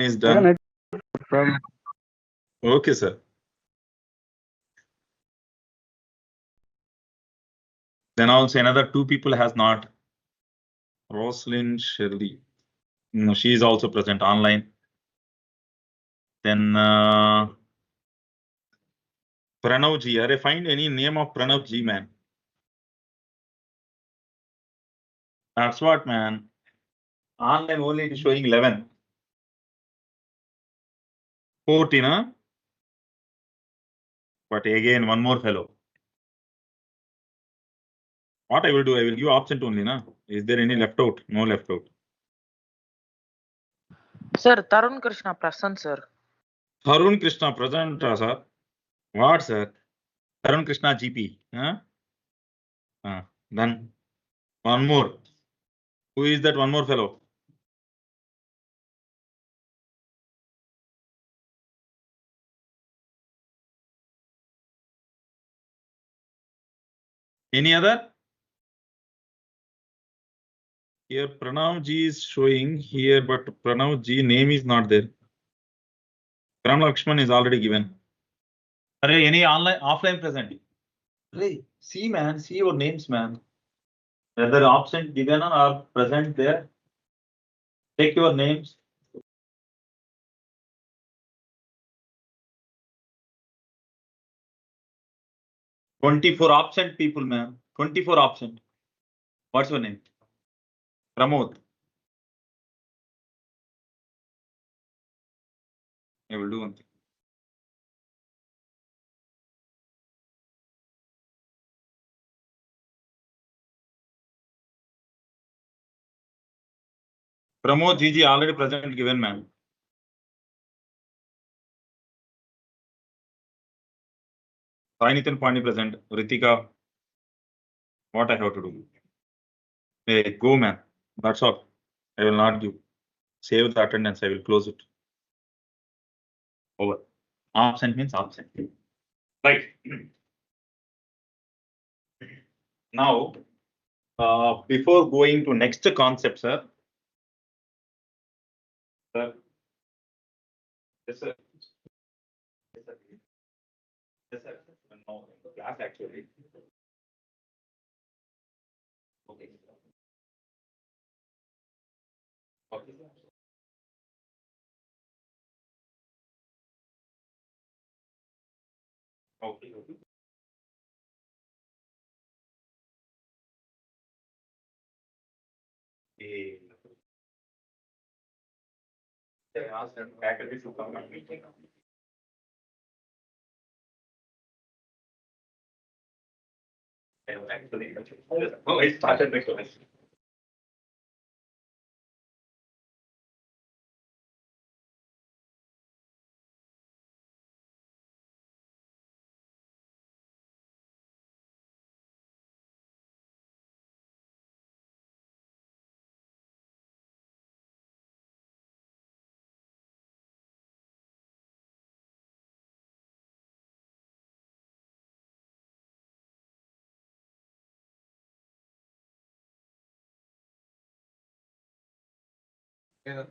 is done. Yeah, from Okay, sir. Then also another two people has not. Roslyn Shirley. No, she is also present online. Then Pranav Ji. Are find any name of Pranav Ji, man? That's what, man. Online only it is showing 11. 14, huh? But again, one more fellow. What I will do, I will give absent only, na? Is there any left out? No left out. Sir, Tarun Krishna present, sir. Harun Krishna present, sir. What, sir? Tarun Krishna GP. Huh? Then one more. Who is that one more fellow? Any other? Here Pranav Ji is showing here, but Pranav Ji name is not there. Ram Lakshman is already given. Are any online offline present? Hey, see man, see your names, man. Whether absent given or present there. Take your names. "24 absent people, man. 24 absent. What's your name? Pramod. I will do one thing. Pramod Gigi already present given, man. Sai Nitin Pani present. Ritika. What I have to do? Hey, go, man. That's all. I will not give. Save the attendance. I will close it. Over. Absent means absent. Right. Now, before going to next concept, sir. Sir. Yes, sir. Yes, sir. Yes, sir. No, class actually. Okay. Okay. Okay. Okay. They asked them faculty to come and meeting. Actually, oh, it started the class. Yeah.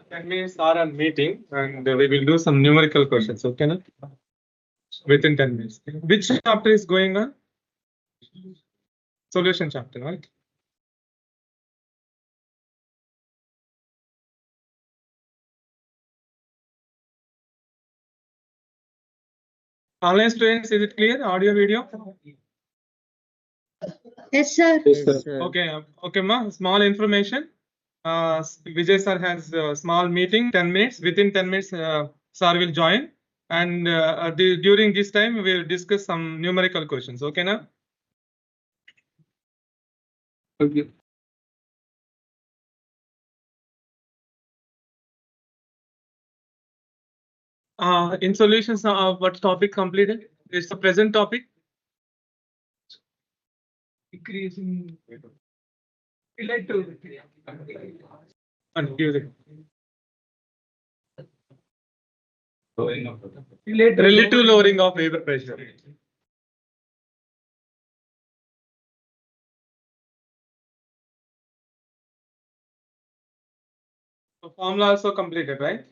10 minutes are on meeting and we will do some numerical questions. Okay, na? Within 10 minutes. Which chapter is going on? Solution chapter, right? Online students, is it clear? Audio, video? Yes, sir. Okay, okay, ma. Small information. Vijay sir has a small meeting, 10 minutes. Within 10 minutes, sir will join. And during this time, we will discuss some numerical questions. Okay, na? Okay. In solutions, what topic completed? It's the present topic. Increasing. Relative. And give it. Relative lowering of vapor pressure. So formula also completed, right?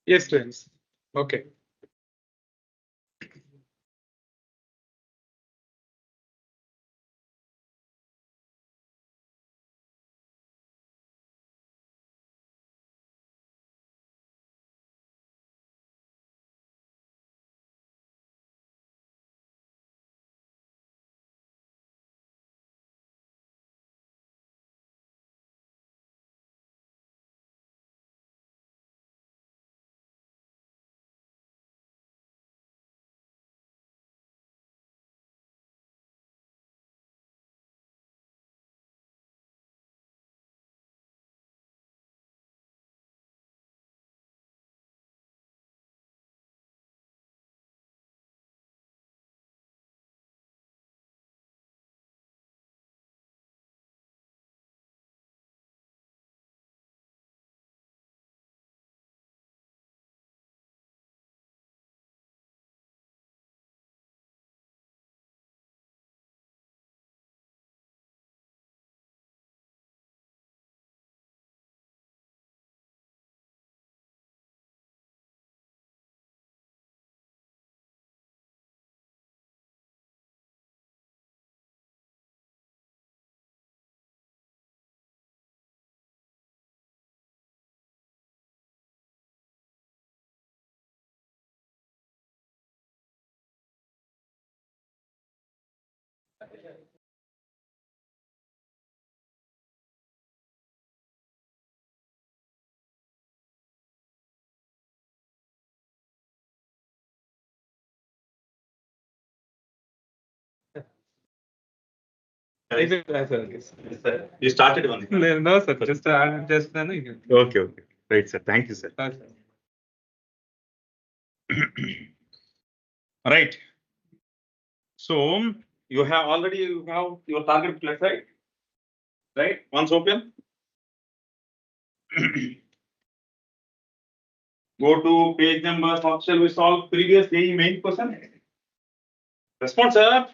Yes, friends. Okay. You started one. No, sir, just Okay, okay. Right, sir. Thank you, sir. Right. So you have already your target place, right? Right? Once open. Go to page number. How shall we solve previous AE main question? Response, sir.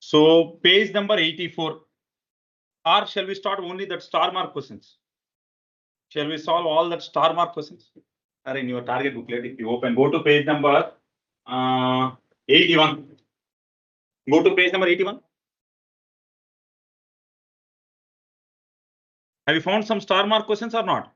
So page number 84. Or shall we start only that star mark questions? Shall we solve all that star mark questions? Or in your target booklet, if you open, go to page number 81. Go to page number 81. Have you found some star mark questions or not?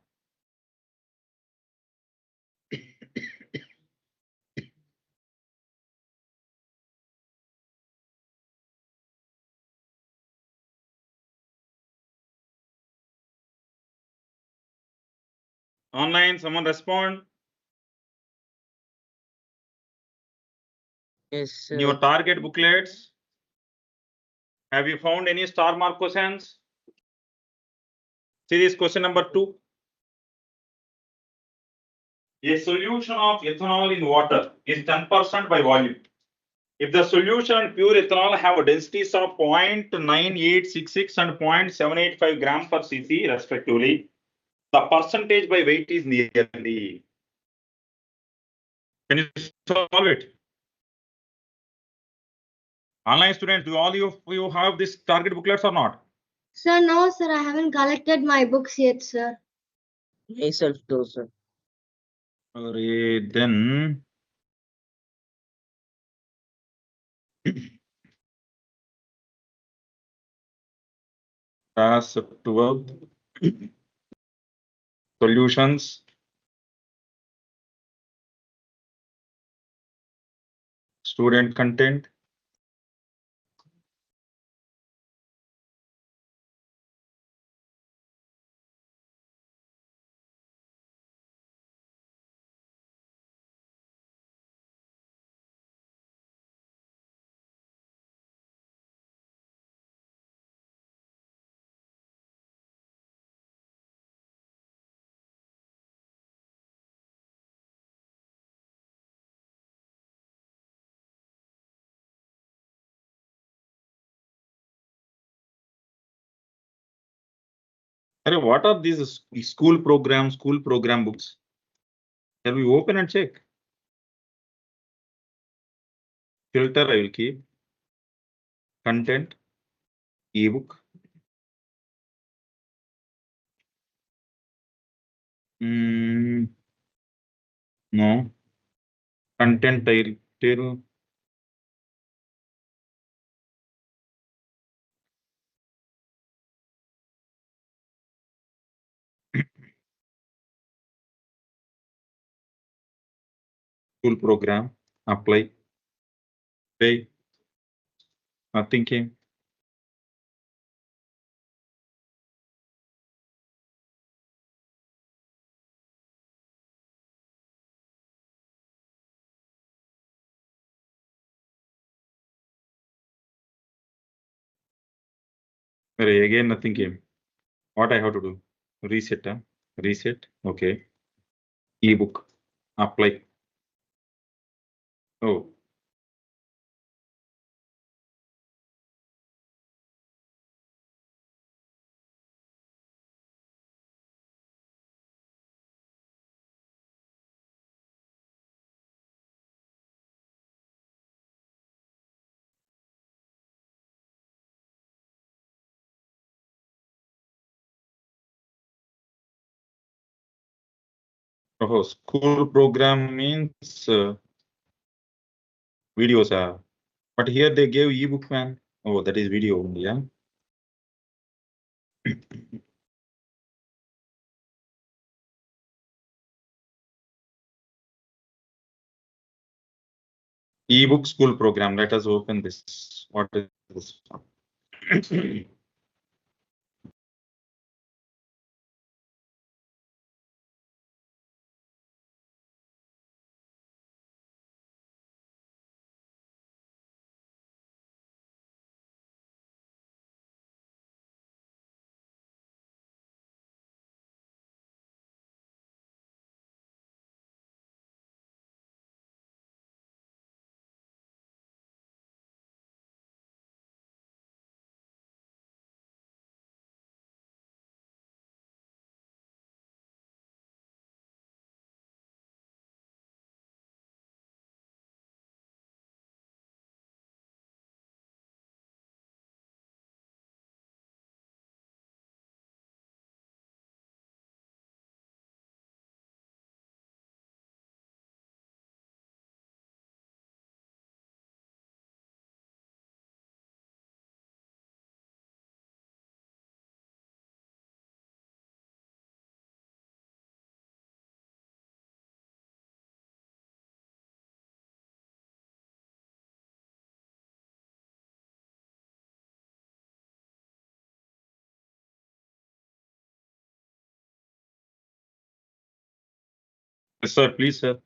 Online, someone respond. Yes, In your target booklets, have you found any star mark questions? See this question number 2. A solution of ethanol in water is 10% by volume. If the solution and pure ethanol have densities of 0.9866 and 0.785 gram per cc respectively, the percentage by weight is nearly. Can you solve it? Online students, do all you have this target booklets or not? Sir, no, sir, I haven't collected my books yet, sir. myself too, sir. Then task 12 solutions. Student content. What are these school program books? Shall we open and check? Filter I will keep. Content, ebook. No. Content title. School program. Apply. Pay. Nothing came. Again nothing came. What I have to do? Reset. Reset. Okay. Ebook. Apply. Oh. Oh, school program means videos. But here they gave ebook, man. Oh, that is video only, yeah. ebook school program. Let us open this. What is this? Yes, sir, please, sir.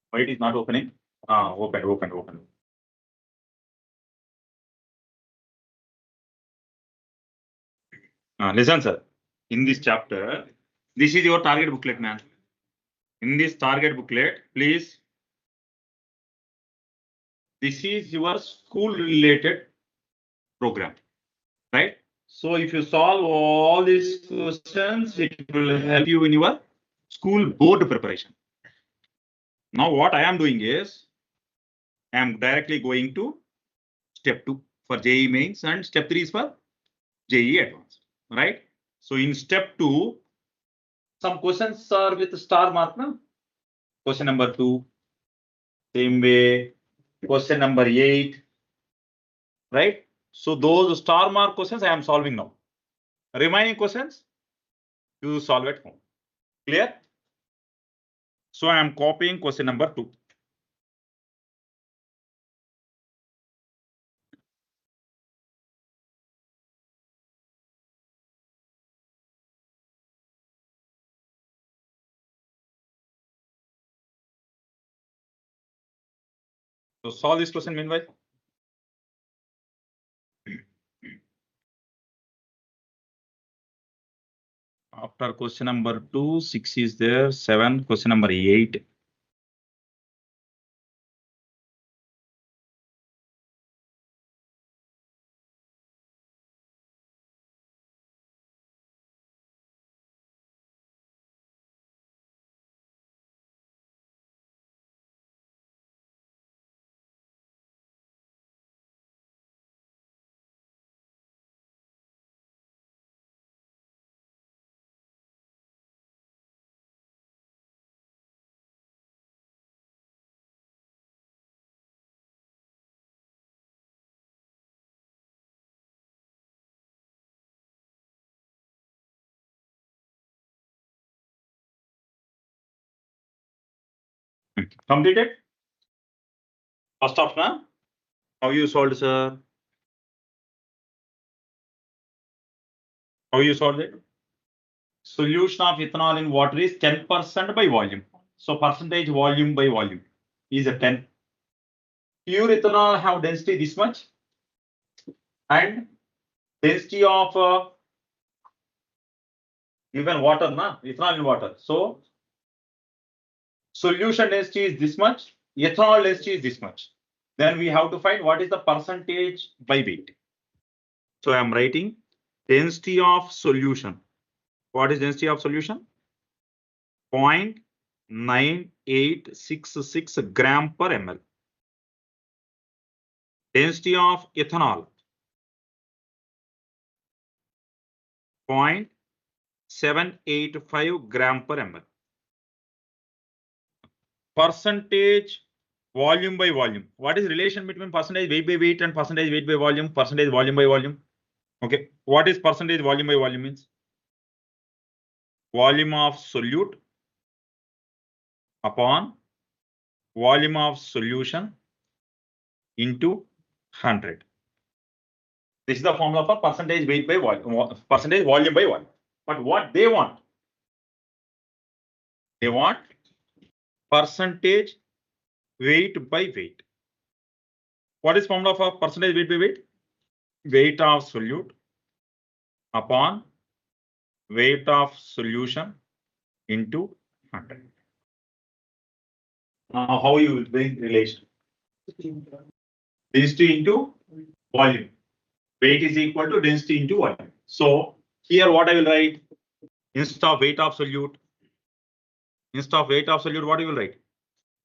Why it is not opening? Open. Listen, sir. In this chapter, this is your target booklet, man. In this target booklet, please. This is your school related program, right? So if you solve all these questions, it will help you in your school board preparation. Now what I am doing is, I am directly going to step 2 for JEE mains and step 3 is for JEE advanced, right? So in step 2, some questions are with star mark, na? Question number 2, same way, question number 8, right? So those star mark questions I am solving now. Remaining questions, you solve at home. Clear? So I am copying question number 2. So solve this question meanwhile. After question number 2, 6 is there, 7, question number 8. Completed? First off, na? How you solved, sir? How you solved it? Solution of ethanol in water is 10% by volume. So percentage volume by volume is a 10. Pure ethanol have density this much and density of given water, na? Ethanol in water. So solution density is this much, ethanol density is this much. Then we have to find what is the percentage by weight. So I am writing density of solution. What is density of solution? 0.9866 gram per ml. Density of ethanol. 0.785 gram per ml. Percentage volume by volume. What is relation between percentage weight by weight and percentage weight by volume? Percentage volume by volume. Okay. What is percentage volume by volume means? Volume of solute upon volume of solution into 100. This is the formula for percentage weight by volume, percentage volume by volume. But what they want? They want percentage weight by weight. What is formula for percentage weight by weight? Weight of solute upon weight of solution into 100. Now, how you will bring relation? Density into volume. Weight is equal to density into volume. So here what I will write? Instead of weight of solute, what you will write?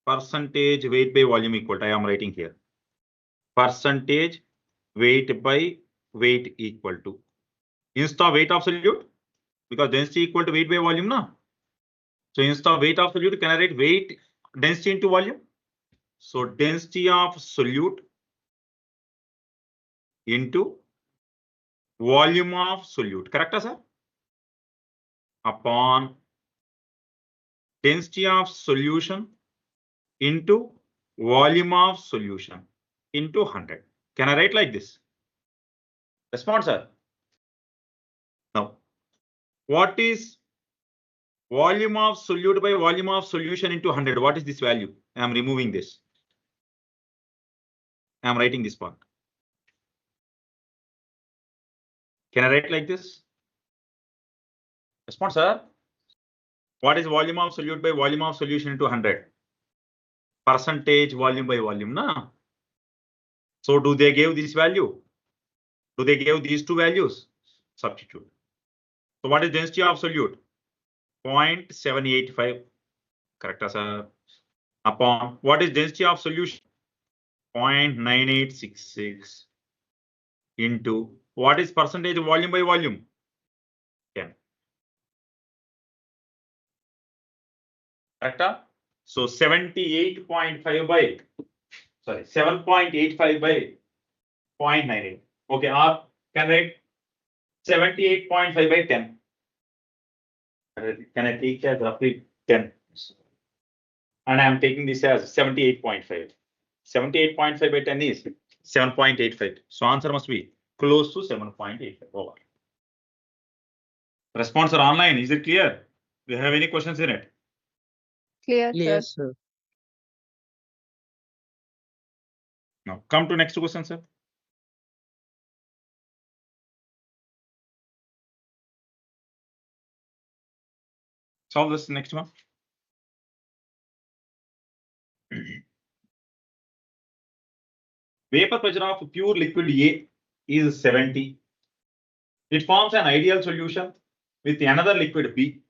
Percentage weight by volume equal to, I am writing here. Percentage weight by weight equal to. Instead of weight of solute, because density equal to weight by volume, na? So instead of weight of solute, can I write weight density into volume? So density of solute into volume of solute. Correct, sir? Upon density of solution into volume of solution into 100. Can I write like this? Respond, sir. Now, what is volume of solute by volume of solution into 100? What is this value? I am removing this. I am writing this part. Can I write like this? Respond, sir. What is volume of solute by volume of solution into 100? Percentage volume by volume, na? So do they give this value? Do they give these two values? Substitute. So what is density of solute? 0.785. Correct, sir. Upon what is density of solution? 0.9866 into what is percentage volume by volume? 10. Correct? So 78.5 by, sorry, 7.85 by 0.98. Okay, or can I write 78.5 by 10? Can I take as roughly 10? And I am taking this as 78.5. 78.5 by 10 is 7.85. So answer must be close to 7.85. Over. Response are online. Is it clear? Do you have any questions in it? Clear, Yes, sir. sir. Now come to next question, sir. Solve this next one. Vapor pressure of pure liquid A is 70. It forms an ideal solution with another liquid B.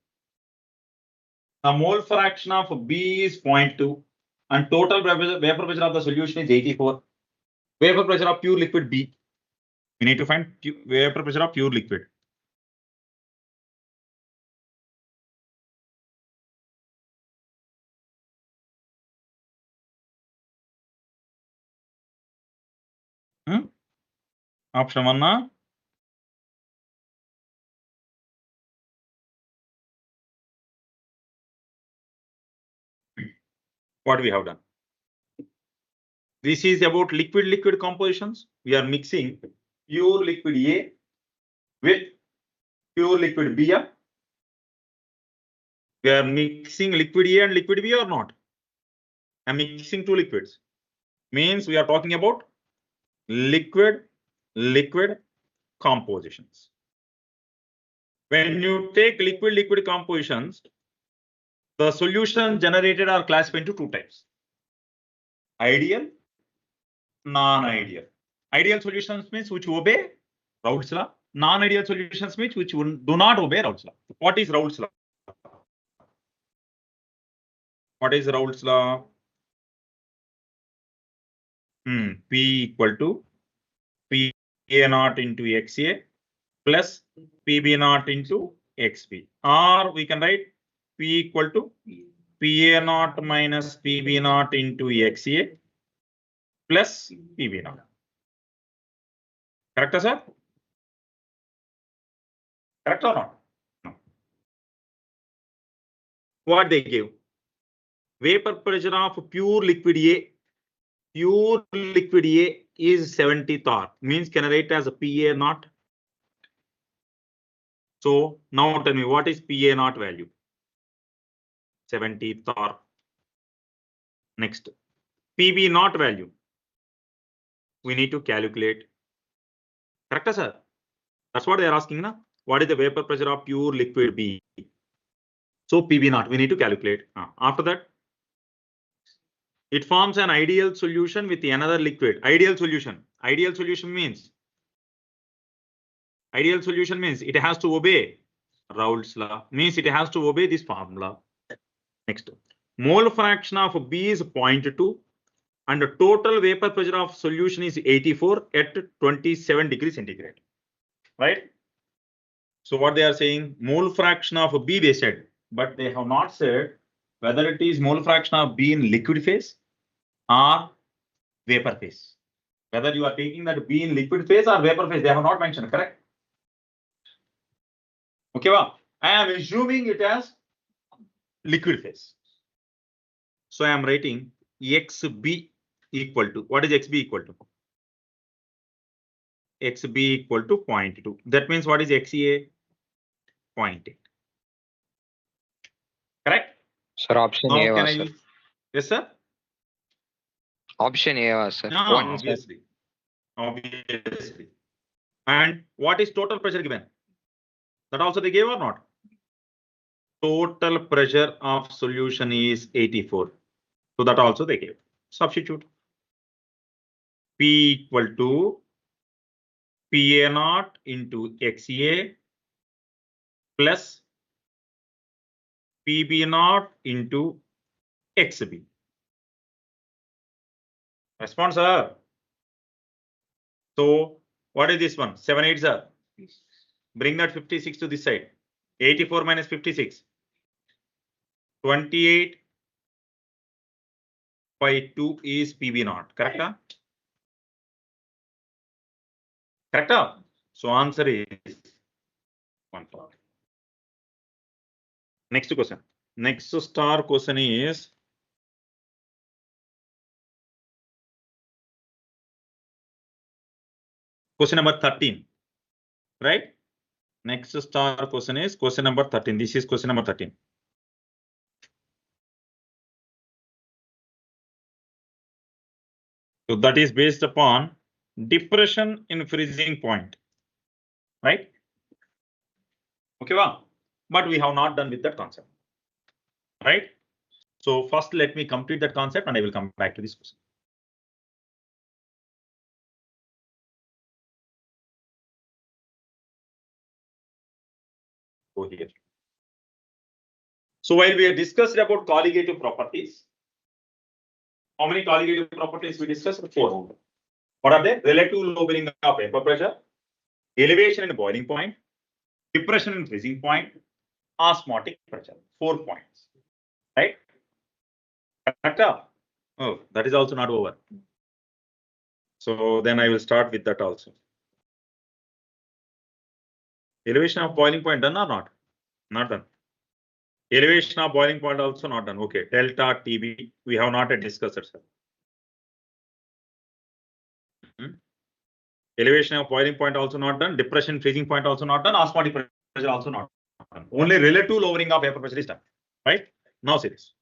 The mole fraction of B is 0.2 and total vapor pressure of the solution is 84. Vapor pressure of pure liquid B. We need to find vapor pressure of pure liquid. Option 1 na? What we have done? This is about liquid compositions. We are mixing pure liquid A with pure liquid B. We are mixing liquid A and liquid B or not? I'm mixing two liquids. Means we are talking about liquid compositions. When you take liquid compositions, the solutions generated are classified into two types: ideal, non-ideal. Ideal solutions means which obey Raoult's law. Non-ideal solutions means which do not obey Raoult's law. What is Raoult's law? What is Raoult's law? P equal to P A naught into XA plus PB naught into XB, or we can write P equal to PA naught minus PB naught into XA plus PB naught. Correct, sir? Correct or not? No. What they give? Vapor pressure of pure liquid A. Pure liquid A is 70 torr. Means can I write as a PA naught? So now tell me what is PA naught value? 70 torr. Next, PB naught value. We need to calculate. Correct, sir? That's what they are asking now. What is the vapor pressure of pure liquid B? So PB naught we need to calculate. After that, it forms an ideal solution with another liquid. Ideal solution. Ideal solution means it has to obey Raoult's law. Means it has to obey this formula. Next, mole fraction of B is 0.2 and the total vapor pressure of solution is 84 at 27 degrees centigrade. Right? So what they are saying, mole fraction of B they said, but they have not said whether it is mole fraction of B in liquid phase or vapor phase. Whether you are taking that B in liquid phase or vapor phase, they have not mentioned, correct? Okay, well, I am assuming it as liquid phase. So I am writing XB equal to, what is XB equal to? XB equal to 0.2. That means what is XA? 0.8. Correct? Sir, option Now A can was, I sir. use? Yes, sir? Option A was, sir. No, One, sir. obviously. And what is total pressure given? That also they gave or not? Total pressure of solution is 84. So that also they gave. Substitute. P equal to PA naught into XA plus PB naught into XB. Response, sir. So what is this one? 7 8, sir. Bring that 56 to this side. 84 minus 56. 28 by 2 is PB naught. Correct? Correct? So answer is 1. Next question. Next star question is question number 13. Right? Next star question is question number 13. This is question number 13. So that is based upon depression in freezing point. Right? Okay, well, but we have not done with that concept. Right? So first let me complete that concept and I will come back to this question. Go here. So while we have discussed about colligative properties, how many colligative properties we discussed? 4. What are they? Relative lowering of vapor pressure, elevation in boiling point, depression in freezing point, osmotic pressure. 4 points. Right? Correct? Oh, that is also not over. So then I will start with that also. Elevation of boiling point done or not? Not done. Elevation of boiling point also not done. Okay, delta TB we have not yet discussed it, sir. Elevation of boiling point also not done. Depression freezing point also not done. Osmotic pressure also not done. Only relative lowering of vapor pressure is done. Right? Now see this.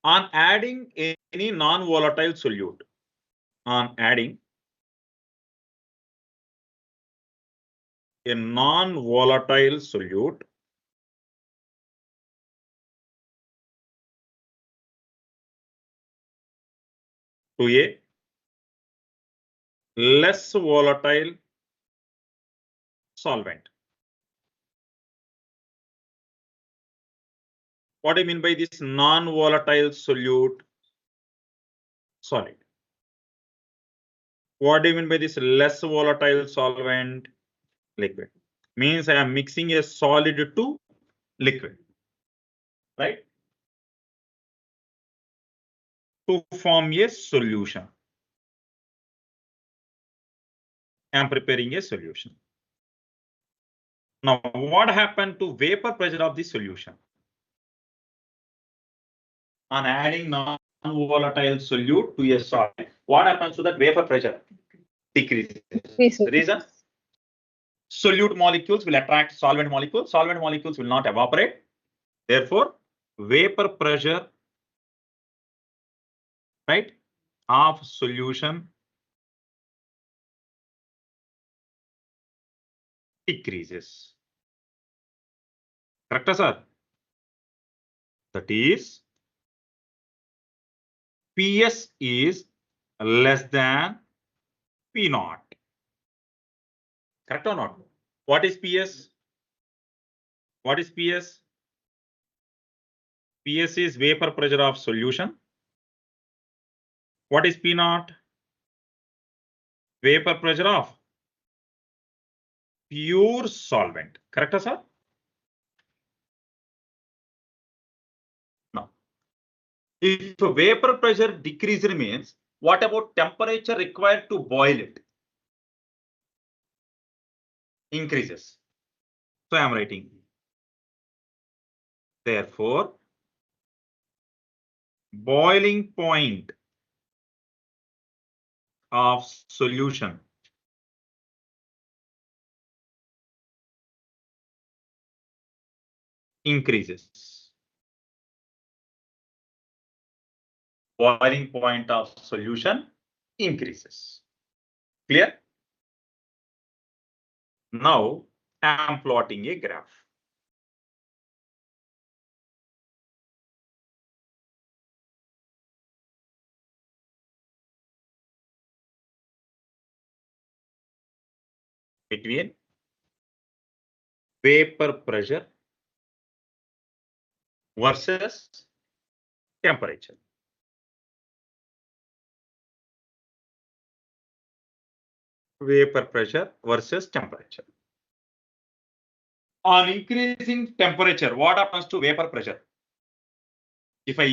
On adding any non-volatile solute, on adding a non-volatile solute to a less volatile solvent. What do you mean by this non-volatile solute solid? What do you mean by this less volatile solvent? Liquid. Means I am mixing a solid to liquid. Right? To form a solution. I am preparing a solution. Now, what happened to vapor pressure of the solution? On adding non-volatile solute to a solid, what happens to that vapor pressure? Decreases. Reason? Solute molecules will attract solvent molecules. Solvent molecules will not evaporate. Therefore, vapor pressure, right, of solution decreases. Correct, sir? That is, PS is less than P naught. Correct or not? What is PS? What is PS? PS is vapor pressure of solution. What is P naught? Vapor pressure of pure solvent. Correct, sir? Now, if vapor pressure decreases means, what about temperature required to boil it? Increases. So I am writing. Therefore, boiling point of solution increases. Boiling point of solution increases. Clear? Now I am plotting a graph. Between vapor pressure versus temperature. Vapor pressure versus temperature. On increasing temperature, what happens to vapor pressure? If I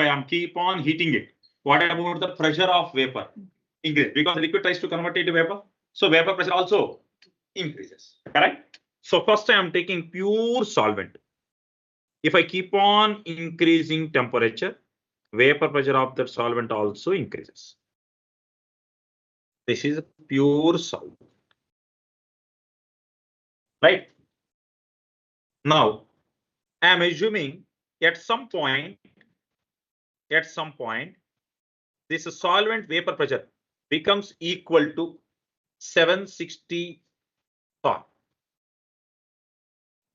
am keep on heating it, what about the pressure of vapor? Increase, because the liquid tries to convert it to vapor. So vapor pressure also increases. Correct? So first I am taking pure solvent. If I keep on increasing temperature, vapor pressure of that solvent also increases. This is pure solvent. Right? Now, I am assuming at some point, this solvent vapor pressure becomes equal to 760 torr.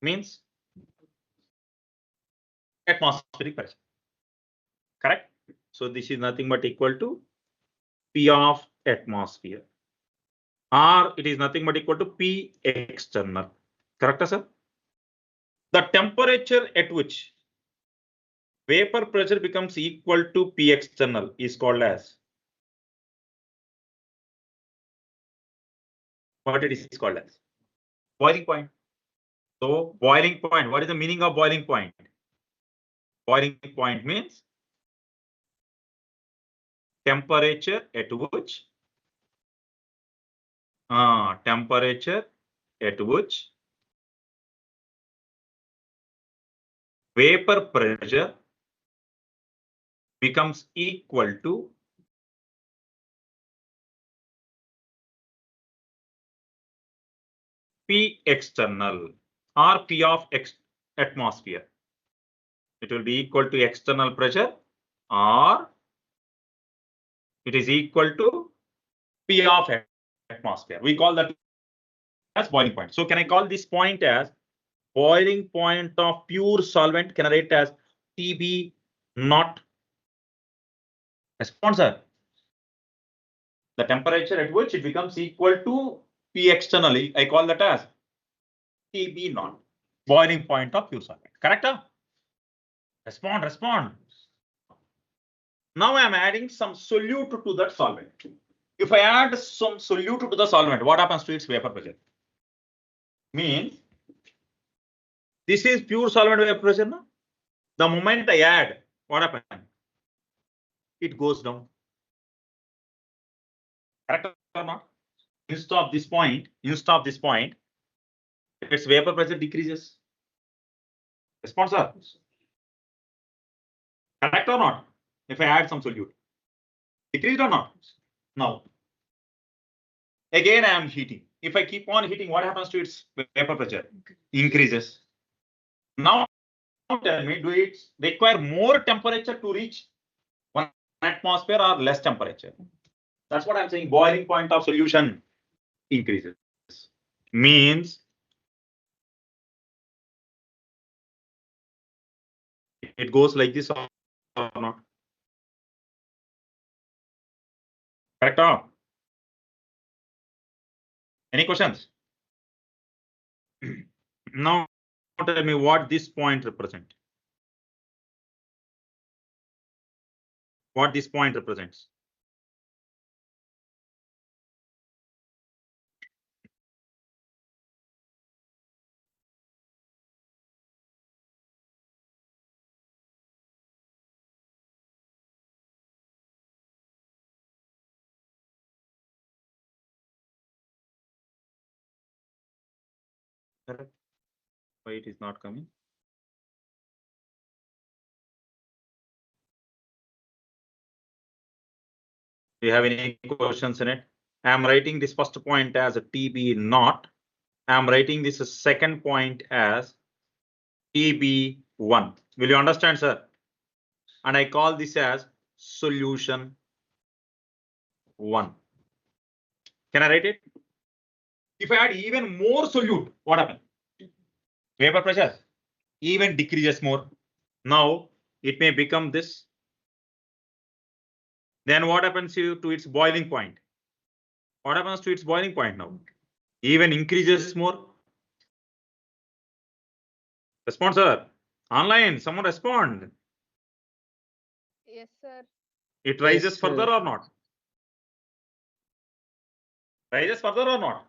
Means atmospheric pressure. Correct? So this is nothing but equal to P of atmosphere, or it is nothing but equal to P external. Correct, sir? The temperature at which vapor pressure becomes equal to P external is called as what it is called as boiling point. So boiling point, what is the meaning of boiling point? Boiling point means temperature at which vapor pressure becomes equal to P external or P of atmosphere. It will be equal to external pressure, or it is equal to P of atmosphere. We call that as boiling point. So can I call this point as boiling point of pure solvent? Can I write as TB not? Response, sir. The temperature at which it becomes equal to P externally, I call that as TB not. Boiling point of pure solvent. Correct? Respond. Now I am adding some solute to that solvent. If I add some solute to the solvent, what happens to its vapor pressure? Means this is pure solvent vapor pressure. No? The moment I add, what happens? It goes down. Correct or not? Instead of this point, its vapor pressure decreases. Response, sir? Correct or not? If I add some solute, decreased or not? Now, again I am heating. If I keep on heating, what happens to its vapor pressure? Increases. Now tell me, do it require more temperature to reach 1 atmosphere or less temperature? That's what I'm saying. Boiling point of solution increases. Means it goes like this or not? Correct or not? Any questions? Now tell me what this point represents. What this point represents. Correct. Why it is not coming? Do you have any questions in it? I am writing this first point as a TB naught. I am writing this second point as TB1. Will you understand, sir? And I call this as solution 1. Can I write it? If I add even more solute, what happens? Vapor pressure even decreases more. Now it may become this. Then what happens to its boiling point? What happens to its boiling point now? Even increases more. Respond, sir. Online, someone respond. Yes, sir. It rises Yes, sir. further or not? Rises further or not?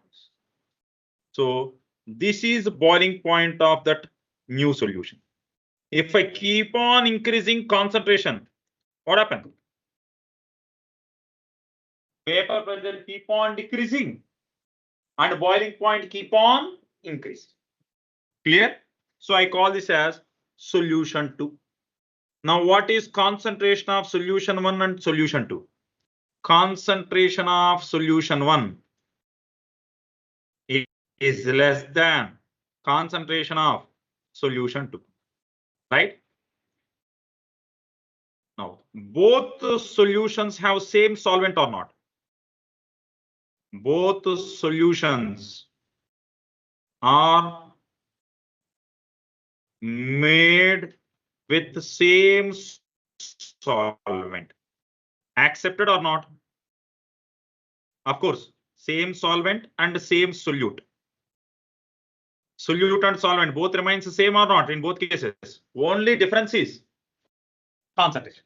So this is the boiling point of that new solution. If I keep on increasing concentration, what happens? Vapor pressure keep on decreasing and boiling point keep on increasing. Clear? So I call this as solution 2. Now what is concentration of solution 1 and solution 2? Concentration of solution 1 is less than concentration of solution 2, right? Now both solutions have same solvent or not? Both solutions are made with the same solvent. Accepted or not? Of course, same solvent and same solute. Solute and solvent both remains the same or not in both cases? Only difference is concentration.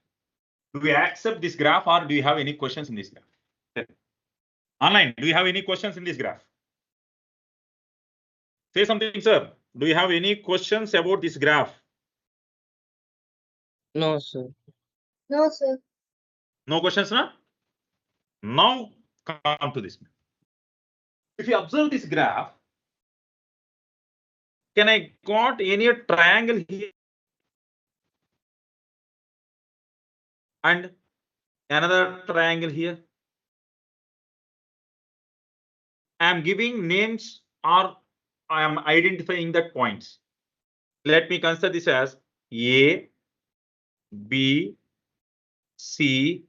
Do we accept this graph or do you have any questions in this graph? Online, do you have any questions in this graph? Say something, sir. Do you have any questions about this graph? No, sir. No, sir. No questions, na? Now come to this. If you observe this graph, can I got any triangle here and another triangle here? I am giving names or I am identifying that points. Let me consider this as A, B, C,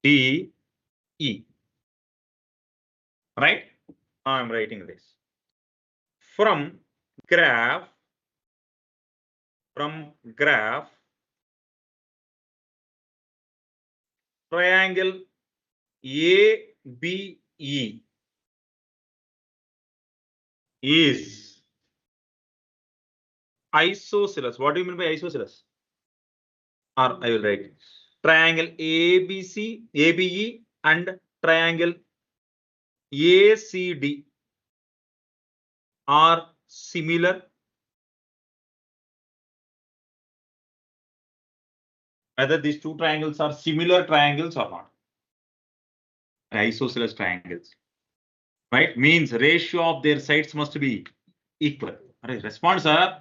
D, E. Right? I am writing this. From graph, triangle ABE is isosceles. What do you mean by isosceles? Or I will write triangle ABC, ABE and triangle ACD are similar? Whether these two triangles are similar triangles or not. Isosceles triangles. Right? Means ratio of their sides must be equal. Alright, respond, sir.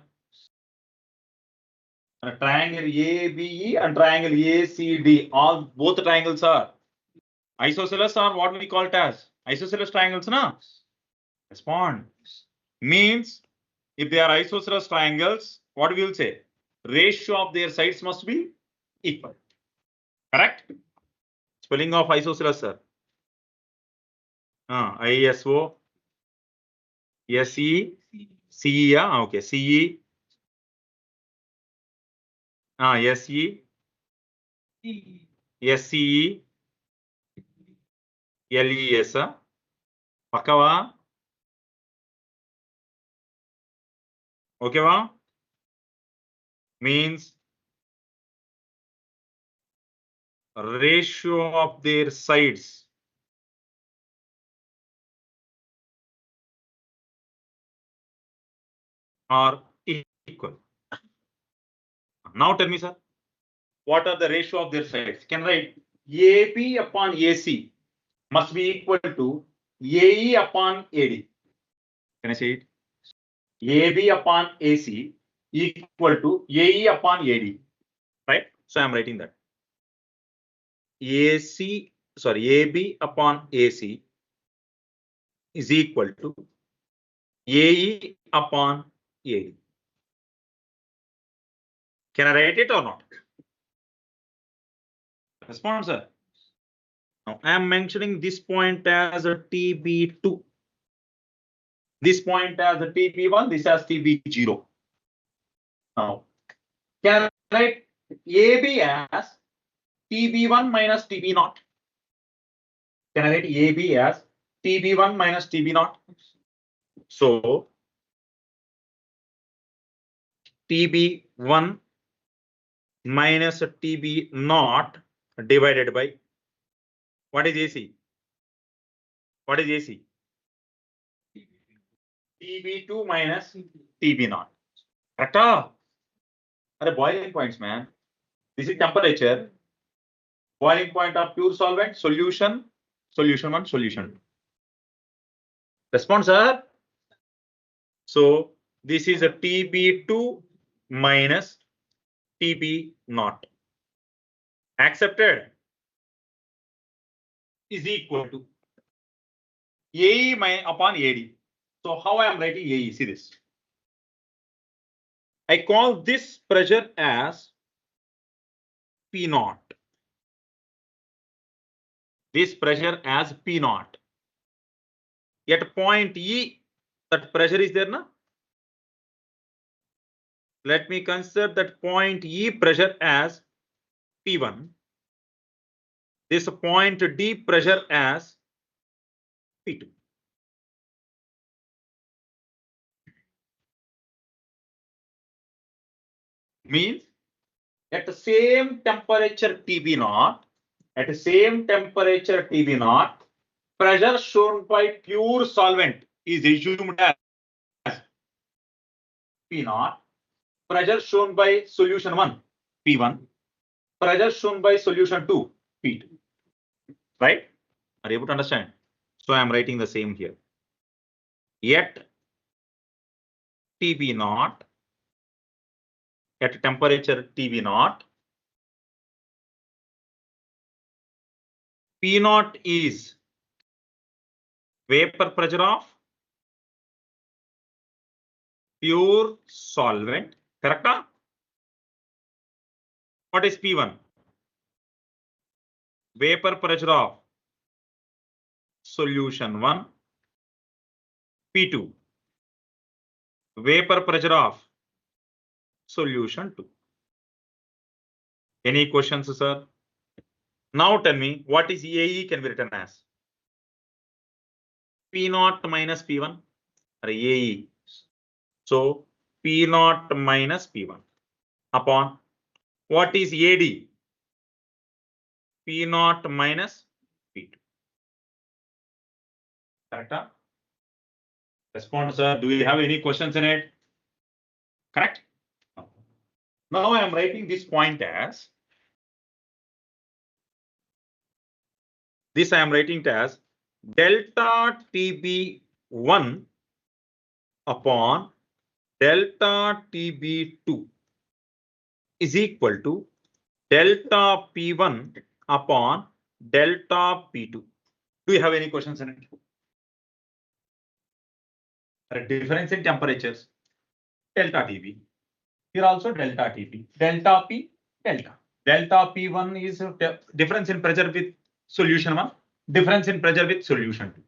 A triangle ABE and triangle ACD. All both triangles are isosceles, or what we call it as isosceles triangles, na? Respond. Means if they are isosceles triangles, what we will say? Ratio of their sides must be equal. Correct? Spelling of isosceles, sir. ISO, SE, CE, okay, CE, SE, SCE, LES, పక్కవా? ఓకేవా? Means ratio of their sides are equal. Now tell me, sir, what are the ratio of their sides? Can write AB upon AC must be equal to AE upon AD. Can I say it? AB upon AC equal to AE upon AD. Right? So I'm writing that. AB upon AC is equal to AE upon AD. Can I write it or not? Respond, sir. Now I am mentioning this point as a TB2. This point as a TB1, this as TB0. Now, can I write AB as TB1 minus TB0? Can I write AB as TB1 minus TB0? So, TB1 minus TB0 divided by, what is AC? What is AC? TB2 minus TB0. Correct? Are boiling points, man. This is temperature. Boiling point of pure solvent, solution, solution 1, solution 2. Response, sir. So this is a TB2 minus TB0. Accepted is equal to AE upon AD. So how I am writing AE? See this. I call this pressure as P0. This pressure as P0. At point E, that pressure is there, na? Let me consider that point E pressure as P1. This point D pressure as P2. Means at the same temperature TB0, at the same temperature TB0, pressure shown by pure solvent is assumed as P0. Pressure shown by solution 1, P1. Pressure shown by solution 2, P2. Right? Are you able to understand? So I am writing the same here. Yet TB0, at temperature TB0, P0 is vapor pressure of pure solvent. Correct? What is P1? Vapor pressure of solution 1. P2. Vapor pressure of solution 2. Any questions, sir? Now tell me, what is AE can be written as? P0 minus P1 or AE. So P0 minus P1 upon what is AD? P0 minus P2. Correct? Respond, sir. Do you have any questions in it? Correct? Now I am writing this point as this. I am writing it as delta TB1 upon delta TB2 is equal to delta P1 upon delta P2. Do you have any questions in it? A difference in temperatures, delta TB. Here also delta TB, delta P, delta. Delta P1 is difference in pressure with solution 1, difference in pressure with solution 2.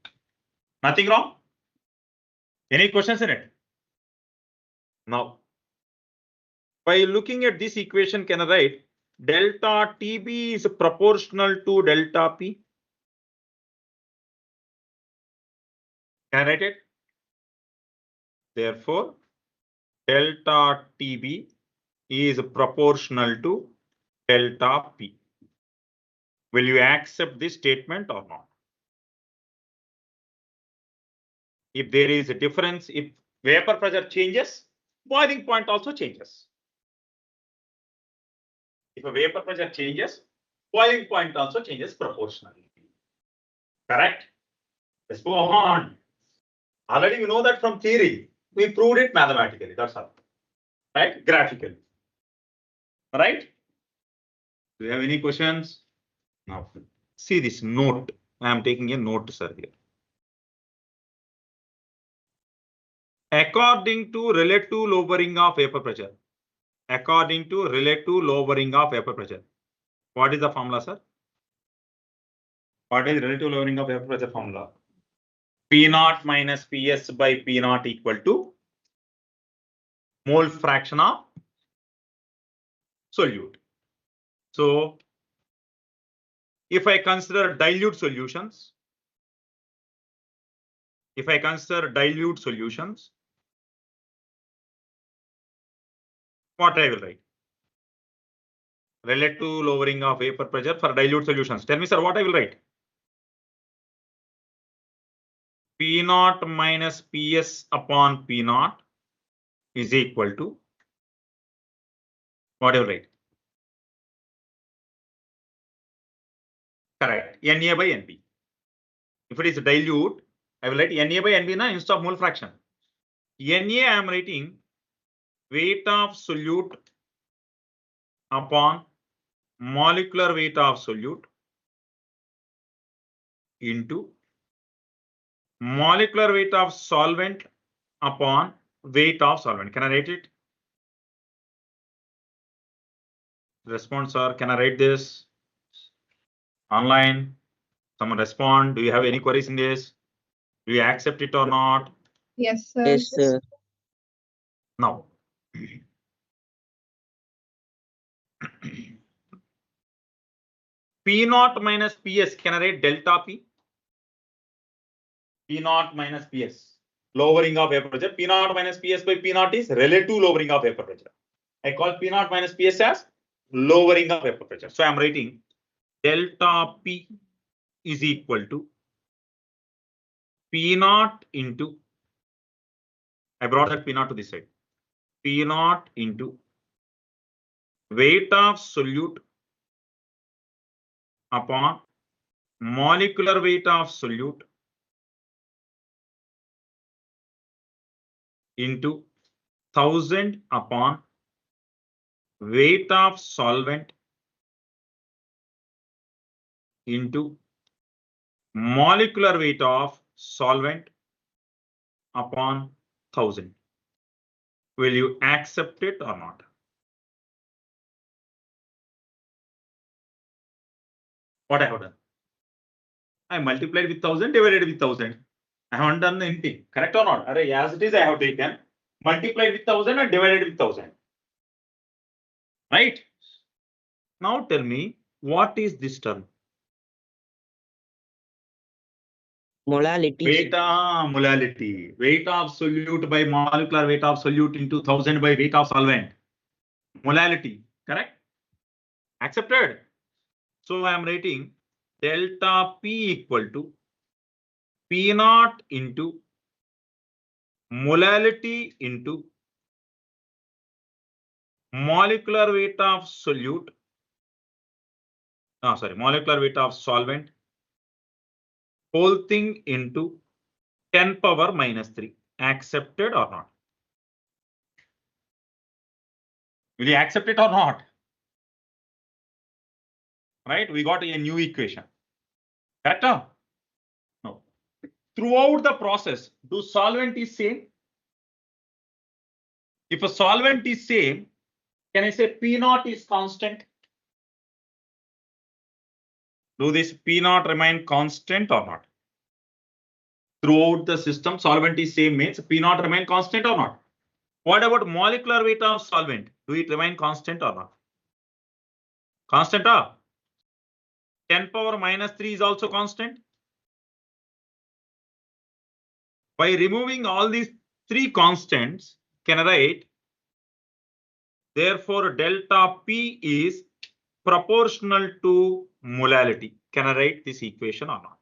Nothing wrong? Any questions in it? Now, by looking at this equation, can I write delta TB is proportional to delta P? Can I write it? Therefore, delta TB is proportional to delta P. Will you accept this statement or not? If there is a difference, if vapor pressure changes, boiling point also changes. If a vapor pressure changes, boiling point also changes proportionally. Correct? Let's go on. Already you know that from theory. We proved it mathematically. That's all. Right? Graphically. Right? Do you have any questions? Now, see this note. I am taking a note, sir, here. According to relative lowering of vapor pressure. According to relative lowering of vapor pressure. What is the formula, sir? What is relative lowering of vapor pressure formula? P0 minus PS by P0 equal to mole fraction of solute. So, if I consider dilute solutions, what I will write? Relative lowering of vapor pressure for dilute solutions. Tell me, sir, what I will write? P0 minus PS upon P0 is equal to what I will write? Correct. Na by Nb. If it is dilute, I will write Na by Nb na instead of mole fraction. Na I am writing weight of solute upon molecular weight of solute into molecular weight of solvent upon weight of solvent. Can I write it? Response, sir. Can I write this? Online. Someone respond. Do you have any queries in this? Do you accept it or not? Yes, sir. Yes, sir. Now. P0 minus PS. Can I write delta P? P0 minus PS. Lowering of vapor pressure. P0 minus PS by P0 is relative lowering of vapor pressure. I call P0 minus PS as lowering of vapor pressure. So I'm writing delta P is equal to P0 into, I brought that P0 to this side, P0 into weight of solute upon molecular weight of solute into 1000 upon weight of solvent into molecular weight of solvent upon 1000. Will you accept it or not? What I have done? I multiplied with 1000, divided with 1000. I haven't done anything. Correct or not? Array, as it is, I have taken multiplied with 1000 and divided with 1000. Right? Now tell me, what is this term? Molality. Molality. Weight of solute by molecular weight of solute into 1000 by weight of solvent. Molality. Correct? Accepted. So I am writing delta P equal to P0 into molality into molecular weight of solute. Molecular weight of solvent. Whole thing into 10 power minus 3. Accepted or not? Will you accept it or not? Right? We got a new equation. Correct? No. Throughout the process, do solvent is same? If a solvent is same, can I say P naught is constant? Do this P naught remain constant or not? Throughout the system, solvent is same means P naught remain constant or not? What about molecular weight of solvent? Do it remain constant or not? Constant or? 10 power minus 3 is also constant. By removing all these three constants, can I write? Therefore, delta P is proportional to molality. Can I write this equation or not?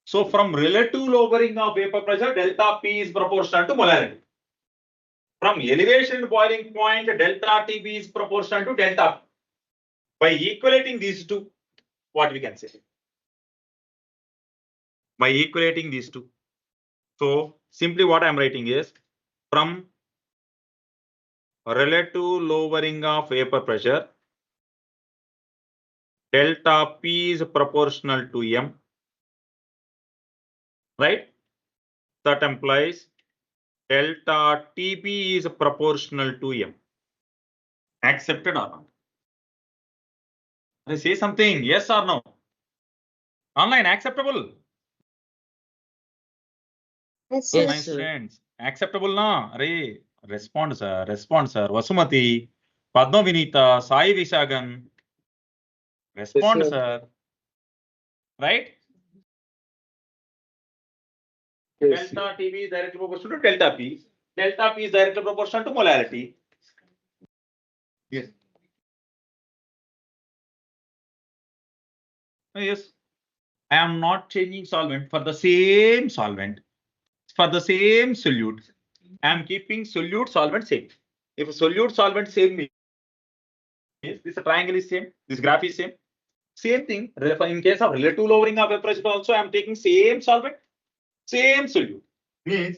So from relative lowering of vapor pressure, delta P is proportional to molality. From elevation boiling point, delta TB is proportional to delta P. By equating these two, what we can say? By equating these two. So simply what I'm writing is from relative lowering of vapor pressure, delta P is proportional to M, right? That implies delta TB is proportional to M. Accepted or not? I say something, yes or no? Online, acceptable? Yes, sir. Yes, My sir. friends, acceptable na? Arey, respond sir, Vasumati, Padma Vinita, Sai Vishagan. Respond sir. Right? Delta TB is directly proportional to delta P. Delta P is directly proportional to molality. Yes. Yes. I am not changing solvent for the same solvent. For the same solute. I am keeping solute solvent same. If a solute solvent same means this triangle is same, this graph is same. Same thing. In case of relative lowering of vapor pressure also, I am taking same solvent, same solute. Means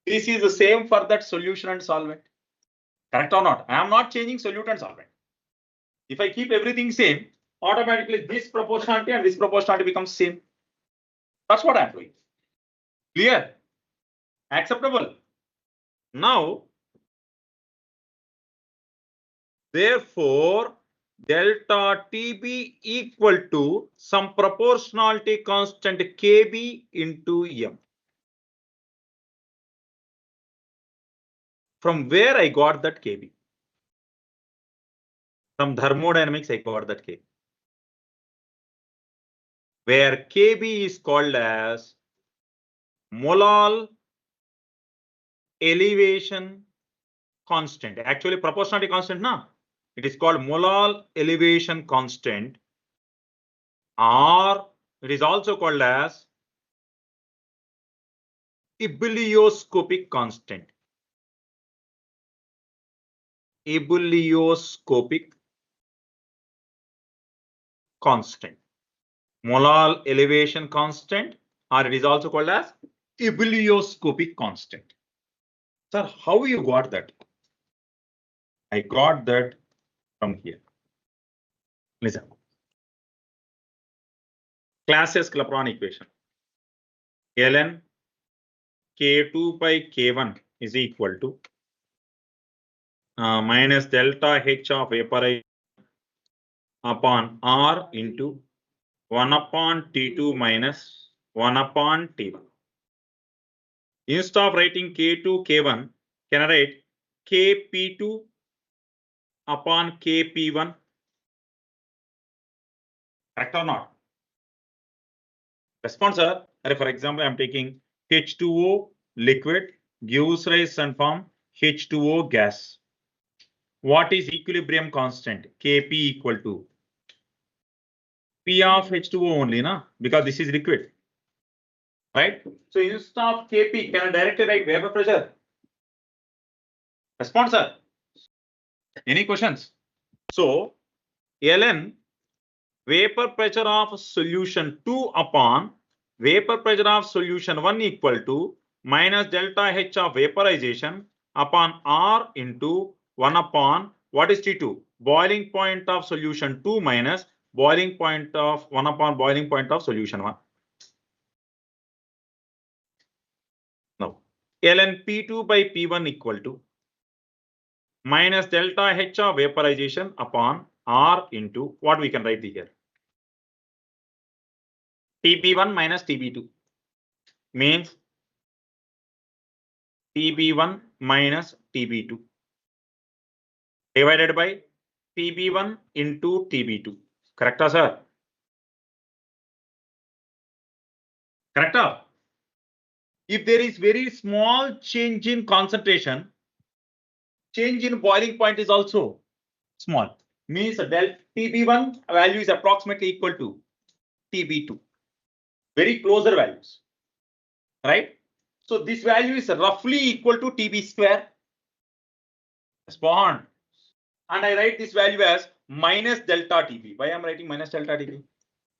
this is the same for that solution and solvent. Correct or not? I am not changing solute and solvent. If I keep everything same, automatically this proportionality and this proportionality becomes same. That's what I am doing. Clear? Acceptable? Now, therefore, delta TB equal to some proportionality constant KB into M. From where I got that KB? From thermodynamics, I got that KB. Where KB is called as molal elevation constant. Actually, proportionality constant, na? It is called molal elevation constant, or it is also called as ebullioscopic constant. Ebullioscopic constant. Molal elevation constant, or it is also called as ebullioscopic constant. Sir, how you got that? I got that from here. Listen. Classes Clapeyron equation. Ln K2 by K1 is equal to minus delta H of vaporization upon R into 1 upon T2 minus 1 upon T1. Instead of writing K2, K1, can I write Kp2 upon Kp1? Correct or not? Response, sir. For example, I am taking H2O liquid gives rise and form H2O gas. What is equilibrium constant? Kp equal to P of H2O only, na? Because this is liquid. Right? So instead of Kp, can I directly write vapor pressure? Response, sir. Any questions? So Ln vapor pressure of solution 2 upon vapor pressure of solution 1 equal to minus delta H of vaporization upon R into 1 upon what is T2? Boiling point of solution 2 minus boiling point of 1 upon boiling point of solution 1. Now, Ln P2 by P1 equal to minus delta H of vaporization upon R into what we can write here? TB1 minus TB2 means TB1 minus TB2 divided by TB1 into TB2. Correct, sir? Correct. If there is very small change in concentration, change in boiling point is also small. Means del TB1 value is approximately equal to TB2. Very closer values. Right? So this value is roughly equal to TB square. Respond. And I write this value as minus delta TB. Why I'm writing minus delta TB?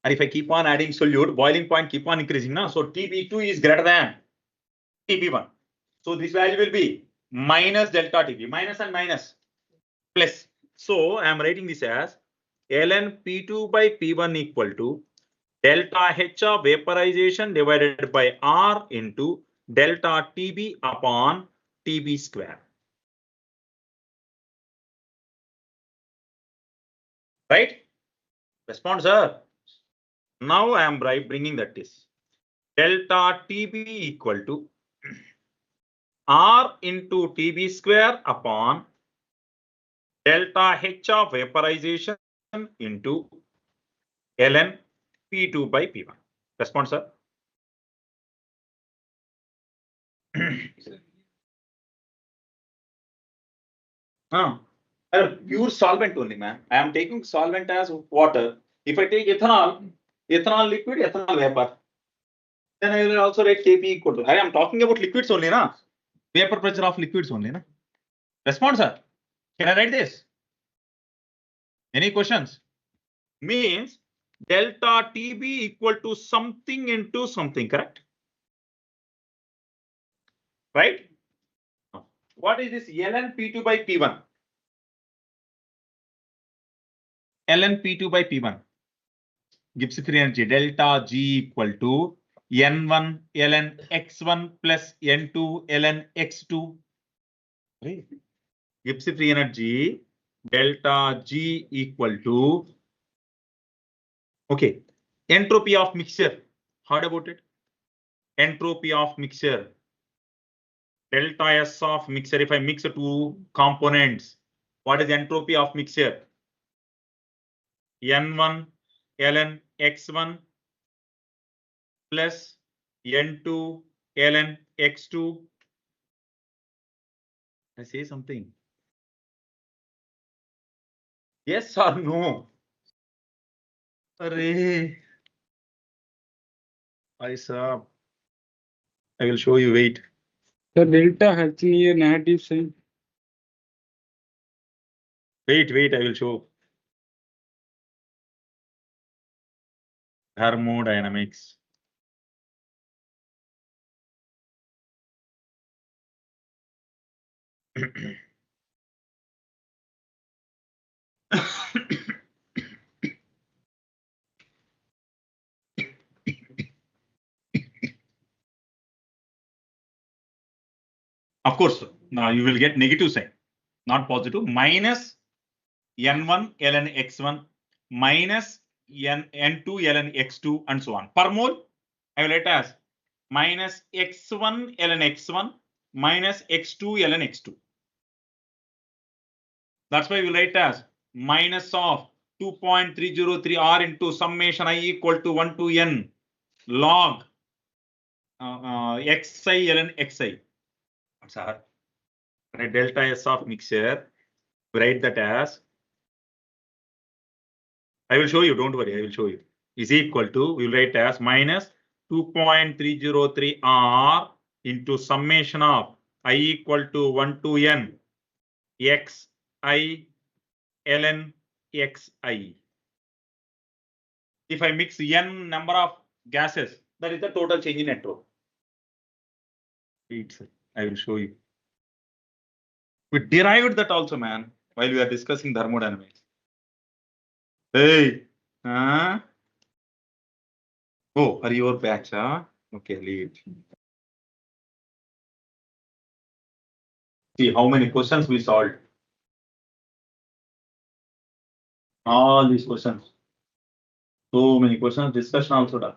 And if I keep on adding solute, boiling point keep on increasing now. So TB2 is greater than TB1. So this value will be minus delta TB. Minus and minus plus. So I am writing this as Ln P2 by P1 equal to delta H of vaporization divided by R into delta TB upon TB square. Right? Respond, sir. Now I am bringing that is delta TB equal to R into TB square upon delta H of vaporization into Ln P2 by P1. Respond, sir. Pure solvent only, man. I am taking solvent as water. If I take ethanol, ethanol liquid, ethanol vapor, then I will also write Kp equal to. I am talking about liquids only, na? Vapor pressure of liquids only, na? Respond, sir. Can I write this? Any questions? Means delta TB equal to something into something, correct? Right? What is this Ln P2 by P1? Ln P2 by P1 gives free energy delta G equal to N1 Ln X1 plus N2 Ln X2. Right? Gives free energy delta G equal to, okay, entropy of mixture. Heard about it? Entropy of mixture. Delta S of mixture. If I mix two components, what is entropy of mixture? N1 Ln X1 plus N2 Ln X2. I say something. Yes or no? Array. I will show you. Wait. The delta has a negative sign. Wait. I will show. Thermodynamics. Of course, now you will get negative sign, not positive. Minus N1 Ln X1 minus N2 Ln X2 and so on. Per mole, I will write as minus X1 Ln X1 minus X2 Ln X2. That's why we will write as minus of 2.303 R into summation I equal to 1 to N log Xi Ln Xi. Sir, delta S of mixture, write that as, I will show you, don't worry, I will show you. is equal to, we will write as minus 2.303 R into summation of I equal to 1 to N X I ln Xi. If I mix N number of gases, that is the total change in entropy. I will show you. We derived that also, man, while we are discussing thermodynamics. Hey, oh, are you your batch? Huh? Okay, leave it. See how many questions we solved. All these questions. So many questions, discussion also done.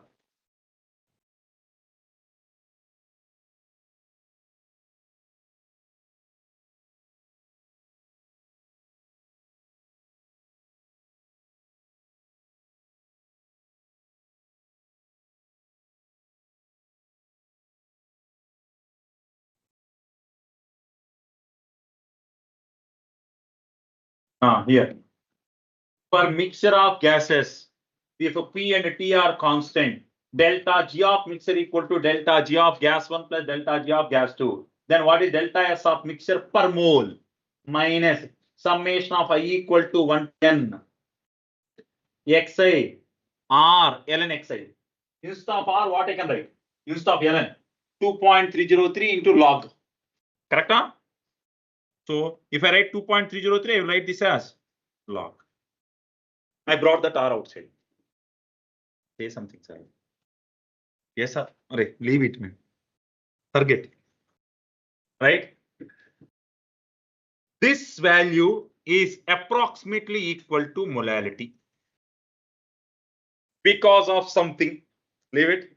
Here. For mixture of gases, if P and T are constant, delta G of mixture equal to delta G of gas 1 plus delta G of gas 2. Then what is delta S of mixture per mole minus summation of I equal to 1 N Xi R ln Xi. Instead of R, what I can write? Instead of ln 2.303 into log. Correct? Huh? So if I write 2.303, I will write this as log. I brought that R outside. Say something, sir. Yes, sir. Alright, leave it, man. Forget. Right? This value is approximately equal to molality. Because of something. Leave it.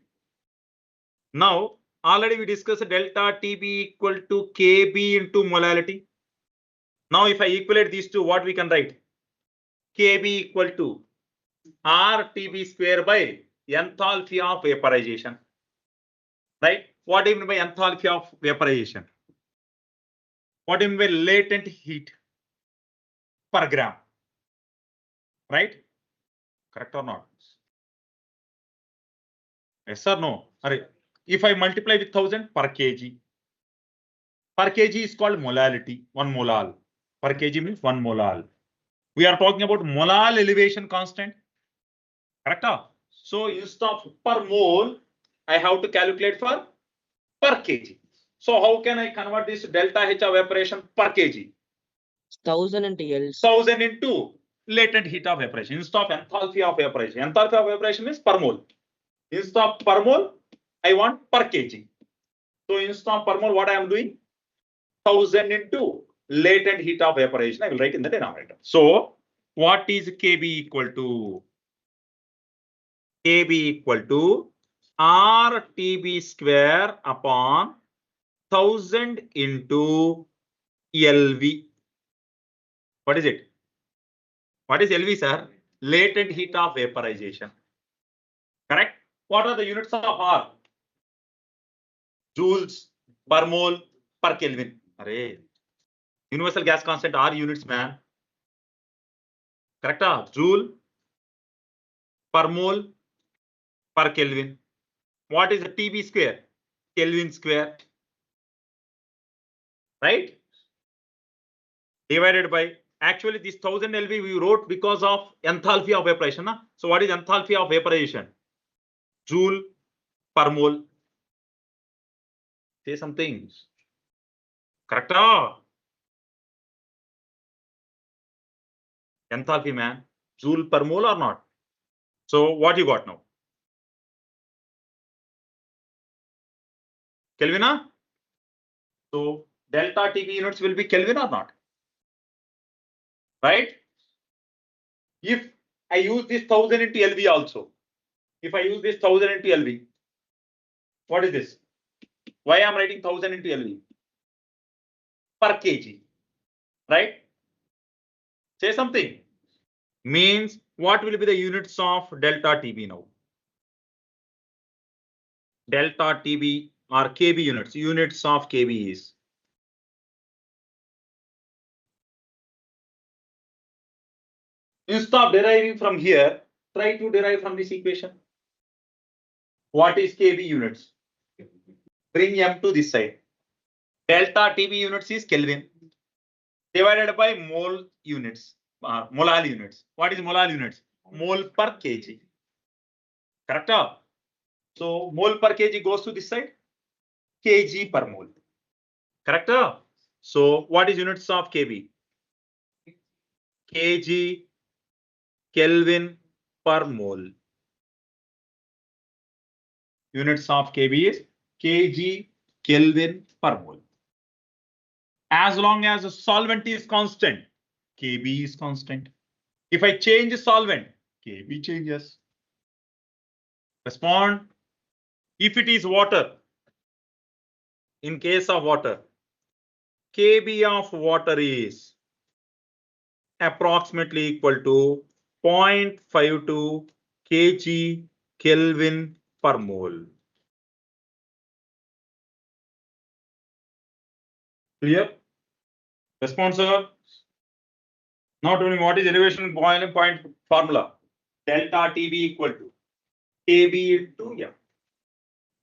Now, already we discussed delta TB equal to KB into molality. Now, if I equate these two, what we can write? KB equal to RTB square by enthalpy of vaporization. Right? What do you mean by enthalpy of vaporization? What do you mean by latent heat per gram? Right? Correct or not? Yes or no? If I multiply with 1000 per kg. Per kg is called molality, 1 molal. Per kg means 1 molal. We are talking about molal elevation constant. Correct? So instead of per mole, I have to calculate for per kg. So how can I convert this delta H of evaporation per kg? 1000 into L. 1000 into latent heat of evaporation. Instead of enthalpy of evaporation. Enthalpy of evaporation means per mole. Instead of per mole, I want per kg. So instead of per mole, what I am doing? 1000 into latent heat of evaporation. I will write in the denominator. So what is KB equal to? KB equal to RTB square upon 1000 into LV. What is it? What is LV, sir? Latent heat of vaporization. Correct? What are the units of R? Joules per mole per Kelvin. Array. Universal gas constant R units, man. Correct? Joule per mole per Kelvin. What is the TB square? Kelvin square. Right? Divided by, actually this 1000 LV we wrote because of enthalpy of evaporation. Na? So what is enthalpy of vaporization? Joule per mole. Say something. Correct? Enthalpy, man. Joule per mole or not? So what you got now? Kelvin? So delta TB units will be Kelvin or not? Right? If I use this 1000 into LV also, if I use this 1000 into LV, what is this? Why I'm writing 1000 into LV? Per kg, right? Say something. Means what will be the units of delta TB now? Delta TB or KB units. Units of KB is. Instead of deriving from here try to derive from this equation. What is kb units? Bring m to this side. Delta TB units is Kelvin divided by mole units, molal units. What is molal units? Mole per kg. Correct? So mole per kg goes to this side, kg per mole. Correct? So what is units of kb? Kg Kelvin per mole. Units of kb is kg Kelvin per mole. As long as the solvent is constant, kb is constant. If I change the solvent, kb changes. Respond. If it is water, in case of water, kb of water is approximately equal to 0.52 kg Kelvin per mole. Clear? Response, sir. Not only what is elevation boiling point formula, delta TB equal to kb into m.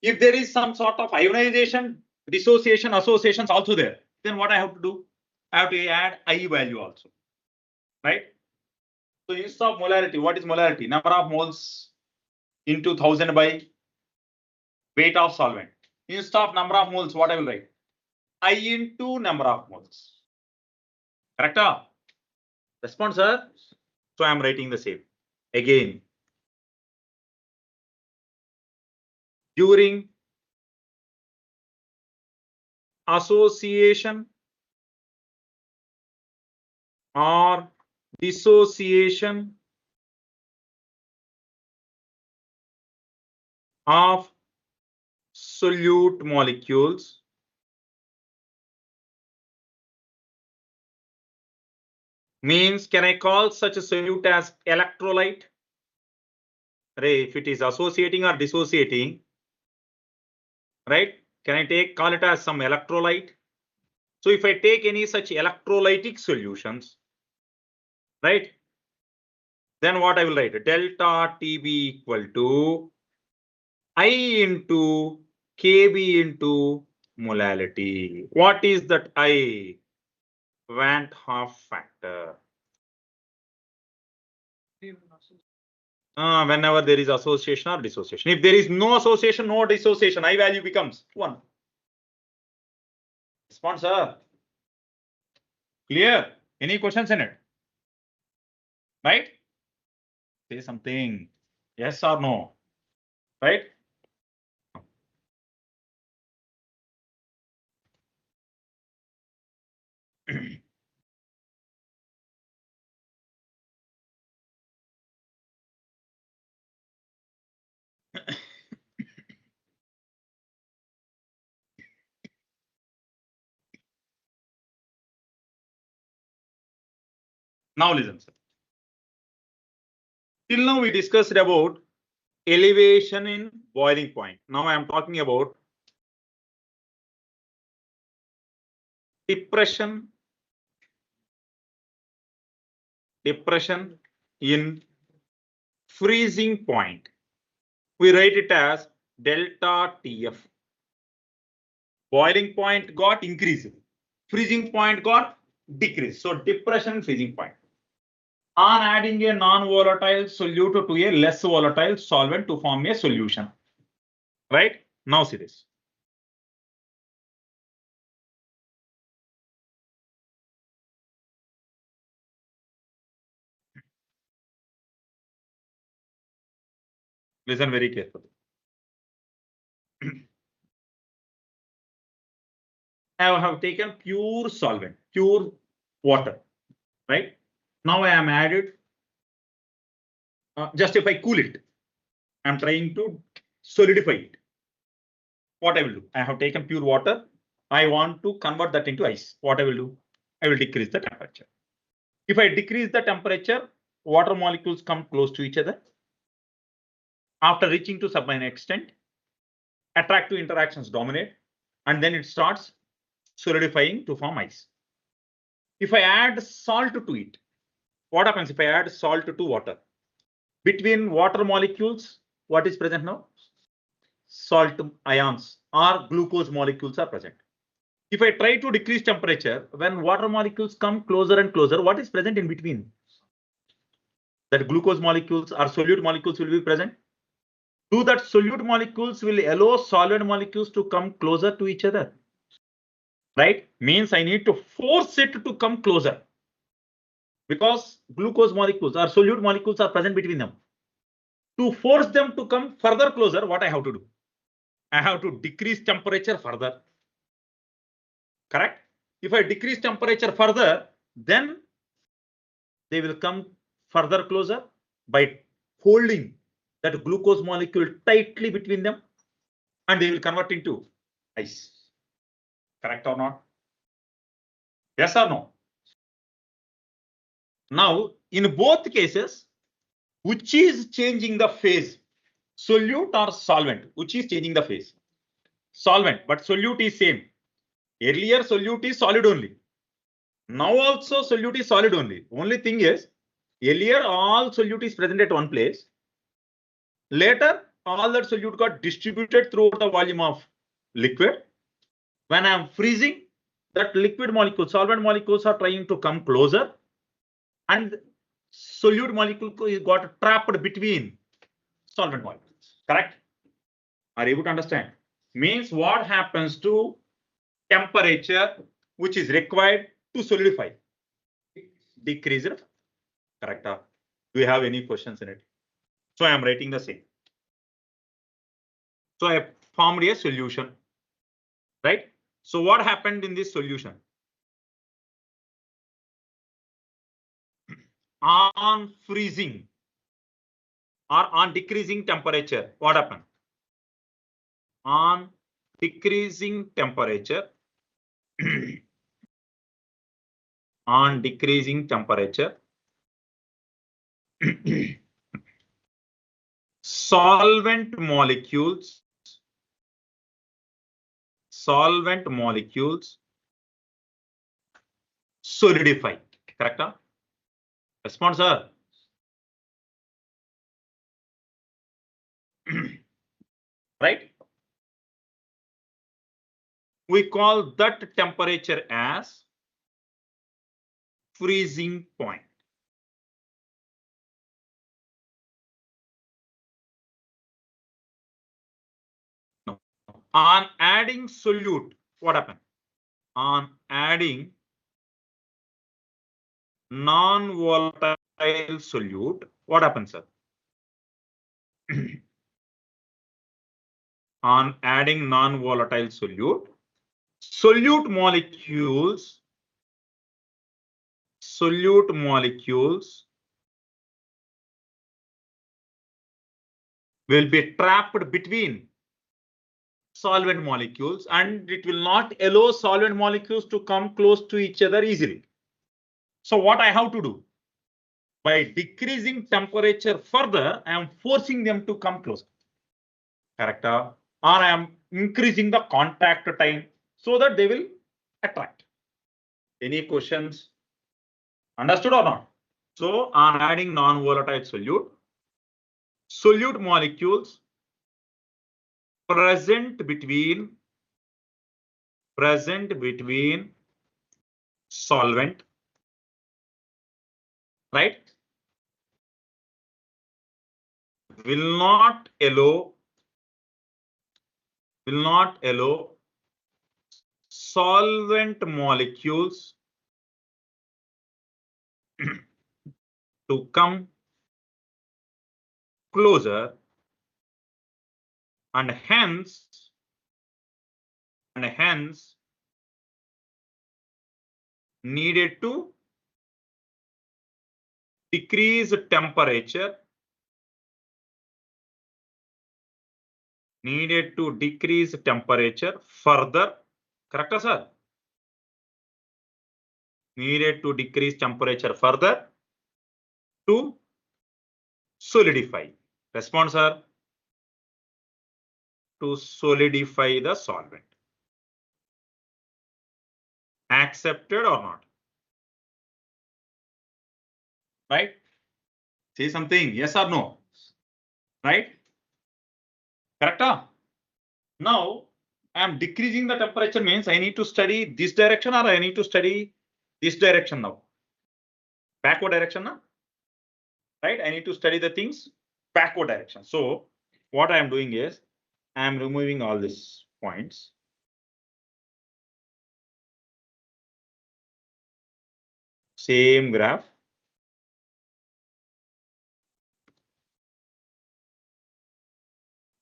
If there is some sort of ionization, dissociation, associations also there, then what I have to do? I have to add I value also, right? So instead of molarity, what is molarity? Number of moles into 1000 by weight of solvent. Instead of number of moles, what I will write? I into number of moles. Correct? Response, sir. So I am writing the same. Again, during association or dissociation of solute molecules, means can I call such a solute as electrolyte? If it is associating or dissociating, right? Can I call it as some electrolyte? So if I take any such electrolytic solutions, right? Then what I will write? Delta TB equal to I into kb into molality. What is that I? Van 't Hoff factor. Whenever there is association or dissociation. If there is no association, no dissociation, I value becomes 1. Response, sir. Clear? Any questions in it? Right? Say something. Yes or no? Right? Now listen, sir. Till now we discussed about elevation in boiling point. Now I am talking about depression in freezing point. We write it as delta TF. Boiling point got increased, freezing point got decreased. So depression freezing point. On adding a non-volatile solute to a less volatile solvent to form a solution. Right? Now see this. Listen very carefully. I have taken pure solvent, pure water, right? Now I am added, just if I cool it, I'm trying to solidify it. What I will do? I have taken pure water. I want to convert that into ice. What I will do? I will decrease the temperature. If I decrease the temperature, water molecules come close to each other. After reaching to some extent, attractive interactions dominate, and then it starts solidifying to form ice. If I add salt to it, what happens if I add salt to water? Between water molecules, what is present now? Salt ions or glucose molecules are present. If I try to decrease temperature, when water molecules come closer and closer, what is present in between? That glucose molecules or solute molecules will be present. Do that solute molecules will allow solid molecules to come closer to each other? Right? Means I need to force it to come closer, because glucose molecules or solute molecules are present between them. To force them to come further closer, what I have to do? I have to decrease temperature further. Correct? If I decrease temperature further, then they will come further closer by holding that glucose molecule tightly between them, and they will convert into ice. Correct or not? Yes or no? Now, in both cases, which is changing the phase? Solute or solvent? Which is changing the phase? Solvent, but solute is same. Earlier solute is solid only. Now also solute is solid only. Only thing is, earlier all solute is present at one place. Later, all that solute got distributed throughout the volume of liquid. When I am freezing, that liquid molecule, solvent molecules are trying to come closer, and solute molecule got trapped between solvent molecules. Correct? Are you able to understand? Means what happens to temperature which is required to solidify? Decrease it. Correct? Do you have any questions in it? So I am writing the same. So I formed a solution, right? So what happened in this solution? On freezing or on decreasing temperature, what happened? On decreasing temperature, on decreasing temperature, solvent molecules solidify. Correct? Response, sir. Right? We call that temperature as freezing point. No. On adding solute, what happened? On adding non-volatile solute, what happens, sir? On adding non-volatile solute, solute molecules will be trapped between solvent molecules, and it will not allow solvent molecules to come close to each other easily. So what I have to do? By decreasing temperature further, I am forcing them to come closer. Correct? Or I am increasing the contact time so that they will attract. Any questions? Understood or not? So on adding non-volatile solute molecules present between solvent, right, will not allow solvent molecules to come closer, and hence needed to decrease temperature further. Correct, sir? Needed to decrease temperature further to solidify. Response, sir? To solidify the solvent. Accepted or not? Right? Say something, yes or no? Right? Correct? Now, I am decreasing the temperature means I need to study this direction or I need to study this direction now. Backward direction, na? Right? I need to study the things backward direction. So what I am doing is I am removing all these points. Same graph.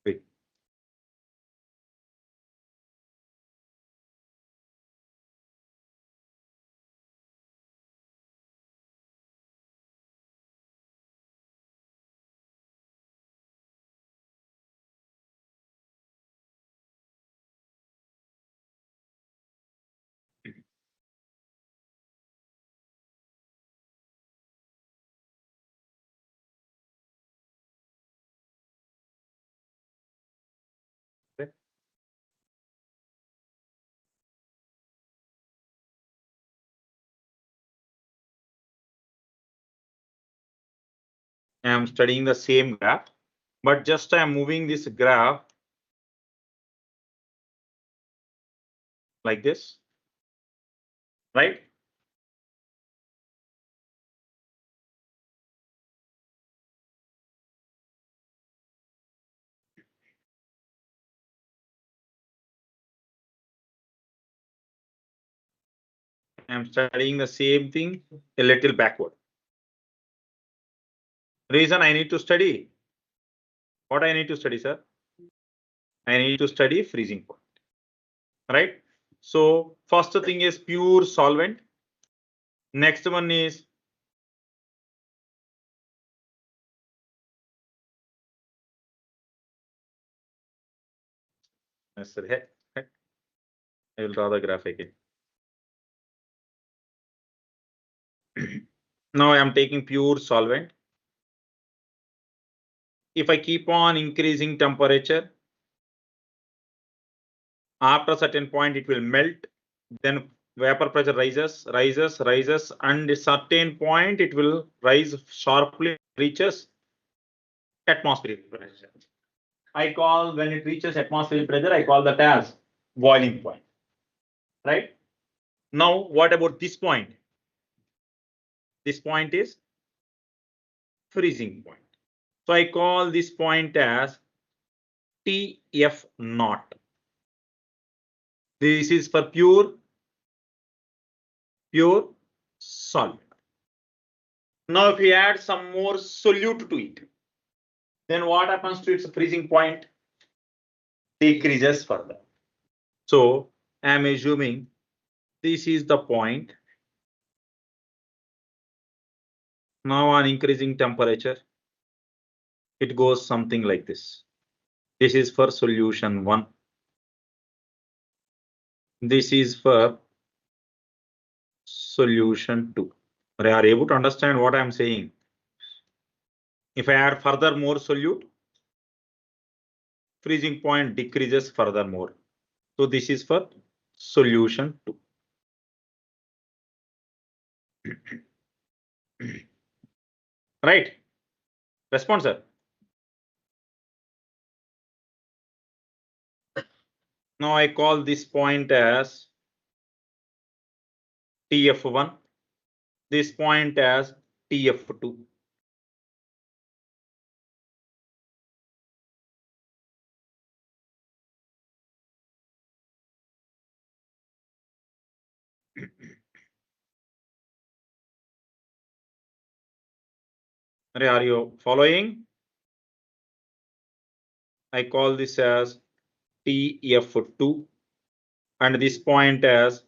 Wait. Okay. I am studying the same graph, but just I am moving this graph like this, right? I am studying the same thing a little backward. Reason I need to study. What I need to study, sir? I need to study freezing point, right? So first thing is pure solvent. Next one is I will draw the graph again. Now I am taking pure solvent. If I keep on increasing temperature, after a certain point it will melt, then vapor pressure rises, and a certain point it will rise sharply, reaches atmospheric pressure. I call when it reaches atmospheric pressure, I call that as boiling point, right? Now, what about this point? This point is freezing point. So I call this point as TF naught. This is for pure solvent. Now, if we add some more solute to it, then what happens to its freezing point? Decreases further. So I am assuming this is the point. Now on increasing temperature, it goes something like this. This is for solution 1. This is for solution 2. Are you able to understand what I am saying? If I add further more solute, freezing point decreases furthermore. So this is for solution 2. Right? Response, sir. Now I call this point as TF1, this point as TF2. Are you following? I call this as TF2 and this point as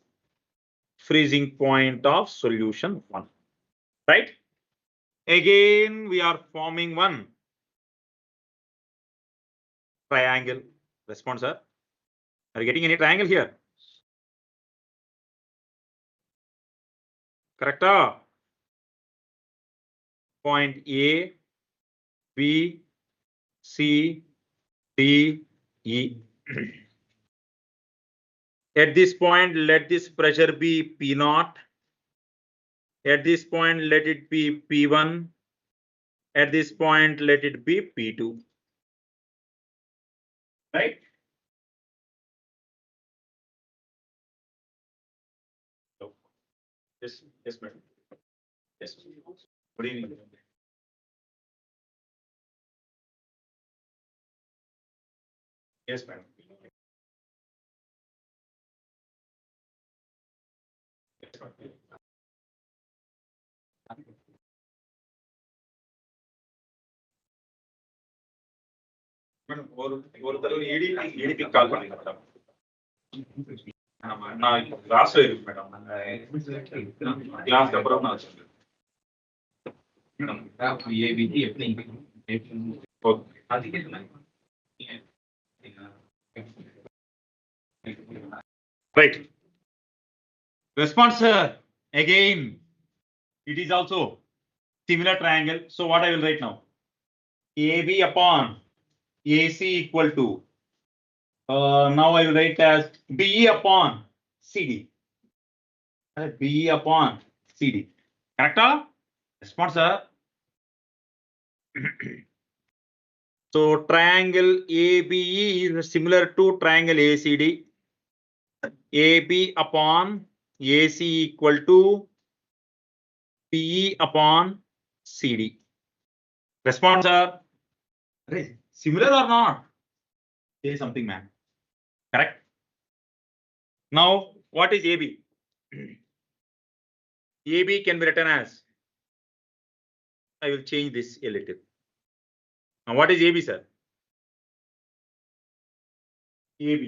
freezing point of solution 1, right? Again, we are forming one triangle. Response, sir. Are you getting any triangle here? Correct? Point A, B, C, D, E. At this point, let this pressure be P0. At this point, let it be P1. At this point, let it be P2. Right? Yes, yes, madam. Yes. Good evening. Yes, madam. Yes, madam. Madam ஒரு தடவை EDP கால் பண்ணுங்க madam. நான் கிளாஸ்ல இருக்கு madam. கிளாஸ்க்கு அப்புறம் நான் சொல்றேன். Right. Response, sir. Again, it is also similar triangle. So what I will write now? AB upon AC equal to. Now I will write as BE upon CD. BE upon CD. Correct? Response, sir. So triangle ABE is similar to triangle ACD. AB upon AC equal to PE upon CD. Response, sir. Similar or not? Say something, man. Correct? Now, what is AB? AB can be written as, I will change this a little. Now, what is AB, sir? AB.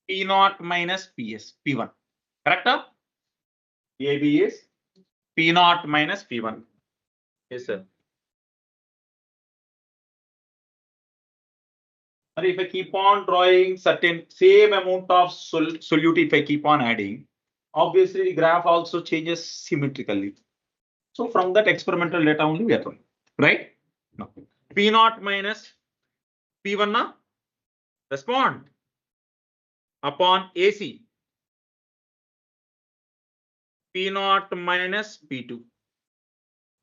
P0 minus PS, P1. Correct? AB is P0 minus P1. Yes, sir. And if I keep on drawing certain same amount of solute, if I keep on adding, obviously the graph also changes symmetrically. So from that experimental data only we are drawing, right? No. P0 minus P1 na? Respond. Upon AC. P0 minus P2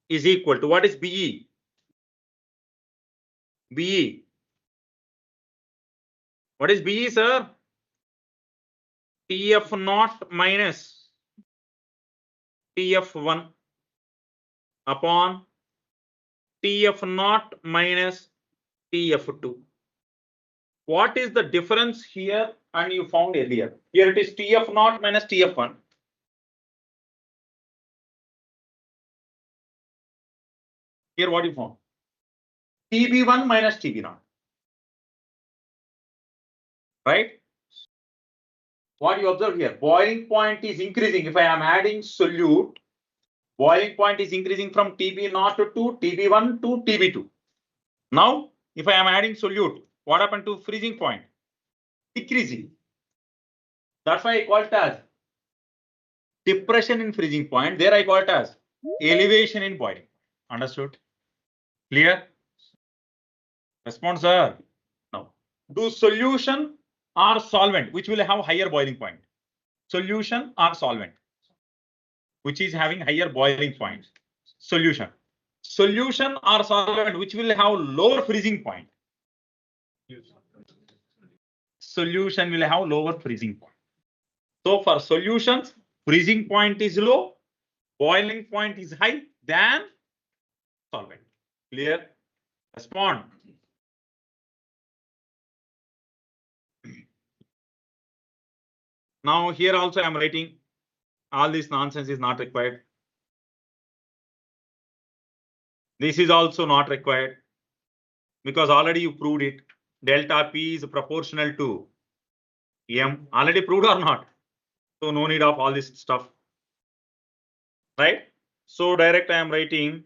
is equal to, what is BE? BE. What is BE, sir? TF0 minus TF1 upon TF0 minus TF2. What is the difference here and you found earlier? Here it is TF0 minus TF1. Here what you found? TB1 minus TB0. Right? What you observe here? Boiling point is increasing. If I am adding solute, boiling point is increasing from TB0 to TB1 to TB2. Now, if I am adding solute, what happened to freezing point? Decreasing. That's why I call it as depression in freezing point. There I call it as elevation in boiling. Understood? Clear? Response, sir. Now, do solution or solvent, which will have higher boiling point? Solution or solvent, which is having higher boiling point? Solution. Solution or solvent, which will have lower freezing point? Solution will have lower freezing point. So for solutions, freezing point is low, boiling point is high than solvent. Clear? Respond. Now here also I am writing all this nonsense is not required. This is also not required because already you proved it. Delta P is proportional to M. Already proved or not? So no need of all this stuff. Right? So direct I am writing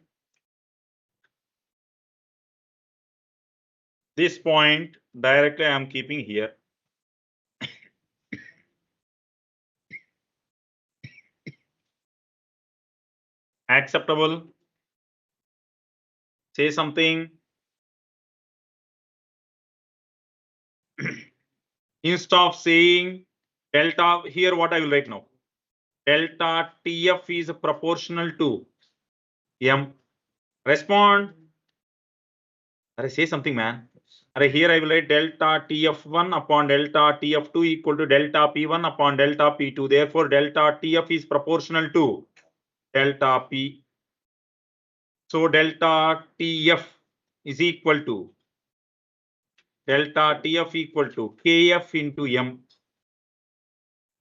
this point directly I am keeping here. Acceptable. Say something. Instead of saying delta, here what I will write now? Delta TF is proportional to M. Respond. Say something, man. Here I will write delta TF1 upon delta TF2 equal to delta P1 upon delta P2. Therefore, delta TF is proportional to delta P. So delta TF is equal to delta TF equal to KF into M.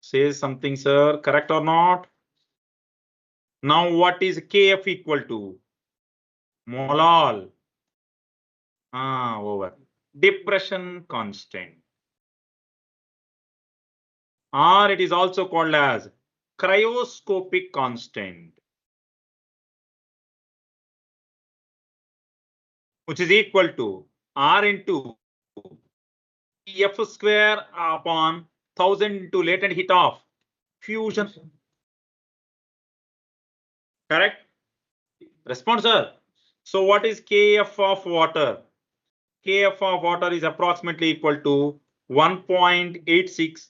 Say something, sir. Correct or not? Now, what is KF equal to? Molal. Over. Depression constant. Or it is also called as cryoscopic constant, which is equal to R into F square upon 1000 into latent heat of fusion. Correct? Response, sir. So what is Kf of water? Kf of water is approximately equal to 1.86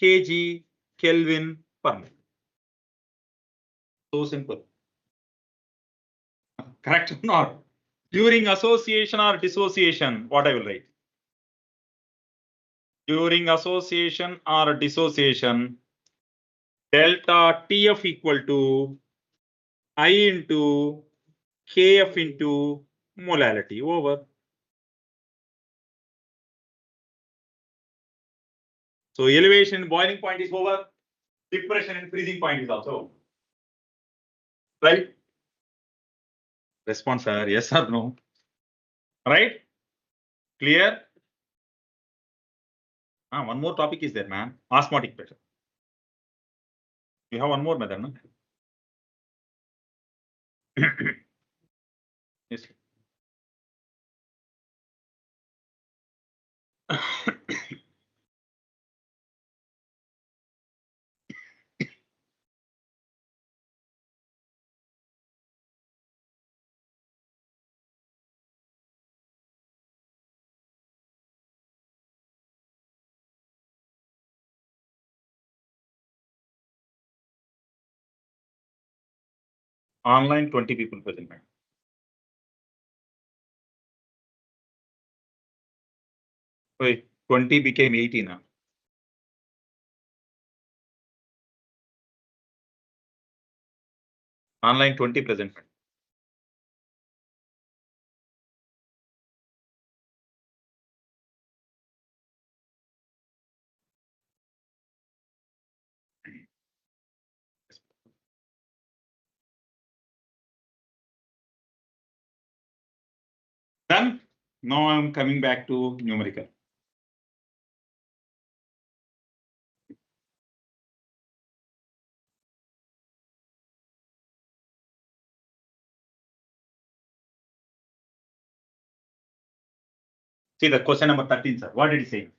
kg Kelvin per minute. So simple. Correct or not? During association or dissociation, what I will write? During association or dissociation, delta TF equal to I into KF into molality. Over. So elevation boiling point is over. Depression and freezing point is also. Right? Response, sir. Yes or no? Right? Clear? One more topic is there, man. Osmotic pressure. You have one more method, no? Yes. Online 20 people present. Wait, 20 became 80 now. Online 20 present. Done. Now I'm coming back to numerical. See the question number 13, sir. What did he say?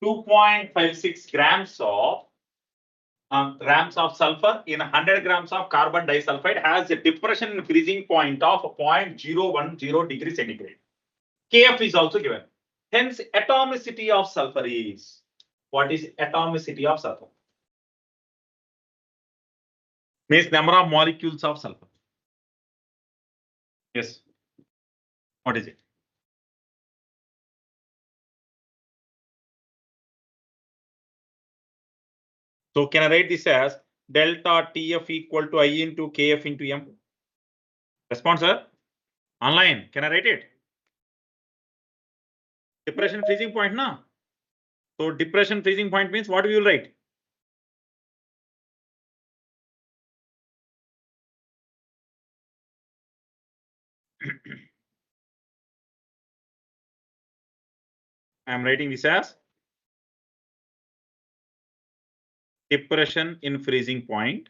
2.56 grams of sulfur in 100 grams of carbon disulfide has a depression in freezing point of 0.010 degrees centigrade. Kf is also given. Hence, atomicity of sulfur is. What is atomicity of sulfur? Means number of molecules of sulfur. Yes. What is it? So can I write this as delta TF equal to I into KF into M? Response, sir? Online. Can I write it? Depression freezing point, na? So depression freezing point means what we will write? I am writing this as depression in freezing point.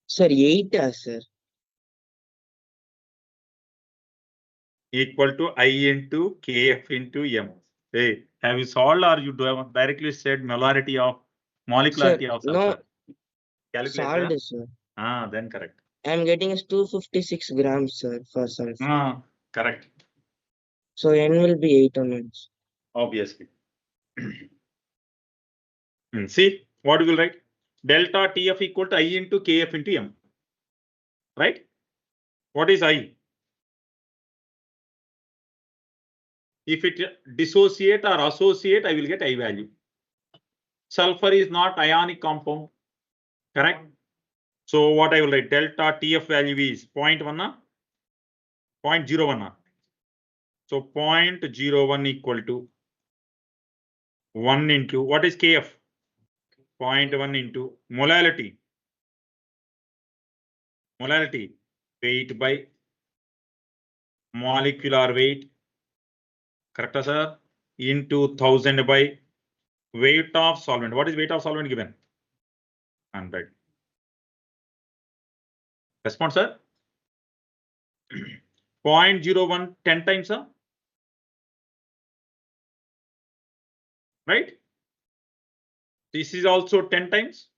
Sir, 8, sir. Equal to I into KF into M. Hey, have you solved or you do have directly said molarity of molecularity of sulfur? Calculator? Solved, sir. Then correct. I'm getting as 256 grams, sir, for sulfur. Correct. So N will be 8 onwards. obviously. See what we will write? Delta TF equal to I into KF into M. Right? What is I? If it dissociate or associate, I will get I value. Sulfur is not ionic compound. Correct? So what I will write? Delta TF value is 0.1, 0.01. So 0.01 equal to 1 into what is KF? 0.1 into molality. Molality, weight by molecular weight. Correct, sir? Into 1000 by weight of solvent. What is weight of solvent given? 100. Response, sir? 0.01 10 times, sir. Right? This is also 10 times.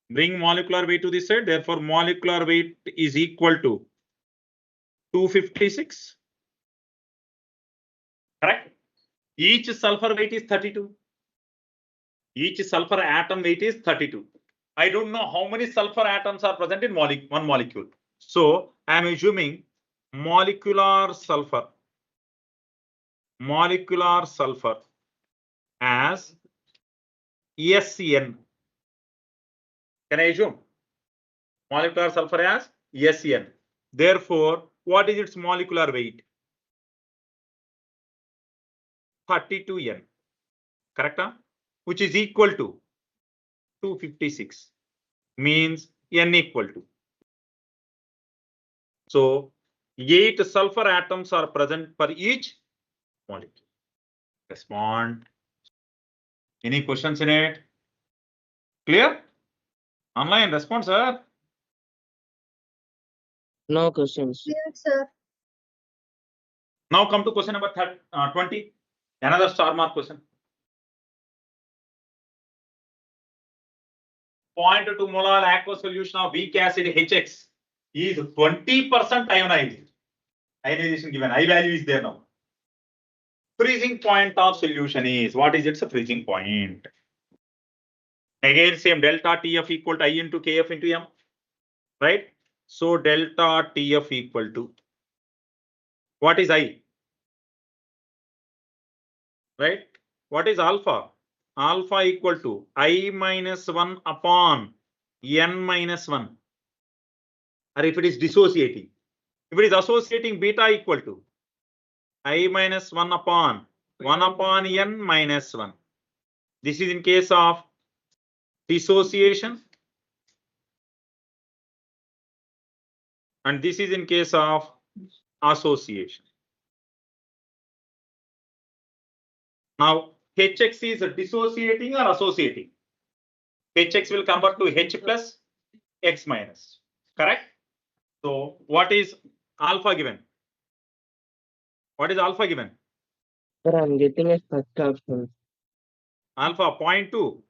Bring molecular weight to this side. Therefore, molecular weight is equal to 256. Correct? Each sulfur weight is 32. Each sulfur atom weight is 32. I don't know how many sulfur atoms are present in one molecule. So I am assuming molecular sulfur as SN. Can I assume? Molecular sulfur as SN. Therefore, what is its molecular weight? 32N. Correct? Which is equal to 256. Means N equal to. So 8 sulfur atoms are present for each molecule. Respond. Any questions in it? Clear? Online response, sir. No questions. Yes, sir. Now come to question number 20. Another star mark question. 0.2 molar aqueous solution of weak acid HX is 20% ionized. Ionization given. I value is there now. Freezing point of solution is, what is its freezing point? Again, same delta TF equal to I into KF into M. Right? So delta TF equal to, what is I? Right? What is alpha? Alpha equal to I minus 1 upon N minus 1. Or if it is dissociating. If it is associating, beta equal to I minus 1 upon N minus 1. This is in case of dissociation. And this is in case of association. Now, HX is dissociating or associating? HX will convert to H plus X minus. Correct? So, what is alpha given? What is alpha given? Sir, I'm getting a first option. Alpha 0.2.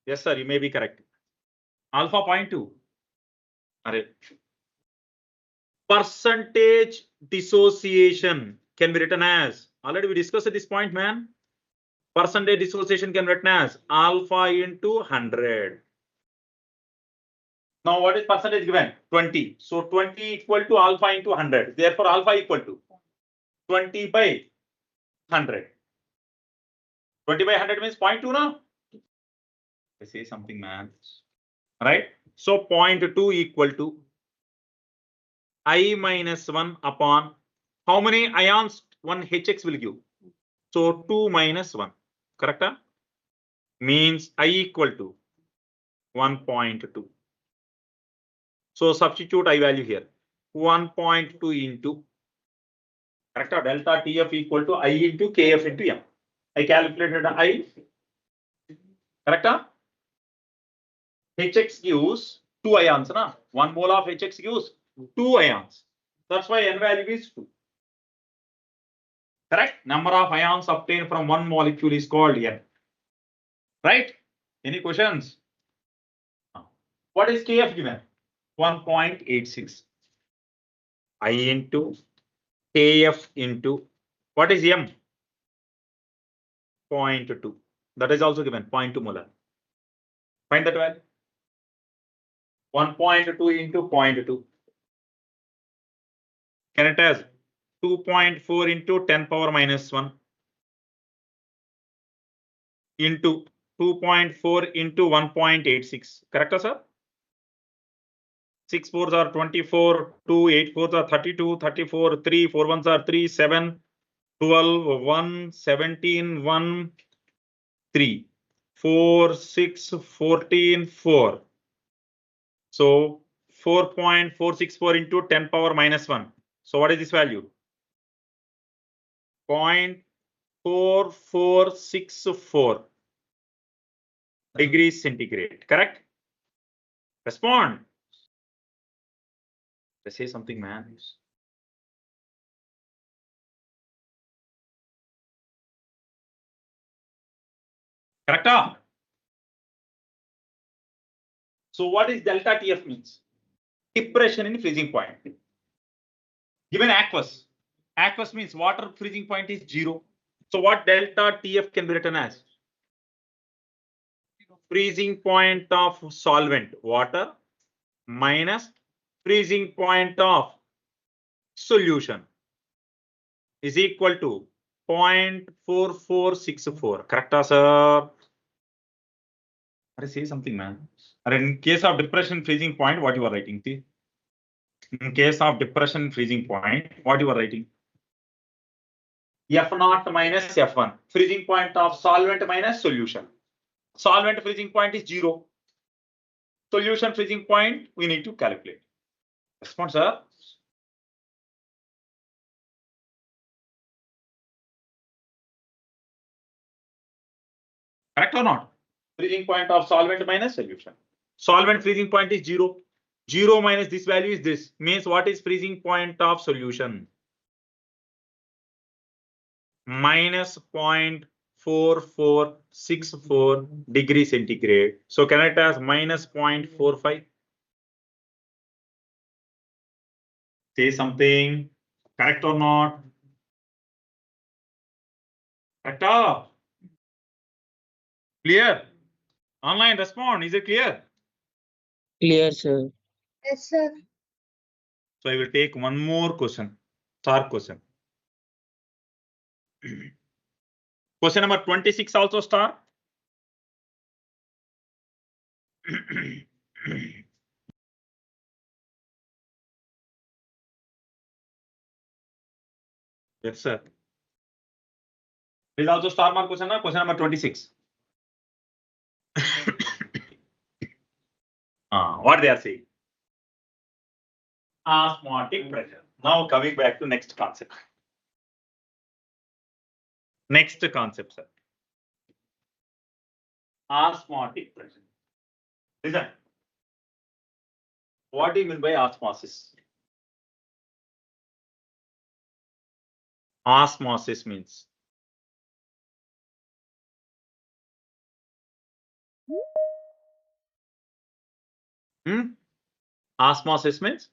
Yes, sir, you may be correct. Alpha 0.2. Percentage dissociation can be written as, already we discussed at this point, man. Percentage dissociation can be written as alpha into 100. Now, what is percentage given? 20. So 20 equal to alpha into 100. Therefore, alpha equal to 20 by 100. 20 by 100 means 0.2 now. I say something, man. Right? So 0.2 equal to I minus 1 upon how many ions one HX will give? So 2 minus 1. Correct? Means I equal to 1.2. So substitute I value here. 1.2 into, correct? Delta TF equal to I into KF into M. I calculated I. Correct? HX gives 2 ions. Na? 1 mole of HX gives 2 ions. That's why N value is 2. Correct? Number of ions obtained from one molecule is called N. Right? Any questions? What is KF given? 1.86. I into KF into, what is M? 0.2. That is also given 0.2 molar. Find that value. 1.2 into 0.2. Can it as 2.4 into 10 power minus 1 into 2.4 into 1.86. Correct, sir? 6 4s are 24, 2 8 4s are 32, 34, 3 4 1s are 3, 7, 12, 1, 17, 1, 3, 4, 6, 14, 4. So 4.464 into 10 power minus 1. So what is this value? 0.4464 degrees centigrade. Correct? Respond. Let's say something, man. Correct? So what is delta TF means? Depression in freezing point. Given aqueous. Aqueous means water freezing point is 0. So what delta TF can be written as? Freezing point of solvent, water, minus freezing point of solution is equal to 0.4464. Correct, sir? Say something, man. In case of depression freezing point, what you are writing? See? In case of depression freezing point, what you are writing? F0 minus F1. Freezing point of solvent minus solution. Solvent freezing point is 0. Solution freezing point we need to calculate. Respond, sir. Correct or not? Freezing point of solvent minus solution. Solvent freezing point is 0. 0 minus this value is this. Means what is freezing point of solution? Minus 0.4464 degrees centigrade. So can it as minus 0.45? Say something. Correct or not? Correct or? Clear? Online respond. Is it clear? Clear, sir. Yes, sir. So I will take one more question. Star question. Question number 26 also star. Yes, sir. Is also star mark question, question number 26. What they are saying? Osmotic pressure. Now coming back to next concept. Next concept, sir. Osmotic pressure. Listen. What do you mean by osmosis? Osmosis means osmosis means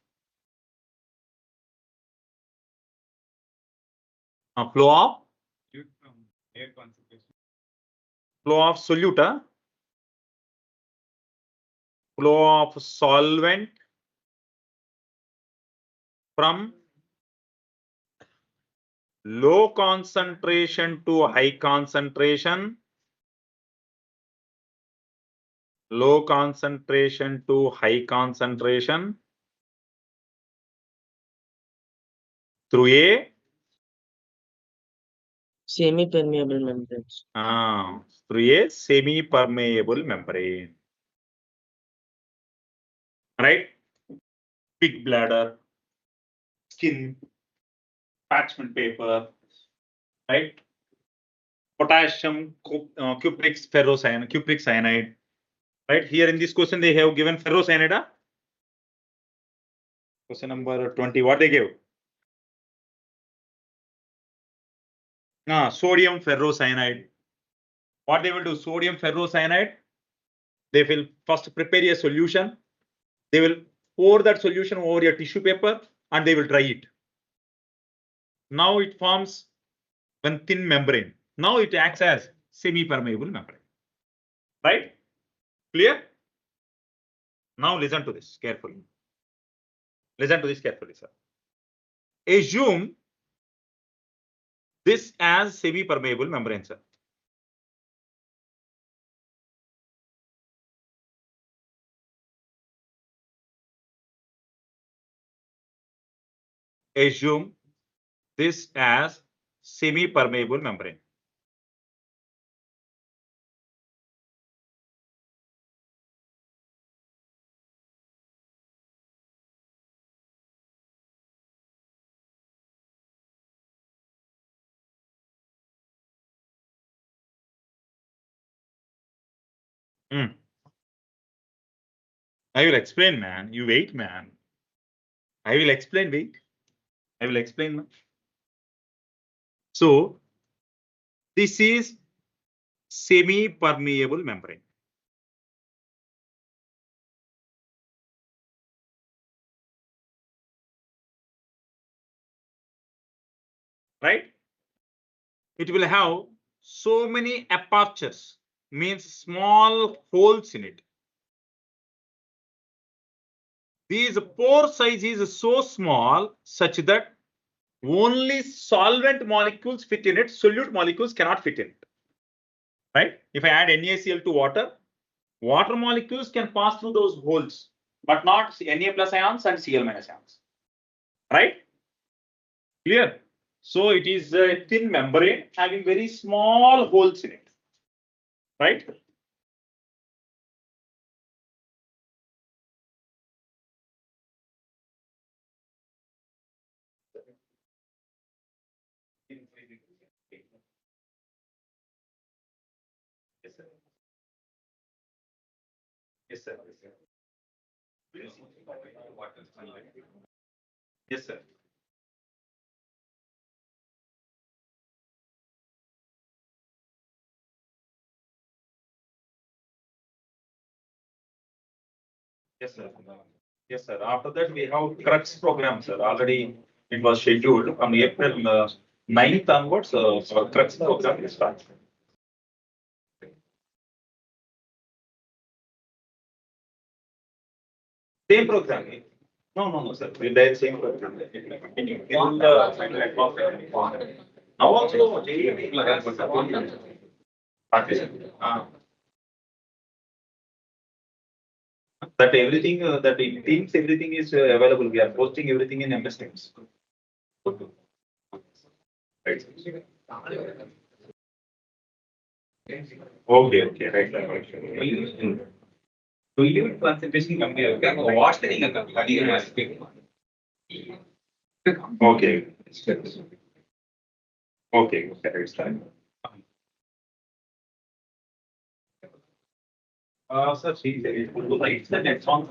a flow of solute, flow of solvent from low concentration to high concentration, low concentration to high concentration through a Semi-permeable membranes. Through a semi-permeable membrane. Right? Pig bladder, skin, parchment paper, right? Potassium cupric cyanide, right? Here in this question they have given ferrocyanide. Question number 20. What they gave? Sodium ferrocyanide. What they will do? Sodium ferrocyanide. They will first prepare a solution. They will pour that solution over a tissue paper and they will dry it. Now it forms one thin membrane. Now it acts as semi-permeable membrane. Right? Clear? Now listen to this carefully. Listen to this carefully, sir. Assume this as semi-permeable membrane, sir. Assume this as semi-permeable membrane. I will explain, man. You wait, man. I will explain, wait. I will explain. Man. So, this is semi-permeable membrane. Right? It will have so many apertures, means small holes in it. These pore size is so small such that only solvent molecules fit in it, solute molecules cannot fit in it. Right? If I add NaCl to water, water molecules can pass through those holes, but not Na plus ions and Cl minus ions. Right? Clear? So it is a thin membrane having very small holes in it. Right? Yes, sir. Yes, sir. Yes, sir. Yes, sir. Yes, sir. After that, we have CRUX program, sir. Already it was scheduled from April 9th onwards. Our CRUX program will start. Same program. No, sir. With the same program. It will continue. Now also, JEE people have participate. That everything, that in Teams, everything is available. We are posting everything in MS Teams. Right. Okay, right. Concentration company. Watch the Okay. Okay, it's time. Sir, see, it would like the next one.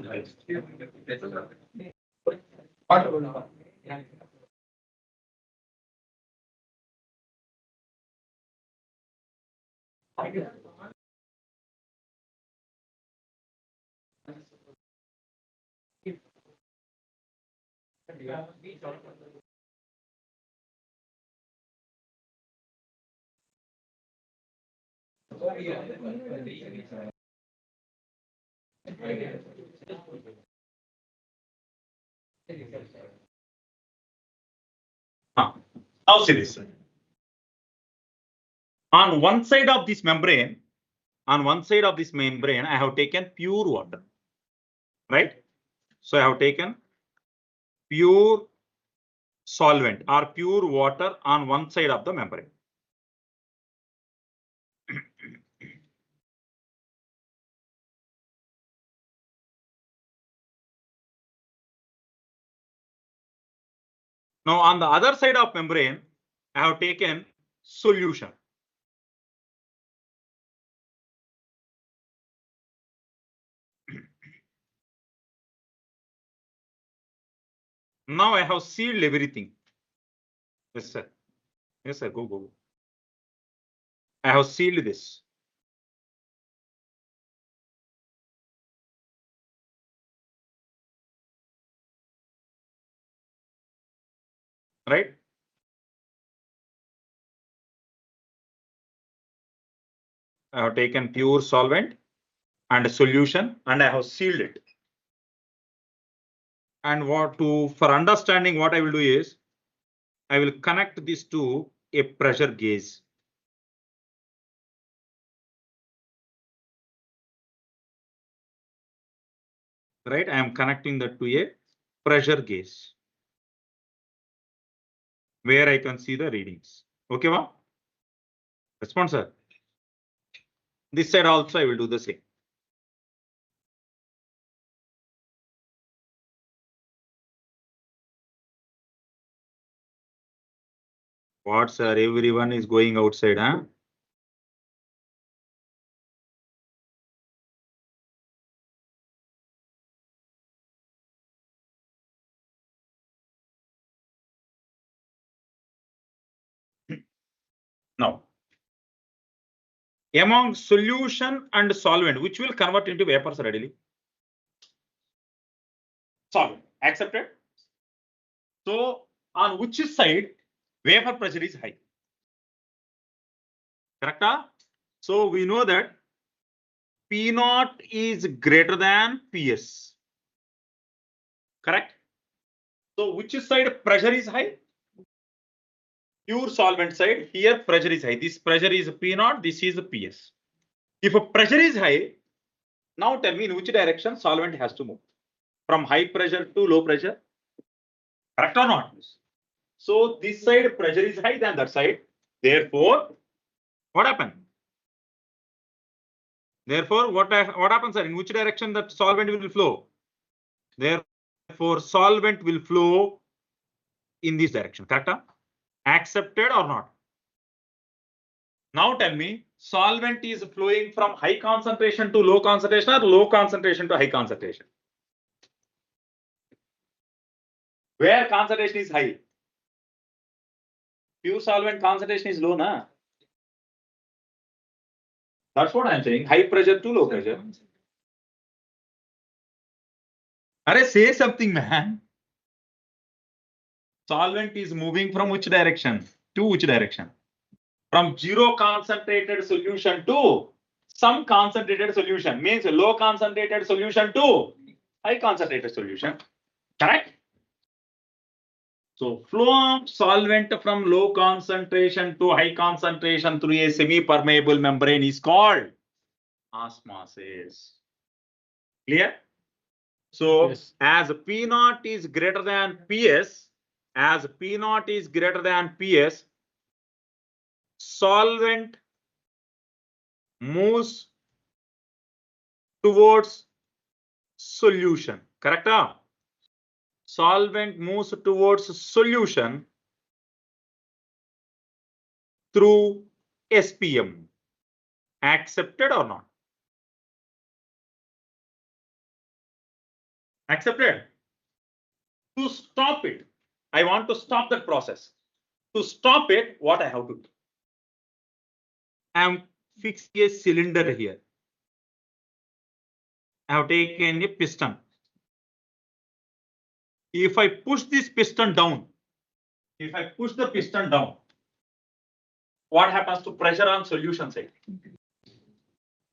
Now see this. On one side of this membrane, I have taken pure water. Right? So I have taken pure solvent or pure water on one side of the membrane. Now on the other side of membrane, I have taken solution. Now I have sealed everything. Yes, sir. Yes, sir. Go. I have sealed this. Right? I have taken pure solvent and a solution and I have sealed it. And for understanding what I will do is, I will connect this to a pressure gauge. Right, I am connecting that to a pressure gauge where I can see the readings. Okay, ma? Response, sir. This side also I will do the same. What, sir? Everyone is going outside, huh? Now, among solution and solvent, which will convert into vapors readily? Solvent. Accepted? So, on which side vapor pressure is high? Correct? So, we know that P naught is greater than PS. Correct? So, which side pressure is high? Pure solvent side, here pressure is high. This pressure is P naught, this is PS. If a pressure is high, now tell me in which direction solvent has to move. From high pressure to low pressure. Correct or not? So this side pressure is high than that side. Therefore, what happened? Therefore, what happens, sir? In which direction that solvent will flow? Therefore, solvent will flow in this direction. Correct? Accepted or not? Now tell me, solvent is flowing from high concentration to low concentration or low concentration to high concentration? Where concentration is high? Pure solvent concentration is low, na? That's what I'm saying. High pressure to low pressure. Arey, say something, man. Solvent is moving from which direction to which direction? From zero concentrated solution to some concentrated solution, means low concentrated solution to high concentrated solution. Correct? So flow of solvent from low concentration to high concentration through a semi-permeable membrane is called osmosis. Clear? So Yes. as P naught is greater than PS, solvent moves towards solution. Correct? Solvent moves towards solution through SPM. Accepted or not? Accepted? To stop it, I want to stop that process. To stop it, what I have to do? I am fixing a cylinder here. I have taken a piston. If I push this piston down, what happens to pressure on solution side?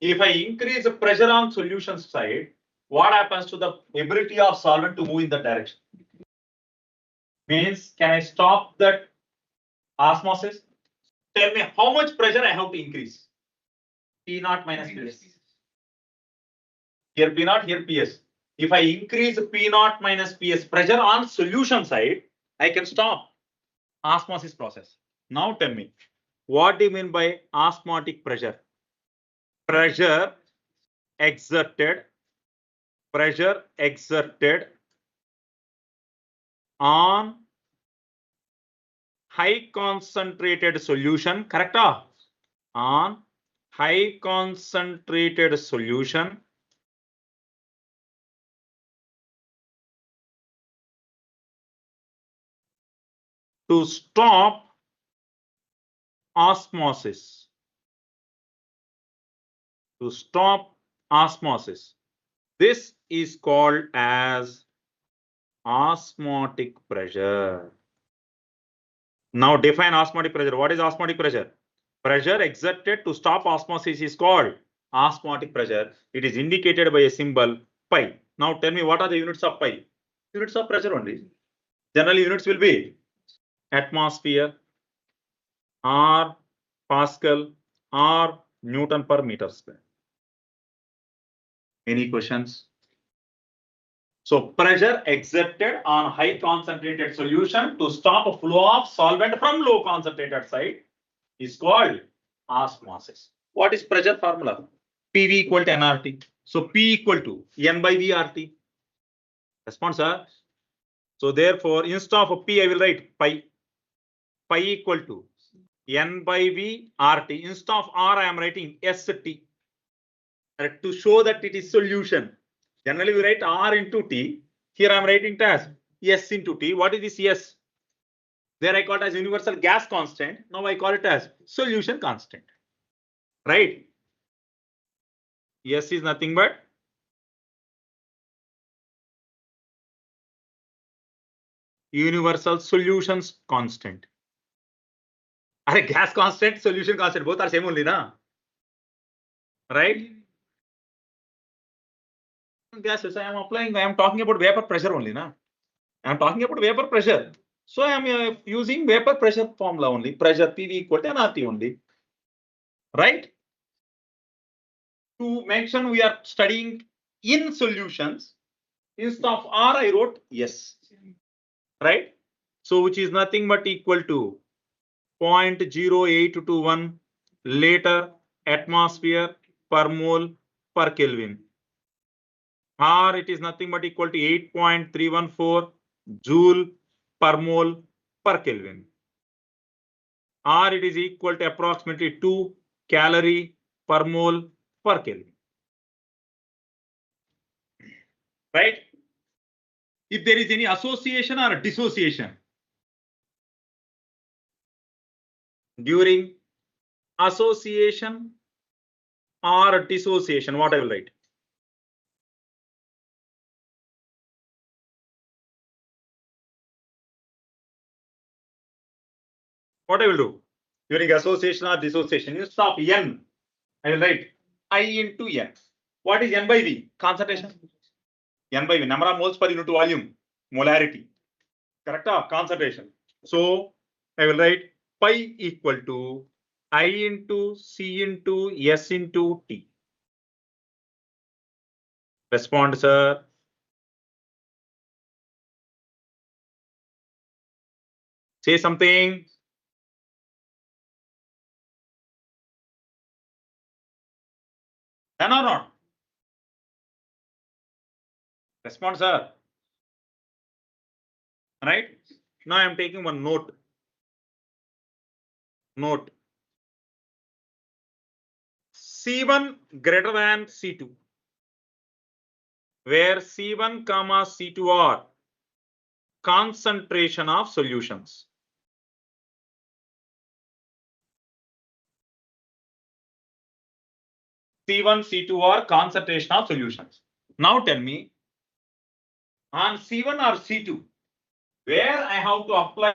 If I increase the pressure on solution side, what happens to the ability of solvent to move in that direction? Means, can I stop that osmosis? Tell me how much pressure I have to increase. P naught minus PS. Here P naught, here PS. If I increase P naught minus PS pressure on solution side, I can stop osmosis process. Now tell me, what do you mean by osmotic pressure? Pressure exerted on high concentrated solution, correct? On high concentrated solution to stop osmosis. This is called as osmotic pressure. Now define osmotic pressure. What is osmotic pressure? Pressure exerted to stop osmosis is called osmotic pressure. It is indicated by a symbol pi. Now tell me, what are the units of pi? Units of pressure only. Generally units will be atmosphere, or Pascal, or Newton per meter square. Any questions? So pressure exerted on high concentrated solution to stop a flow of solvent from low concentrated side is called osmosis. What is pressure formula? PV equal to nRT. So P equal to N by V RT. Response, sir. So therefore, instead of P, I will write pi. Pi equal to N by V RT. Instead of R, I am writing ST. To show that it is solution. Generally, we write R into T. Here I am writing it as S into T. What is this S? There I call it as universal gas constant. Now I call it as solution constant. Right? S is nothing but universal solutions constant. Are gas constant, solution constant, both are same only, na? Right? Gases, I am applying, I am talking about vapor pressure only, na? I am talking about vapor pressure. So I am using vapor pressure formula only. Pressure PV equal to nRT only. Right? To mention we are studying in solutions. Instead of R, I wrote S. Right? So which is nothing but equal to 0.0821 liter atmosphere per mole per Kelvin. Or it is nothing but equal to 8.314 joule per mole per Kelvin. Or it is equal to approximately 2 calorie per mole per Kelvin. Right? If there is any association or dissociation during association or dissociation, what I will write? What I will do? During association or dissociation, instead of N, I will write I into N. What is N by V? Concentration. N by V, number of moles per unit volume, molarity. Correct? Concentration. So I will write pi equal to I into C into S into T. Respond, sir. Say something. Done or not? Respond, sir. Right? Now I am taking one note. Note. C1 greater than C2. Where C1 comma C2 are concentration of solutions. C1, C2 are concentration of solutions. Now tell me, on C1 or C2, where I have to apply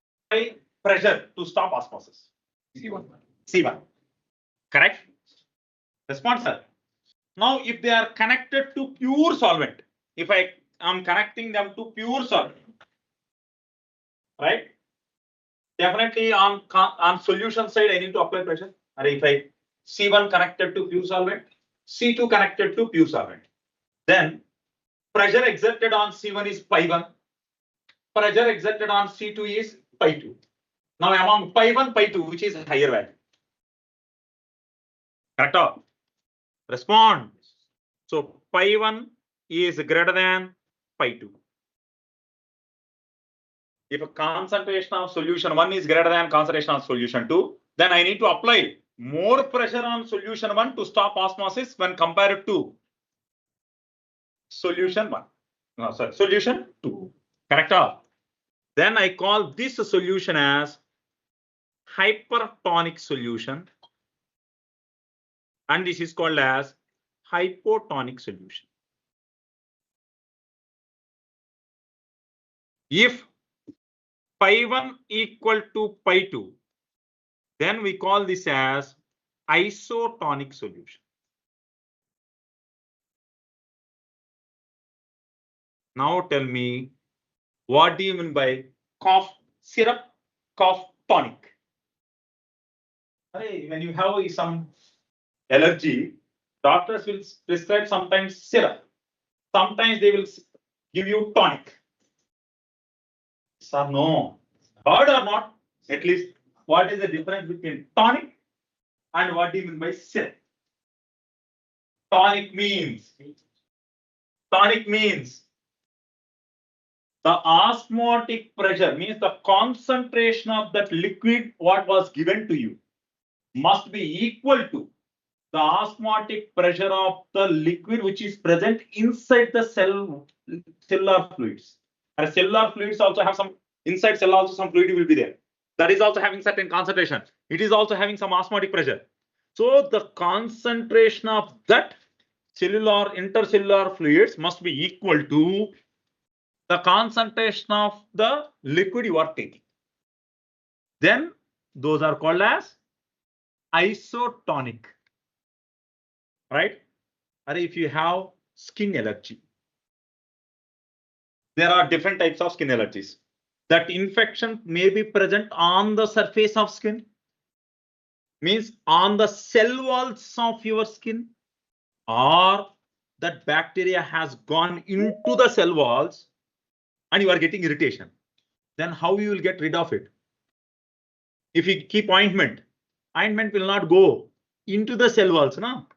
pressure to stop osmosis? C1. C1. Correct? Response, sir. Now, if they are connected to pure solvent, if I am connecting them to pure solvent, right? Definitely on solution side, I need to apply pressure. Or if I C1 connected to pure solvent, C2 connected to pure solvent, then pressure exerted on C1 is pi 1. Pressure exerted on C2 is pi 2. Now among pi 1, pi 2, which is higher value? Correct? Respond. So pi 1 is greater than pi 2. If a concentration of solution 1 is greater than concentration of solution 2, then I need to apply more pressure on solution 1 to stop osmosis when compared to solution 1. No, sorry, solution 2. Correct? Then I call this solution as hypertonic solution, and this is called as hypotonic solution. If pi 1 equal to pi 2, then we call this as isotonic solution. Now tell me, what do you mean by cough syrup, cough tonic? Hey, when you have some allergy, doctors will prescribe sometimes syrup. Sometimes they will give you tonic. Sir, no. Heard or not? At least, what is the difference between tonic and what do you mean by syrup? Tonic means the osmotic pressure, means the concentration of that liquid what was given to you must be equal to the osmotic pressure of the liquid which is present inside the cellular fluids. And cellular fluids also have some, inside cell also some fluid will be there. That is also having certain concentration. It is also having some osmotic pressure. So the concentration of that cellular intercellular fluids must be equal to the concentration of the liquid you are taking. Then those are called as isotonic. Right? Or if you have skin allergy, there are different types of skin allergies. That infection may be present on the surface of skin, means on the cell walls of your skin, or that bacteria has gone into the cell walls and you are getting irritation. Then how you will get rid of it? If you keep ointment, ointment will not go into the cell walls, no?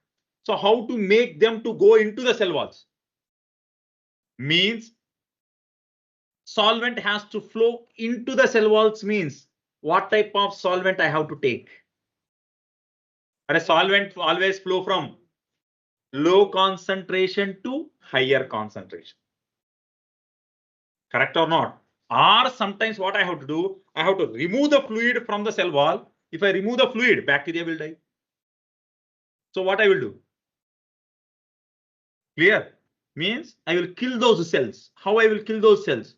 So how to make them to go into the cell walls? Means solvent has to flow into the cell walls, means what type of solvent I have to take? And a solvent always flow from low concentration to higher concentration. Correct or not? Or sometimes what I have to do, I have to remove the fluid from the cell wall. If I remove the fluid, bacteria will die. So what I will do? Clear? Means I will kill those cells. How I will kill those cells?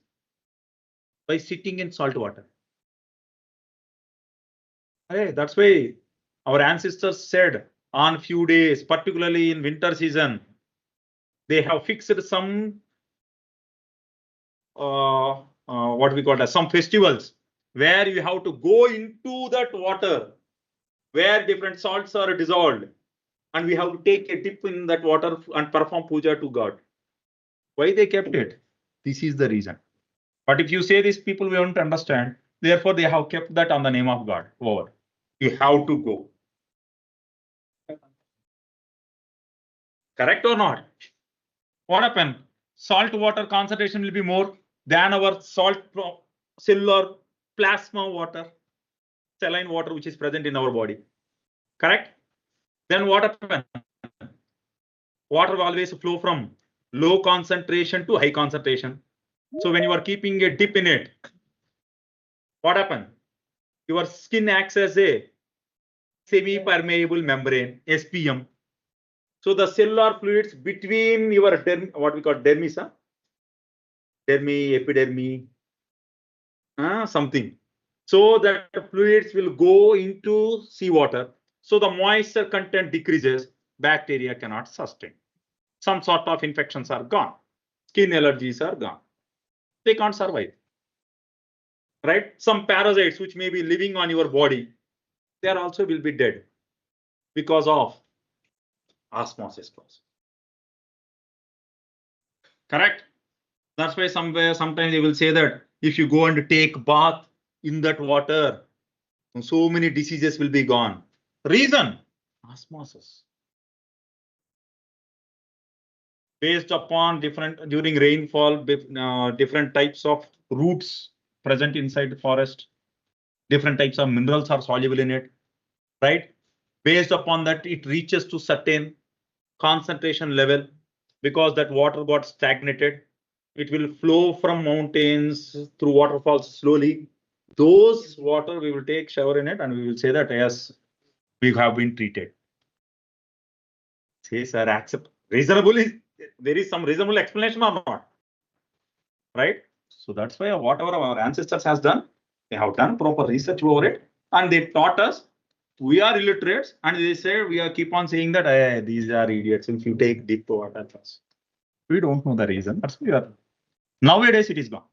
By sitting in salt water. Hey, that's why our ancestors said on few days, particularly in winter season, they have fixed some what we call as some festivals where you have to go into that water where different salts are dissolved, and we have to take a dip in that water and perform puja to God. Why they kept it? This is the reason. But if you say this, people won't understand. Therefore, they have kept that on the name of God. Over. You have to go. Correct or not? What happened? Salt water concentration will be more than our cellular plasma water, saline water which is present in our body. Correct? Then what happened? Water will always flow from low concentration to high concentration. So when you are keeping a dip in it, what happened? Your skin acts as a semi-permeable membrane, SPM. So the cellular fluids between your what we call dermis, dermis, epidermis, something. So that the fluids will go into seawater. So the moisture content decreases, bacteria cannot sustain. Some sort of infections are gone. Skin allergies are gone. They can't survive. Right? Some parasites which may be living on your body, they also will be dead because of osmosis process. Correct? That's why sometimes they will say that if you go and take bath in that water, so many diseases will be gone. Reason? Osmosis. Based upon different, during rainfall, different types of roots present inside the forest, different types of minerals are soluble in it, right? Based upon that, it reaches to certain concentration level. Because that water got stagnated, it will flow from mountains through waterfalls slowly. Those water we will take shower in it and we will say that yes, we have been treated. Say, sir, accept reasonably. There is some reasonable explanation or not, right? So that's why whatever our ancestors has done, they have done proper research over it, and they taught us we are illiterates, and they say we are keep on saying that these are idiots if you take deep water first. We don't know the reason. That's why we are. Nowadays it is gone.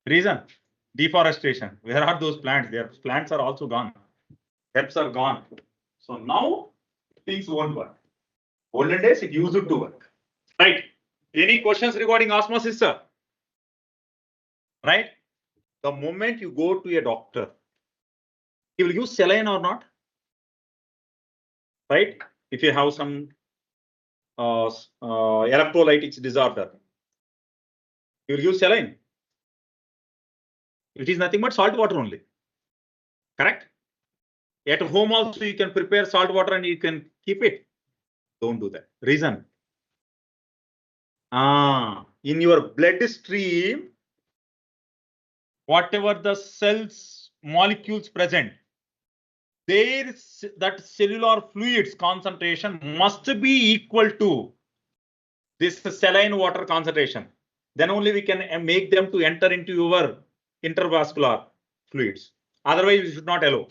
Reason? Deforestation. Where are those plants? Their plants are also gone. Herbs are gone. So now things won't work. Olden days it used to work. Right? Any questions regarding osmosis, sir? Right? The moment you go to a doctor, he will use saline or not? Right? If you have some electrolytic disorder, you will use saline. It is nothing but salt water only. Correct? At home also you can prepare salt water and you can keep it. Don't do that. Reason? In your blood stream, whatever the cells molecules present, that cellular fluids concentration must be equal to this saline water concentration. Then only we can make them to enter into your intravascular fluids. Otherwise, we should not allow.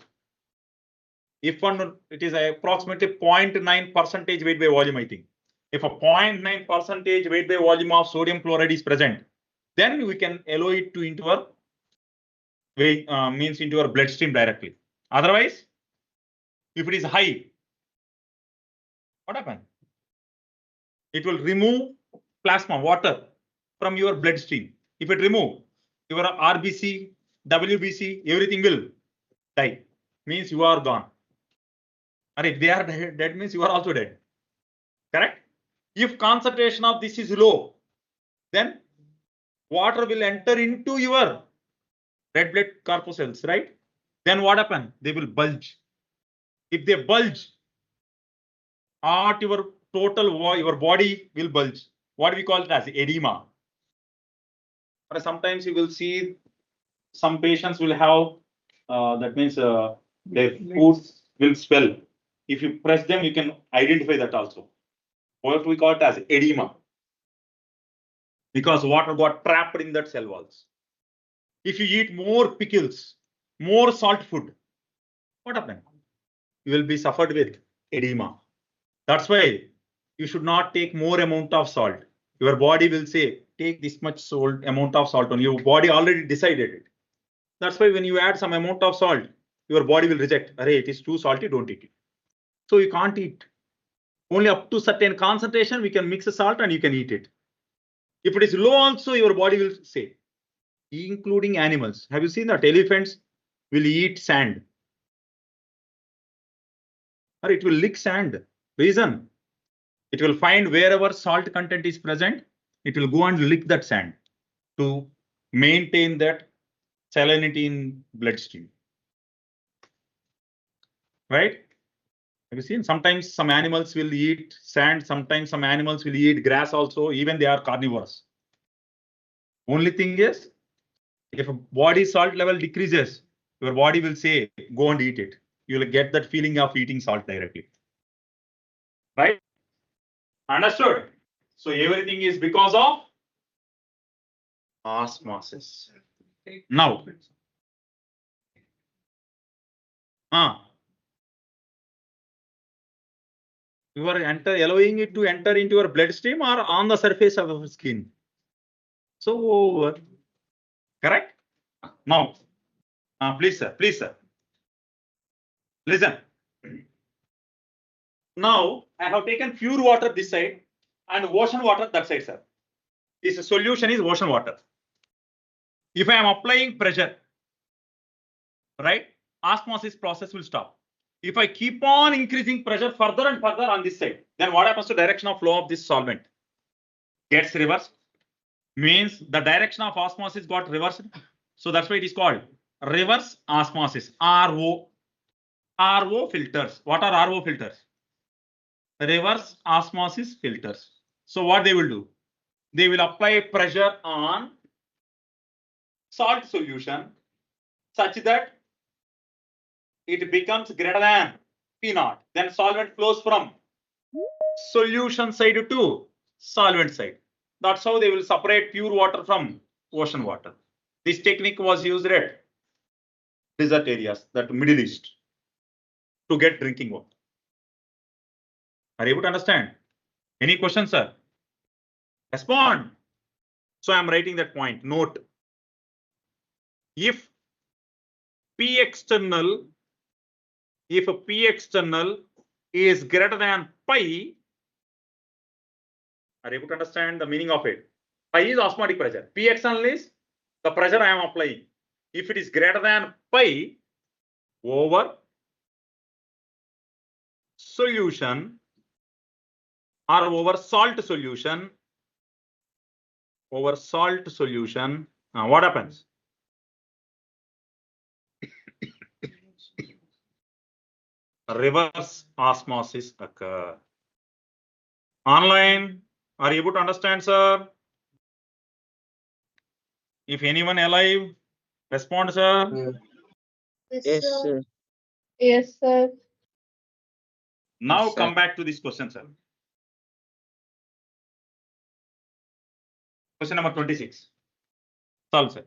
If it is approximately 0.9% weight by volume, I think. If a 0.9% weight by volume of sodium chloride is present, then we can allow it to into our means into our bloodstream directly. Otherwise, if it is high, what happens? It will remove plasma, water from your bloodstream. If it remove, your RBC, WBC, everything will die. Means you are gone. And if they are dead, means you are also dead. Correct? If concentration of this is low, then water will enter into your red blood corpuscles, right? Then what happen? They will bulge. If they bulge, your total your body will bulge. What we call it as edema. Or sometimes you will see some patients will have that means their food will swell. If you press them, you can identify that also. What we call it as edema. Because water got trapped in that cell walls. If you eat more pickles, more salt food, what happens? You will be suffered with edema. That's why you should not take more amount of salt. Your body will say, take this much salt, amount of salt on your body already decided it. That's why when you add some amount of salt, your body will reject. Array, it is too salty, don't eat it. So you can't eat. Only up to certain concentration, we can mix the salt and you can eat it. If it is low also, your body will say, including animals. Have you seen that elephants will eat sand? Or it will lick sand. Reason? It will find wherever salt content is present, it will go and lick that sand to maintain that salinity in bloodstream. Right? Have you seen? Sometimes some animals will eat sand, sometimes some animals will eat grass also, even they are carnivores. Only thing is, if a body salt level decreases, your body will say, go and eat it. You will get that feeling of eating salt directly. Right? Understood? So everything is because of osmosis. Now, you are allowing it to enter into your bloodstream or on the surface of your skin. So, correct? Now, please, sir. Listen. Now, I have taken pure water this side and ocean water that side, sir. This solution is ocean water. If I am applying pressure, right, osmosis process will stop. If I keep on increasing pressure further and further on this side, then what happens to direction of flow of this solvent? Gets reversed. Means the direction of osmosis got reversed. So that's why it is called reverse osmosis, RO. RO filters. What are RO filters? Reverse osmosis filters. So what they will do? They will apply pressure on salt solution such that it becomes greater than P0. Then solvent flows from solution side to solvent side. That's how they will separate pure water from ocean water. This technique was used at desert areas, that Middle East. to get drinking water. Are you able to understand? Any questions, sir? Respond. So I'm writing that point. Note. If P external is greater than pi, are you able to understand the meaning of it? Pi is osmotic pressure. P external is the pressure I am applying. If it is greater than pi over solution or over salt solution, what happens? Reverse osmosis occur. Online, are you able to understand, sir? If anyone alive, respond, sir. Yes, sir. Yes, sir. Now Yes, sir. come back to this question, sir. Question number 26. Solve, sir.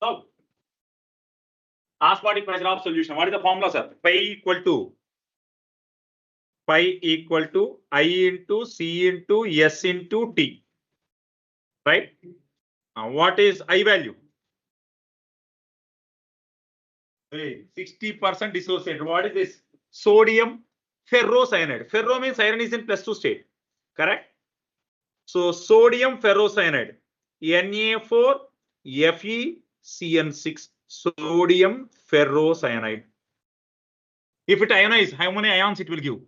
Solve. Osmotic pressure of solution. What is the formula, sir? Pi equal to I into C into S into T. Right? Now, what is I value? 60% dissociated. What is this? Sodium ferrocyanide. Ferro means iron is in +2 state. Correct? So sodium ferrocyanide. Na4 FeCN6. Sodium ferrocyanide. If it ionizes, how many ions it will give?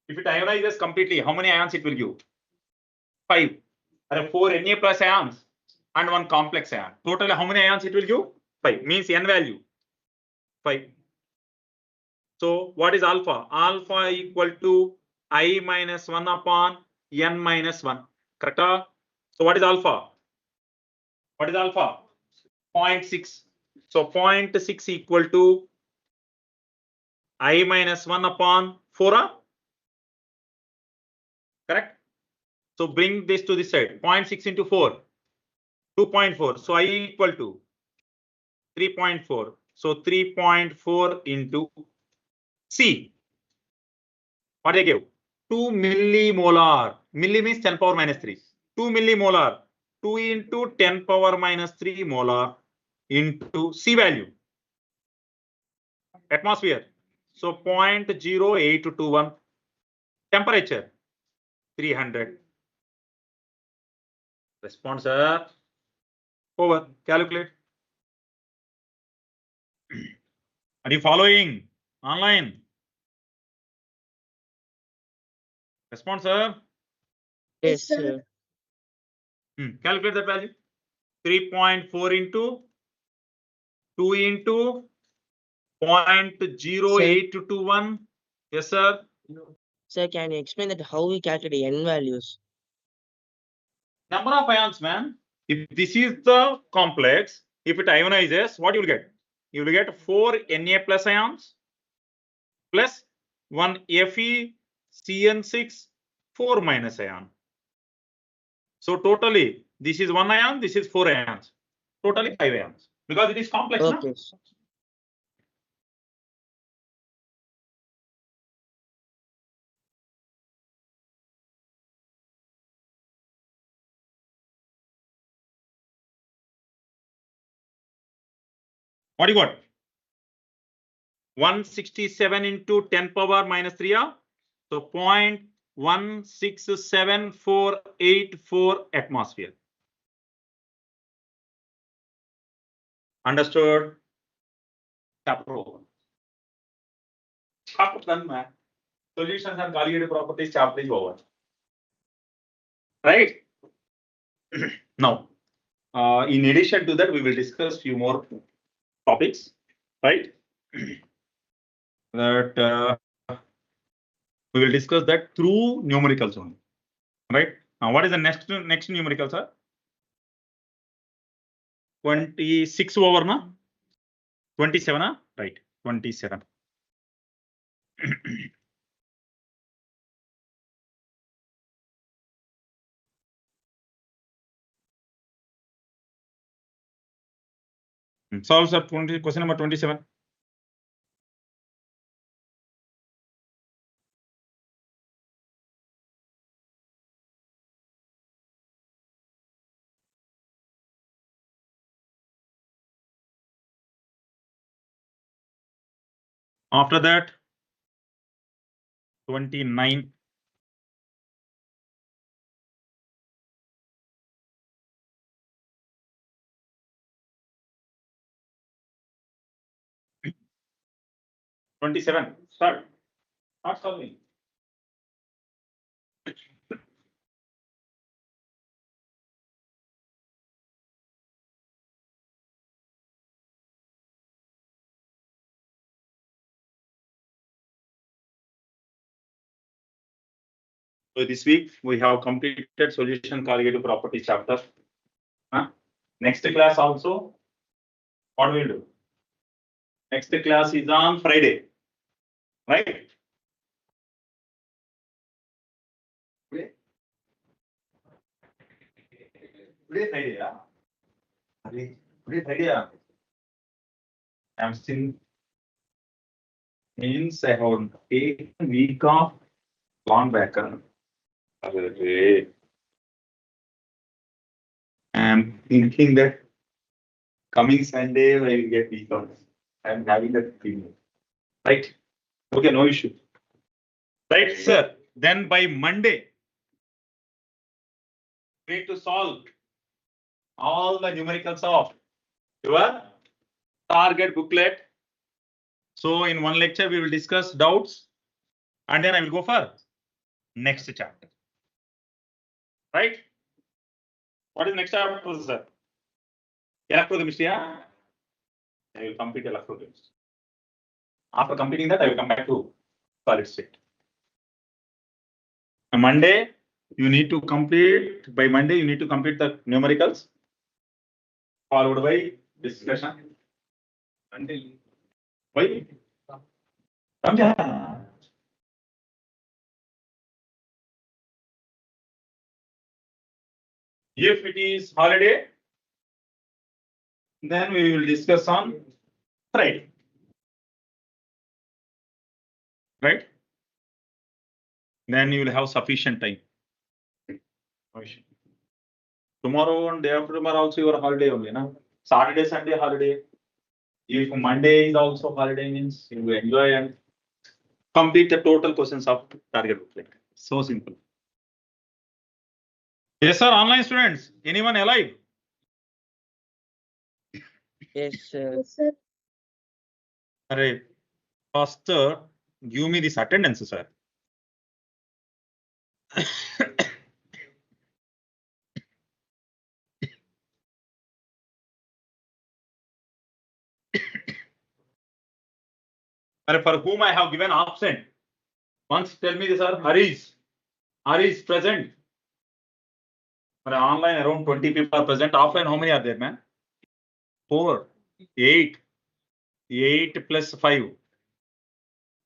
If it ionizes completely, how many ions it will give? 5. There are 4 Na plus ions and 1 complex ion. Total, how many ions it will give? 5. Means N value 5. So what is alpha? Alpha equal to I minus 1 upon N minus 1. Correct? So what is alpha? What is alpha? 0.6. So 0.6 equal to I minus 1 upon 4. Correct? So bring this to this side. 0.6 into 4. 2.4. So I equal to 3.4. So 3.4 into C. What they give? 2 millimolar. Milli means 10 power minus 3. 2 millimolar. 2 into 10 power minus 3 molar into C value. Atmosphere. So 0.0821. Temperature 300. Response, sir. Over. Calculate. Are you following? Online. Response, sir. Yes, sir. Calculate that value. 3.4 into 2 into 0.0821. Yes, sir. Sir, can you explain that how we calculate N values? Number of ions, man. If this is the complex, if it ionizes, what you will get? You will get 4 Na plus ions plus 1 FeCN6 4 minus ion. So totally, this is 1 ion, this is 4 ions. Totally 5 ions. Because it is complex, no? Okay. Sir. What do you got? 167 into 10 power minus 3. So 0.16784 atmosphere. Understood? Chapter over. Chapter done, man. Solutions and colligated properties chapter is over. Right? Now, in addition to that, we will discuss few more topics, right? That we will discuss that through numericals only, right? Now, what is the next numerical, sir? 26 over, na? 27, Right, 27. Solve sir, question number 27. After that, 29. Start. Start solving. So this week we have completed solution correlative property chapter. Next class also, what we'll do? Next class is on Friday, right? Today Friday, yeah. Today Friday, yeah. I'm still means I have taken week off long back. I'm thinking that coming Sunday I will get week off. I'm having that feeling. Right? Okay, no issue. Right, sir. Then by Monday, we need to solve all the numericals of your target booklet. So in one lecture, we will discuss doubts and then I will go for next chapter. Right? What is next chapter, sir? Electrochemistry. I will complete electrochemistry. After completing that, I will come back to solid state. On Monday, you need to complete, by Monday, you need to complete the numericals, followed by discussion. Until why? If it is holiday, then we will discuss on Friday. Right? Then you will have sufficient time. Tomorrow and day after tomorrow also your holiday only, na? Saturday, Sunday holiday. If Monday is also holiday, means you will enjoy and complete the total questions of target booklet. So simple. Yes, sir. Online students. Anyone alive? Yes, sir. Yes, sir. Array. First, give me this attendance, sir. For whom I have given absent. Once tell me this, sir. Harish present. For online, around 20 people are present. Offline, how many are there, man? 4, 8, 8 plus 5,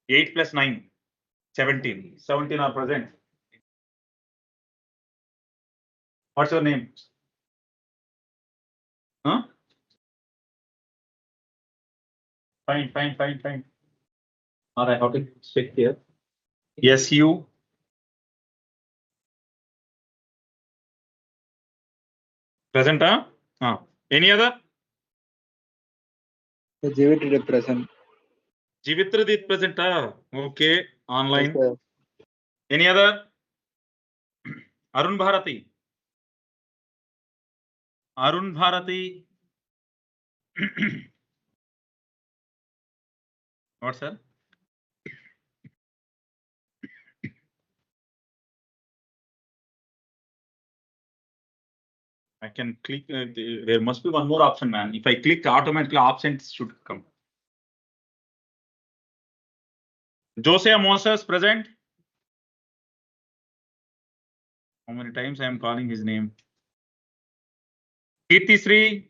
8 plus 9, 17. 17 are present. What's your name? Huh? Fine. All right, how to check here? Yes, you. Present, huh? Any other? Jivit present. Jivitradit present, okay, online. Yes, Any other? Arun Bharati. Arun Bharati. What, sir? I can click. There must be one more option, man. If I click, automatically options should come. Josiah Moses present. How many times I am calling his name? Kirti Sri.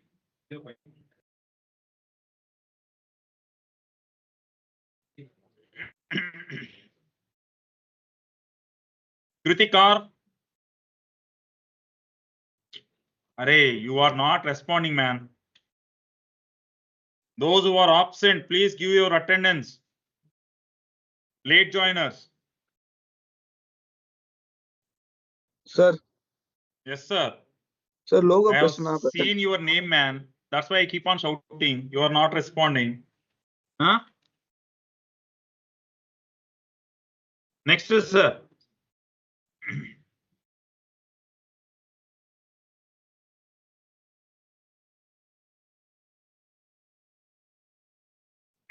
Kritikar. Arey, you are not responding, man. Those who are absent, please give your attendance. Late joiners. Sir, Yes, sir. sir, logo I have प्रश्न आप seen your name, man. That's why I keep on shouting. You are not responding. Huh? Next is sir.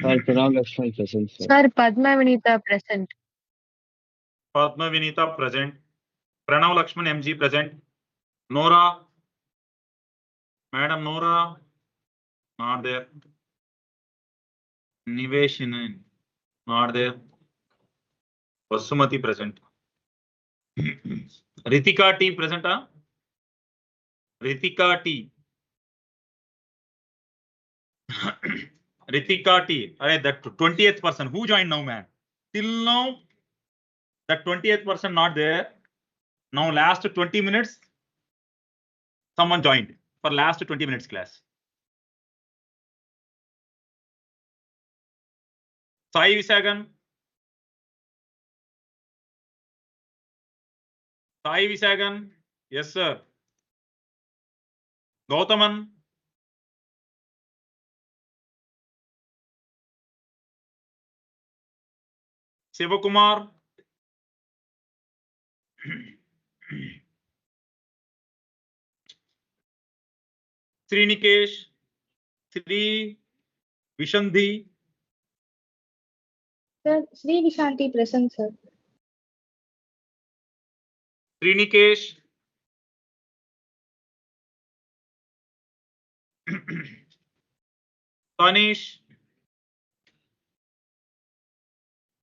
Sir, Pranav Lakshman present, sir. Sir, Padma Vinita present. Padma Vinita present. Pranav Lakshman MG present. Nora. Madam Nora. Not there. Niveshin. Not there. Vasumati present. Ritika T present, huh? Ritika T. Ritika T. Alright, that 20th person. Who joined now, man? Till now, that 20th person not there. Now, last 20 minutes, someone joined for last 20 minutes class. Sai Visagan. Sai Visagan. Yes, sir. Gautaman. Sivakumar. Srinikesh. Sri Vishandhi. Sir, Sri Vishanti present, sir. Srinikesh. Tanish.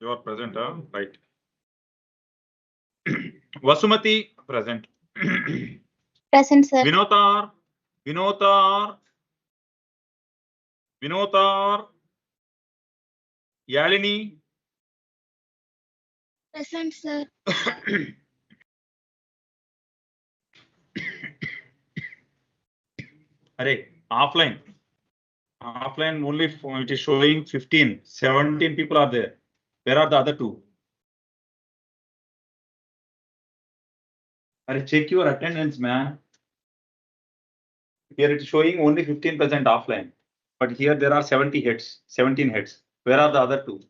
You are present, huh? Right. Vasumati present. Present, sir. Vinotar. Vinotar. Vinotar. Yalini. Present, sir. Array, offline. Offline only it is showing 15. 17 people are there. Where are the other two? Array, check your attendance, man. Here it is showing only 15% offline. But here there are 70 heads, 17 heads. Where are the other two?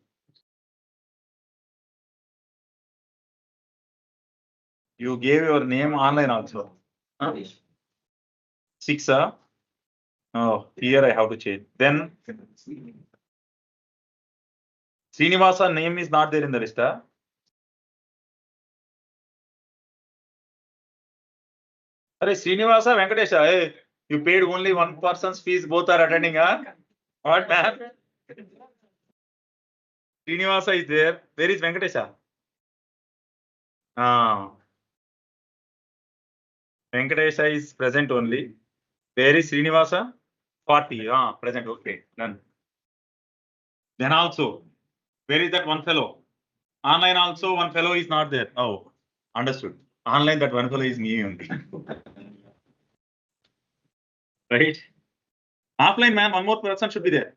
You gave your name online also. Huh? 6, huh? Oh, here I have to change. Then Srinivasa name is not there in the list, huh? Array, Srinivasa Venkatesha, hey, you paid only one person's fees, both are attending, huh? What, man? Srinivasa is there. Where is Venkatesha? Venkatesha is present only. Where is Srinivasa? 40. Present. Okay, done. Then also, where is that one fellow? Online also, one fellow is not there. Oh, understood. Online, that one fellow is me only. Right? Offline, man, one more person should be there.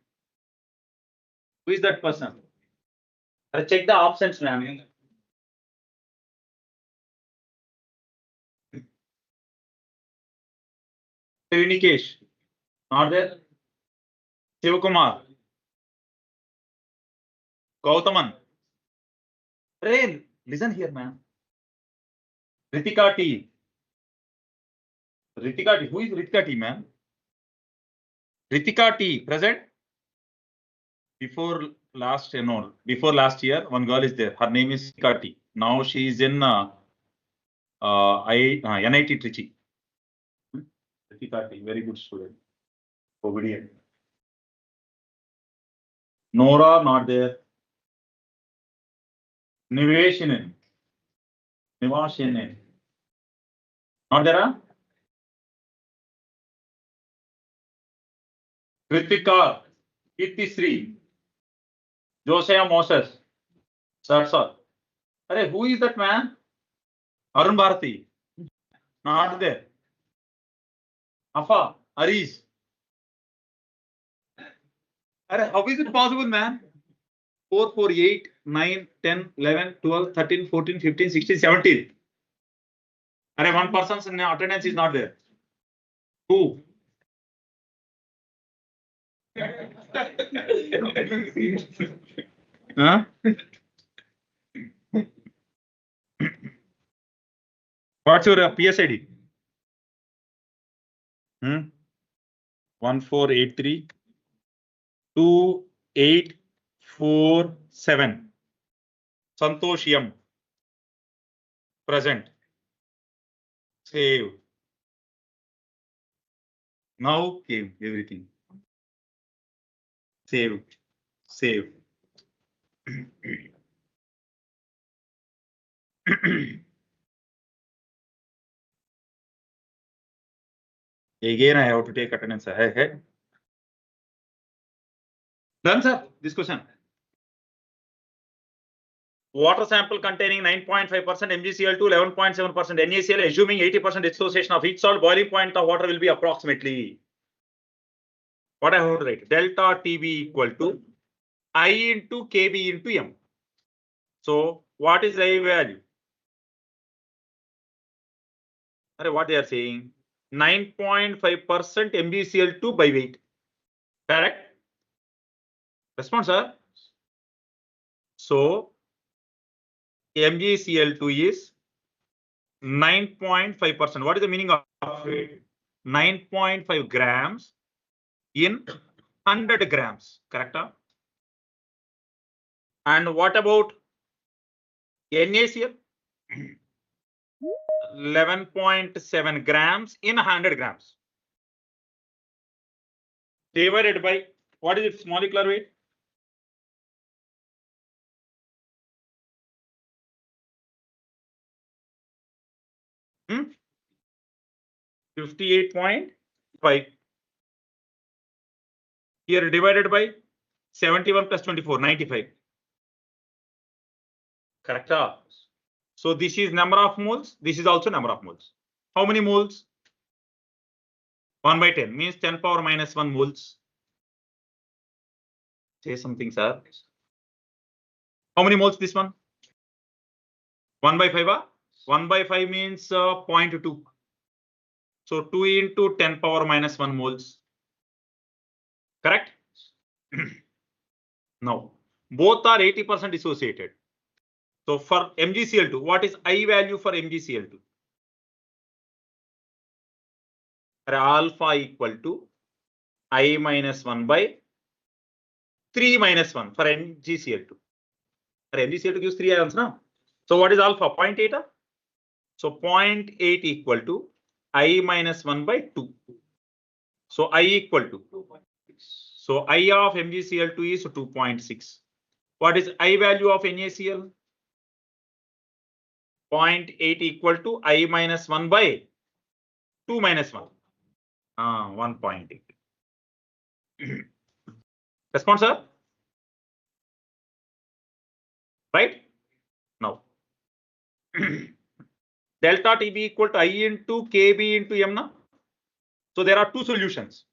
Who is that person? Check the options, man. Srinikesh, not there. Sivakumar. Gautaman. Hey, listen here, man. Ritika T. Ritika T. Who is Ritika T, man? Ritika T, present? Before last year, one girl is there. Her name is Ritika T. Now she is in NIT Trichy. Ritika T, very good student. Obedient. Nora, not there. Nivashinen. Not there, huh? Kritika, Kirtisri, Josiah Moses. That's all. Arey, who is that man? Arun Bharati. Not there. Afa, Harish. Arey, how is it possible, man? 4, 4, 8, 9, 10, 11, 12, 13, 14, 15, 16, 17. Arey, one person's attendance is not there. Who? Huh? What's your PSID? 1483 2847. Santosh M. Present. Save. Now came everything. Save. Save. Again, I have to take attendance. Hey. Done, sir. This question. Water sample containing 9.5% MgCl2, 11.7% NaCl, assuming 80% dissociation of each salt, boiling point of water will be approximately. What I have to write? Delta TB equal to I into Kb into M. So what is the I value? What they are saying? 9.5% MgCl2 by weight. Correct? Response, sir. So MgCl2 is 9.5%. What is the meaning of it? 9.5 grams in 100 grams. Correct? And what about NaCl? 11.7 grams in 100 grams. Divided by, what is its molecular weight? Hmm? 58.5. Here divided by 71 plus 24, 95. Correct? So this is number of moles. This is also number of moles. How many moles? 1 by 10 means 10 power minus 1 moles. Say something, sir. How many moles this one? 1 by 5. 1 by 5 means 0.2. So 2 into 10 power minus 1 moles. Correct? Now, both are 80% dissociated. So for MgCl2, what is I value for MgCl2? Alpha equal to I minus 1 by 3 minus 1 for MgCl2. MgCl2 gives 3 ions now. So what is alpha? 0.8? So 0.8 equal to I minus 1 by 2. So I equal to. So I of MgCl2 is 2.6. What is I value of NaCl? 0.8 equal to I minus 1 by 2 minus 1. 1.8. Response, sir? Right? Now, delta TB equal to I into Kb into M. Na? So there are two solutions.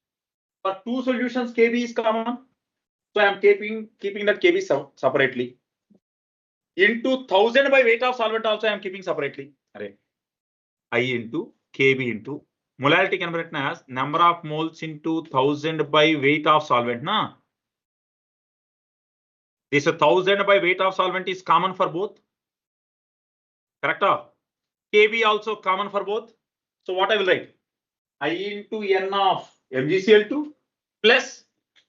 For two solutions, Kb is common. So I am keeping that Kb separately. Into 1000 by weight of solvent also I am keeping separately. I into Kb into molarity can be written as number of moles into 1000 by weight of solvent. Na? This 1000 by weight of solvent is common for both. Correct? Kb also common for both. So what I will write? I into N of MgCl2 plus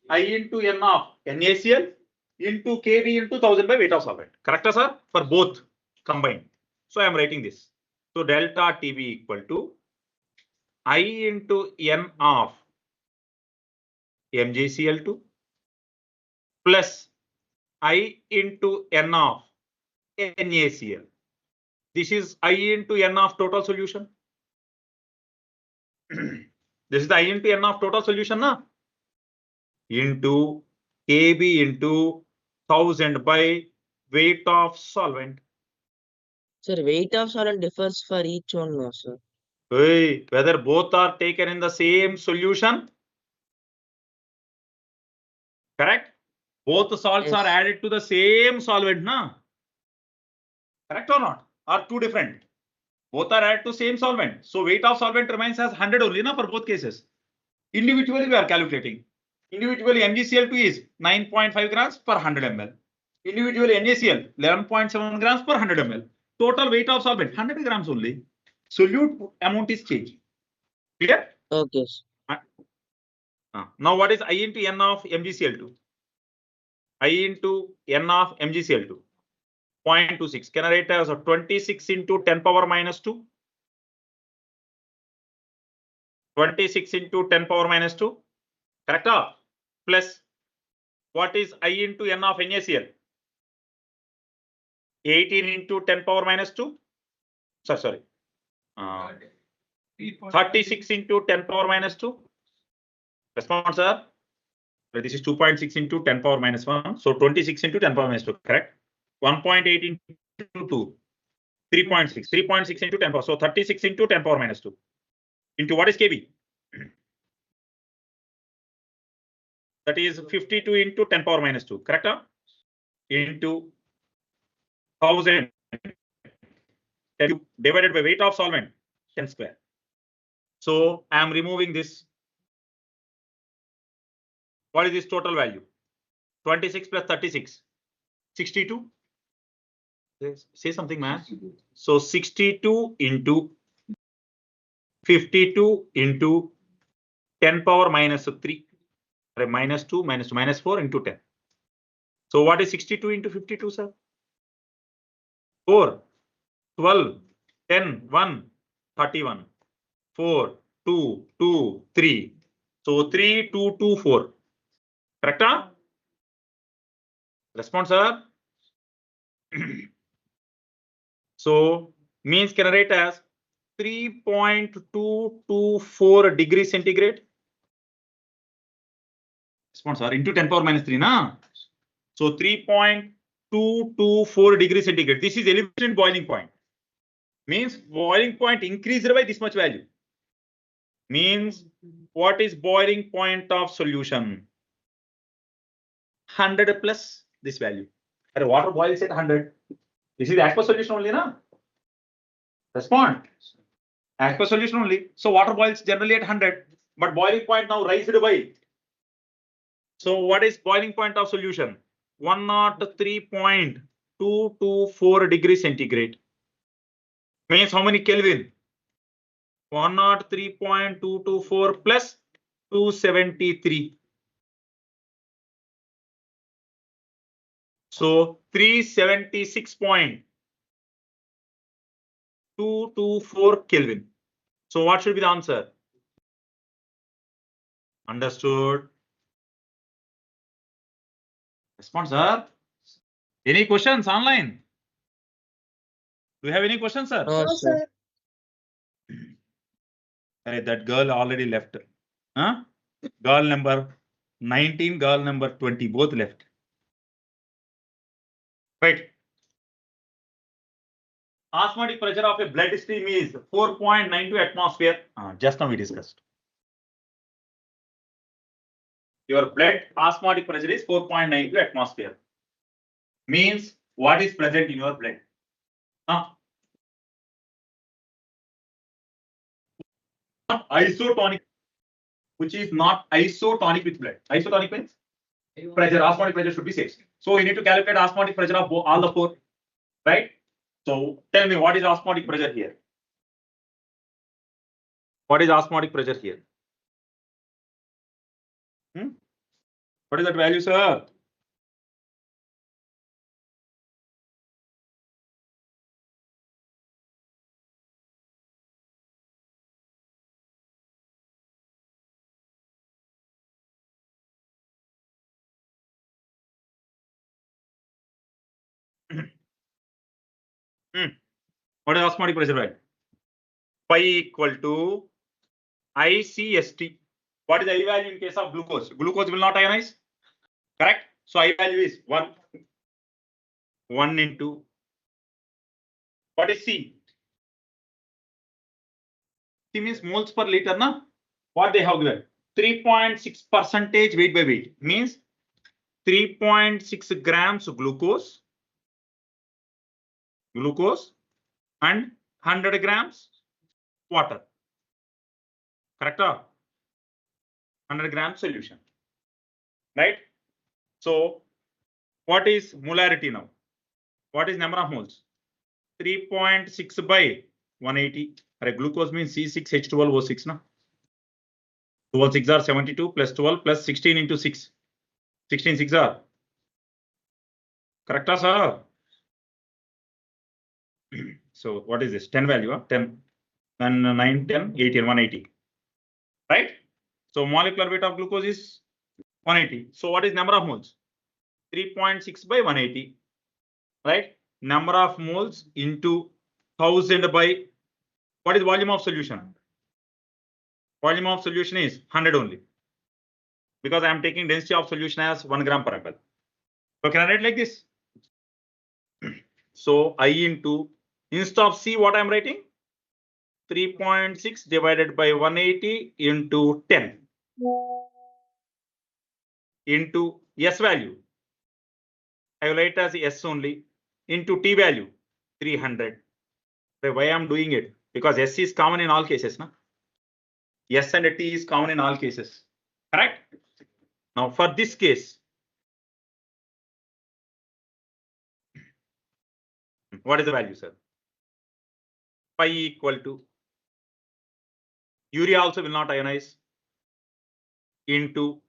I into N of NaCl into Kb into 1000 by weight of solvent. Correct, sir? For both combined. So I am writing this. So delta TB equal to I into N of MgCl2 plus I into N of NaCl. This is I into N of total solution. This is the I into N of total solution, na? Into Kb into 1000 by weight of solvent. Sir, weight of solvent differs for each one, no, sir. Hey, whether both are taken in the same solution. Correct? Both the salts Yes. are added to the same solvent, na? Correct or not? Or two different? Both are added to same solvent. So weight of solvent remains as 100 only, na, for both cases. Individually, we are calculating. Individually, MgCl2 is 9.5 grams per 100 ml. Individually, NaCl 11.7 grams per 100 ml. Total weight of solvent 100 grams only. Solute amount is changed. Clear? Okay, sir. Now, what is I into N of MgCl2? I into N of MgCl2. 0.26. Can I write as 26 into 10 power minus 2? 26 into 10 power minus 2. Correct? Plus, what is I into N of NaCl? 18 into 10 power minus 2. Sorry. 36 into 10 power minus 2. Response, sir. This is 2.6 into 10 power minus 1. So 26 into 10 power minus 2. Correct? 1.8 into 2. 3.6. 3.6 into 10 power. So 36 into 10 power minus 2. Into what is kb? That is 52 into 10 power minus 2. Correct? Into 1000 divided by weight of solvent 10 square. So I am removing this. What is this total value? 26 plus 36. 62. Say something, man. So 62 into 52 into 10 power minus 3. Minus 2, minus 2, minus 4 into 10. So what is 62 into 52, sir? 4, 12, 10, 1, 31, 4, 2, 2, 3. So 3, 2, 2, 4. Correct? Response, sir. So means can I write as 3.224 degrees centigrade. Response, sir, into 10 power minus 3, na? So 3.224 degrees centigrade. This is elevation boiling point. Means boiling point increased by this much value. Means what is boiling point of solution? 100 plus this value. And water boils at 100. This is the aqueous solution only, na? Respond. Aqueous solution only. So water boils generally at 100, but boiling point now raised by. So what is boiling point of solution? 103.224 degrees centigrade. Means how many Kelvin? 103.224 plus 273. So 376.224 Kelvin. So what should be the answer? Understood. Response, sir. Any questions online? Do you have any questions, sir? No, sir. That girl already left. Huh? Girl number 19, girl number 20, both left. Right. Osmotic pressure of a blood stream is 4.92 atmosphere. Just now we discussed. Your blood osmotic pressure is 4.92 atmosphere. Means what is present in your blood? Not isotonic, which is not isotonic with blood. Isotonic means pressure, osmotic pressure should be same. So you need to calculate osmotic pressure of all the four, right? So tell me, what is osmotic pressure here? What is osmotic pressure here? What is that value, sir? What is osmotic pressure, right? Pi equal to ICST. What is the I value in case of glucose? Glucose will not ionize. Correct? So I value is 1. 1 into, what is C? C means moles per liter, na? What they have given? 3.6% weight by weight means 3.6 grams glucose and 100 grams water. Correct? 100 grams solution. Right? So what is molarity now? What is number of moles? 3.6 by 180. Glucose means C6H12O6. Na? 12 6 are 72 plus 12 plus 16 into 6. 16 6 are. Correct, sir? So what is this? 10 value, 10. Then 9, 10, 18, 180. Right? So molecular weight of glucose is 180. So what is number of moles? 3.6 by 180. Right? Number of moles into 1000 by, what is volume of solution? Volume of solution is 100 only. Because I am taking density of solution as 1 gram per ml. So can I write like this? So I into, instead of C, what I am writing? 3.6 divided by 180 into 10 into S value. I will write as S only into T value 300. Why I am doing it? Because S is common in all cases. Na? S and T is common in all cases. Correct? Now for this case, what is the value, sir? Pi equal to, urea also will not ionize, into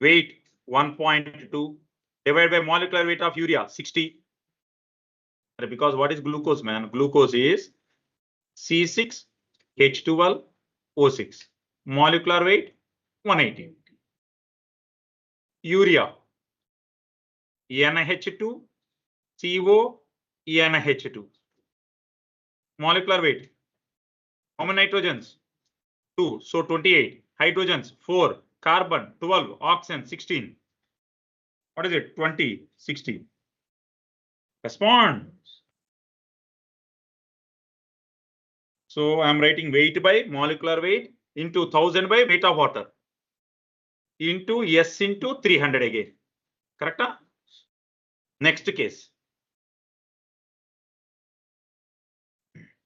weight 1.2 divided by molecular weight of urea 60. Because what is glucose, man? Glucose is C6H12O6. Molecular weight 180. Urea NH2 CO NH2. Molecular weight. How many nitrogens? 2. So 28. Hydrogens 4. Carbon 12. Oxygen 16. What is it? 20. 60. Respond. So I am writing weight by molecular weight into 1000 by weight of water into S into 300 again. Correct? Next case.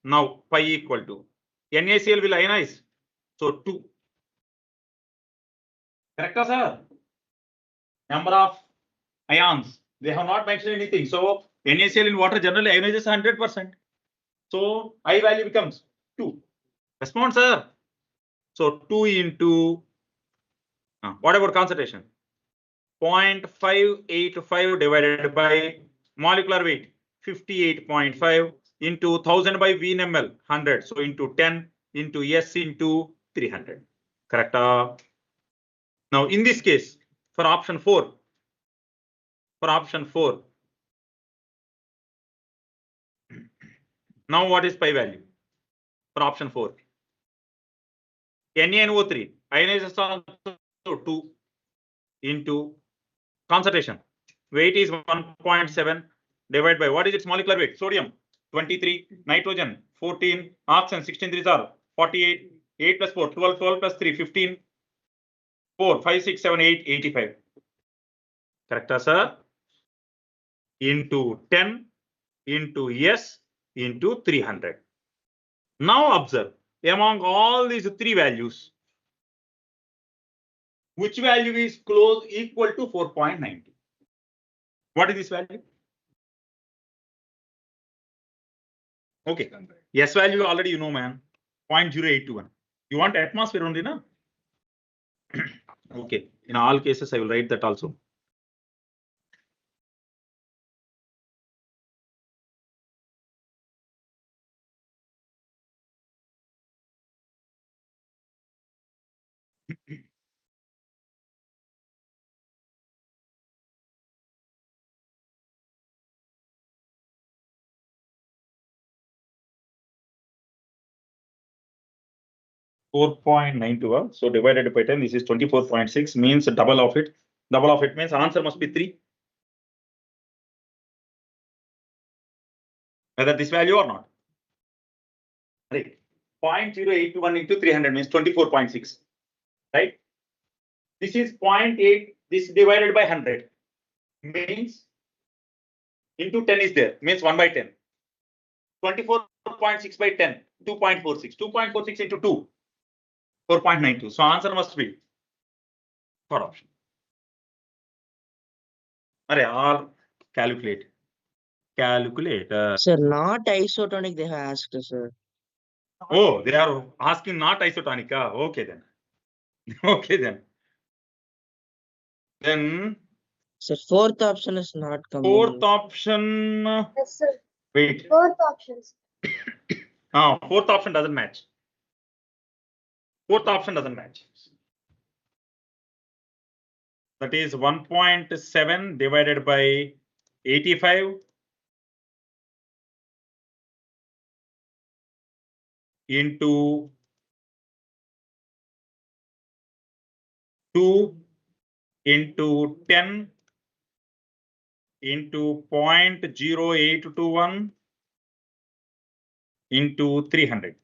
Now pi equal to NaCl will ionize. So 2. Correct, sir? Number of ions. They have not mentioned anything. So NaCl in water generally ionizes 100%. So I value becomes 2. Respond, sir. So 2 into, what about concentration? 0.585 divided by molecular weight 58.5 into 1000 by V in ml 100. So into 10 into S into 300. Correct? Now in this case, for option 4, now what is pi value for option 4? NaNO3 ionizes also 2 into concentration. Weight is 1.7 divided by, what is its molecular weight? Sodium 23, nitrogen 14, oxygen 16 3s are 48, 8 plus 4, 12, 12 plus 3, 15, 4, 5, 6, 7, 8, 85. Correct, sir? Into 10 into S into 300. Now observe, among all these 3 values, which value is equal to 4.90? What is this value? Okay, S value already you know, man, 0.0821. You want atmosphere only, na? Okay, in all cases I will write that also. .92. So divided by 10, this is 24.6, means double of it. Double of it means answer must be 3. whether this value or not. Right. 0.081 into 300 means 24.6. Right. This is 0.8. This divided by 100 means into 10 is there means 1 by 10. 24.6 by 10, 2.46. 2.46 into 2, 4.92. So answer must be third option. Array, all calculate. Calculator. Sir, not isotonic they have asked, sir. Oh, they are asking not isotonic. Okay then. Okay then. Then Sir, fourth option is not coming. fourth option. Yes, sir. Wait. Fourth options. Fourth option doesn't match. Fourth option doesn't match. That is 1.7 divided by 85 into 2 into 10 into 0.0821 into 300.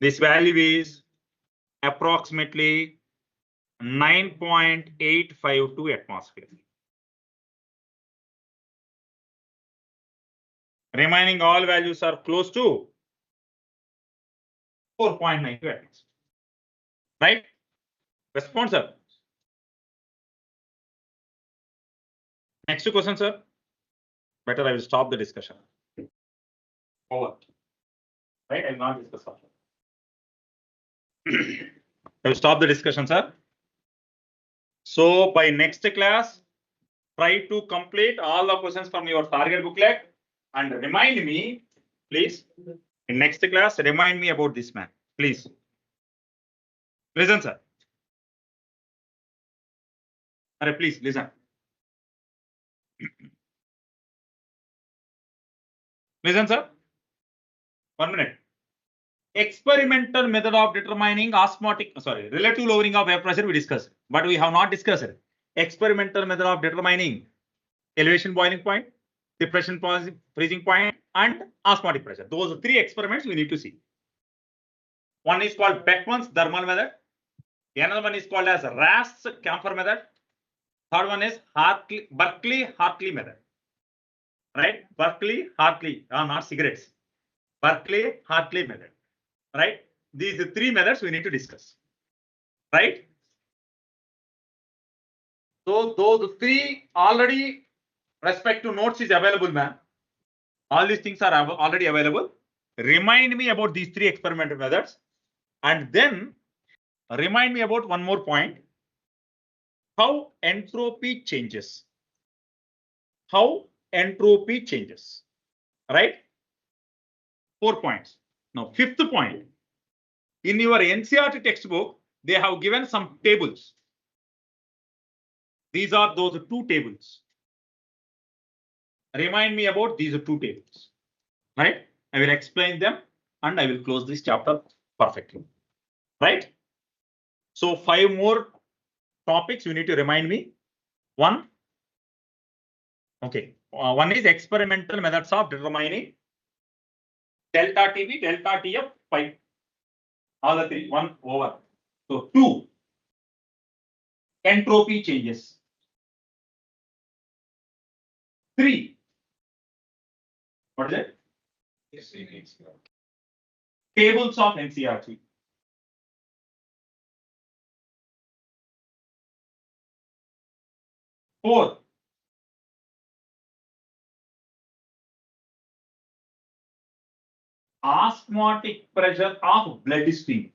This value is approximately 9.852 atmosphere. Remaining all values are close to 4.92 atmosphere. Right? Response, sir. Next question, sir. Better I will stop the discussion. Over. Right? I will not discuss further. I will stop the discussion, sir. So by next class, try to complete all the questions from your target booklet and remind me, please. In next class, remind me about this man, please. Listen, sir. Array, please listen. Listen, sir. 1 minute. Experimental method of determining relative lowering of air pressure we discussed, but we have not discussed it. Experimental method of determining elevation boiling point, depression freezing point, and osmotic pressure. Those are 3 experiments we need to see. One is called Beckman's thermal method. Another one is called as Ras-Camphor method. Third one is Berkeley-Hartley method. Right? Berkeley-Hartley, not cigarettes. Berkeley-Hartley method. Right? These are 3 methods we need to discuss. Right? So those 3 already respect to notes is available, man. All these things are already available. Remind me about these 3 experimental methods, and then remind me about one more point. How entropy changes. How entropy changes. Right? 4 points. Now, 5th point. In your NCERT textbook, they have given some tables. These are those 2 tables. Remind me about these 2 tables. Right? I will explain them and I will close this chapter perfectly. Right? So 5 more topics you need to remind me. One. Okay. One is experimental methods of determining delta TB, delta TF, 5. All the 3, 1 over. So 2. Entropy changes. 3. What is it? Tables of NCERT. 4. Osmotic pressure of blood stream.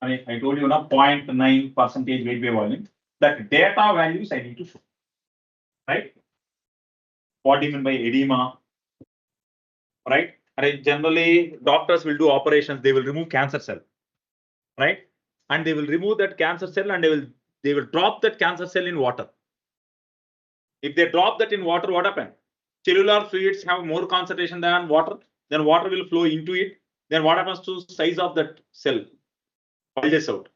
I told you now 0.9% weight by volume. That data values I need to show. Right? What do you mean by edema? Right? Generally, doctors will do operations. They will remove cancer cell. Right? And they will remove that cancer cell and they will drop that cancer cell in water. If they drop that in water, what happens? Cellular fluids have more concentration than water. Then water will flow into it. Then what happens to size of that cell? Bulges out.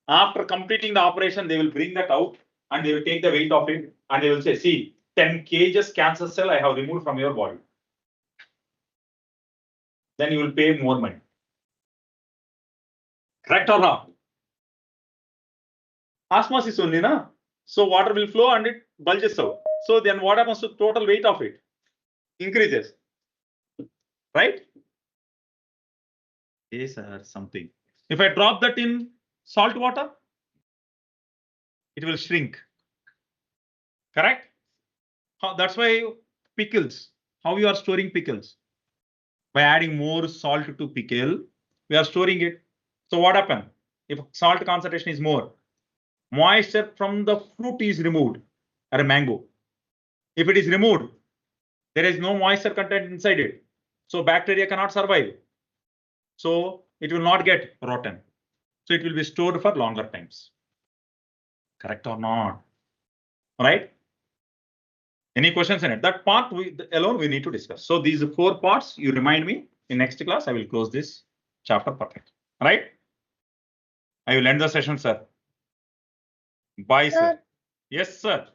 After completing the operation, they will bring that out and they will take the weight of it and they will say, see, 10 kgs cancer cell I have removed from your body. Then you will pay more money. Correct or not? Osmosis only, na? So water will flow and it bulges out. So then what happens to total weight of it? Increases. Right? Yes, sir, something. If I drop that in salt water, it will shrink. Correct? That's why pickles, how you are storing pickles? By adding more salt to pickle, we are storing it. So what happens? If salt concentration is more, moisture from the fruit is removed, or a mango. If it is removed, there is no moisture content inside it. So bacteria cannot survive. So it will not get rotten. So it will be stored for longer times. Correct or not? Right? Any questions in it? That part alone we need to discuss. So these 4 parts, you remind me in next class, I will close this chapter perfect. Right? I will end the session, sir. Bye, sir. Sir. Yes, sir.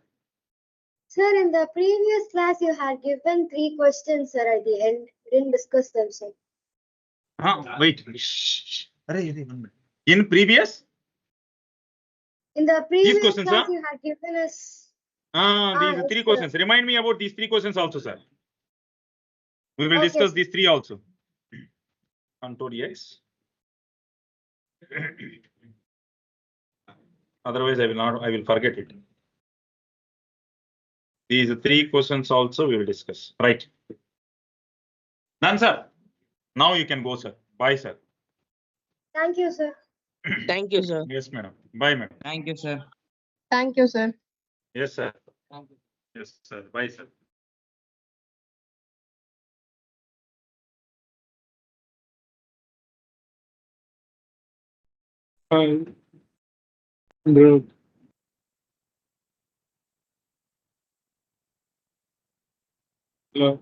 Sir, in the previous class, you had given 3 questions, sir, at the end. We didn't discuss them, sir. Wait. Shh. Arey, 1 minute. In previous? In the previous questions, class, sir? you had given us. These yes, 3 sir. questions. Remind me about these 3 questions also, sir. We will Okay, discuss sir. these 3 also. Control X. Otherwise, I will forget it. These 3 questions also we will discuss. Right. Done, sir. Now you can go, sir. Bye, sir. Thank you, sir. Thank you, sir. Yes, madam. Bye, madam. Thank you, sir. Thank you, sir. Yes, sir. Yes, sir. Bye, sir. Good. Hello.